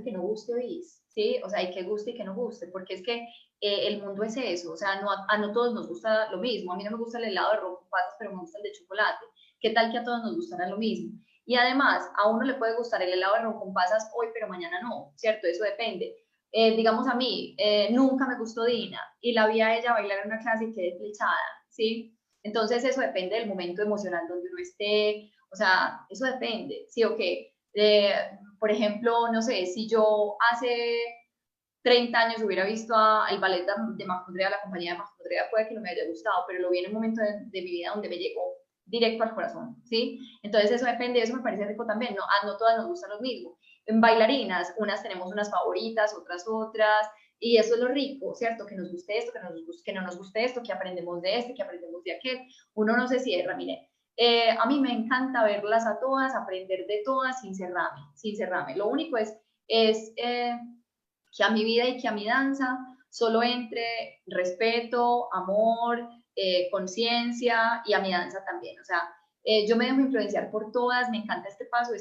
que no guste oís, ¿sí? O sea, y que guste y que no guste, porque es que el mundo es eso, o sea, no todos nos gusta lo mismo, a mí no me gusta el helado de rojo con pasas, pero me gusta el de chocolate, ¿qué tal que a todos nos gustará lo mismo? Y además, a uno le puede gustar el helado de rojo con pasas hoy, pero mañana no, ¿cierto? Eso depende. Digamos a mí, nunca me gustó Dina, y la vi a ella bailar en una clase y quedé flechada, ¿sí? Entonces eso depende del momento emocional donde uno esté, o sea, eso depende, ¿sí o qué? Por ejemplo, no sé, si yo hace 30 años hubiera visto el ballet de Mahmoud Reda, la compañía de Mahmoud Reda, puede que no me haya gustado, pero lo vi en un momento de mi vida donde me llegó directo al corazón, ¿sí? Entonces eso depende, eso me parece rico también, no todas nos gustan lo mismo. En bailarinas, unas tenemos unas favoritas, otras, y eso es lo rico, ¿cierto? Que nos guste esto, que no nos guste esto, que aprendemos de este, que aprendemos de aquel. Uno no se cierra, mire. A mí me encanta verlas a todas, aprender de todas sin cerrarme, sin cerrarme. Lo único es que a mi vida y que a mi danza solo entre respeto, amor, conciencia y a mi danza también. O sea, yo me dejo influenciar por todas, me encanta este paso,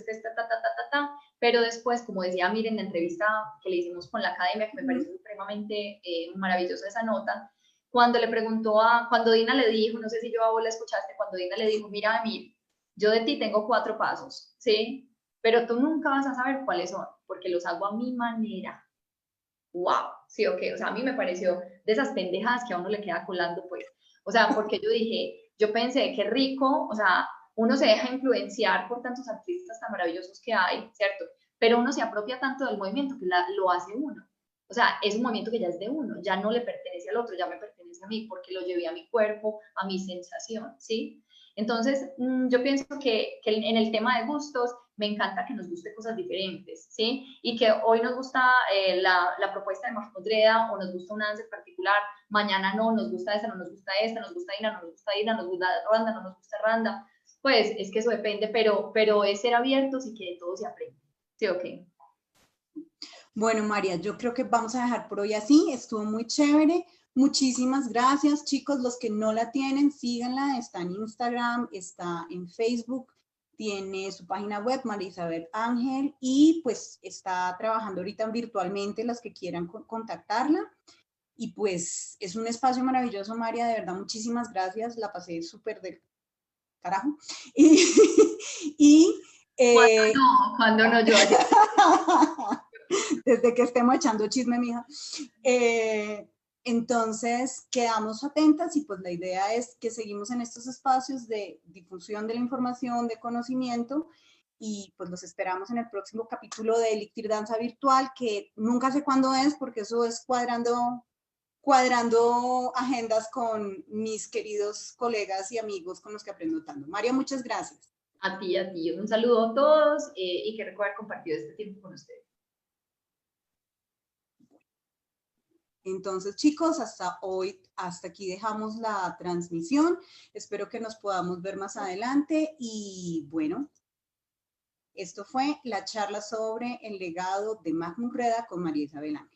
pero después, como decía Miren en la entrevista que le hicimos con la academia, que me pareció supremamente maravillosa esa nota, cuando le preguntó cuando Dina le dijo, no sé si yo a vos la escuchaste, cuando Dina le dijo, mira, Emil, yo de ti tengo 4 pasos, ¿sí? Pero tú nunca vas a saber cuáles son, porque los hago a mi manera. Wow, sí, ok, o sea, a mí me pareció de esas pendejadas que a uno le queda colando, pues, o sea, porque yo pensé, qué rico, o sea, uno se deja influenciar por tantos artistas tan maravillosos que hay, ¿cierto? Pero uno se apropia tanto del movimiento que lo hace uno. O sea, es un movimiento que ya es de uno, ya no le pertenece al otro, ya me pertenece a mí, porque lo llevé a mi cuerpo, a mi sensación, ¿sí? Entonces, yo pienso que en el tema de gustos, me encanta que nos guste cosas diferentes, ¿sí? Y que hoy nos gusta la propuesta de Mahmoud Reda o nos gusta una danza en particular, mañana no, nos gusta esta, no nos gusta esta, nos gusta Ina, no nos gusta Ina, nos gusta Randa, no nos gusta Randa. Pues es que eso depende, pero es ser abiertos y que de todo se aprende. ¿Sí o qué? Bueno, María, yo creo que vamos a dejar por hoy así, estuvo muy chévere. Muchísimas gracias, chicos. Los que no la tienen, síganla. Está en Instagram, está en Facebook, tiene su página web, María Isabel Ángel, y pues está trabajando ahorita virtualmente, las que quieran contactarla. Y pues es un espacio maravilloso, María, de verdad, muchísimas gracias. La pasé súper del carajo. Y cuando no, yo allá. Desde que estemos echando chisme, mija. Entonces, quedamos atentas y pues la idea es que seguimos en estos espacios de difusión de la información, de conocimiento, y pues los esperamos en el próximo capítulo de Elixir Danza Virtual, que nunca sé cuándo es, porque eso es cuadrando agendas con mis queridos colegas y amigos con los que aprendo tanto. María, muchas gracias. A ti. Un saludo a todos y que recuerden compartir este tiempo con ustedes. Entonces, chicos, hasta hoy, hasta aquí dejamos la transmisión. Espero que nos podamos ver más adelante y bueno, esto fue la charla sobre el legado de Mahmoud Reda con María Isabel Ángel.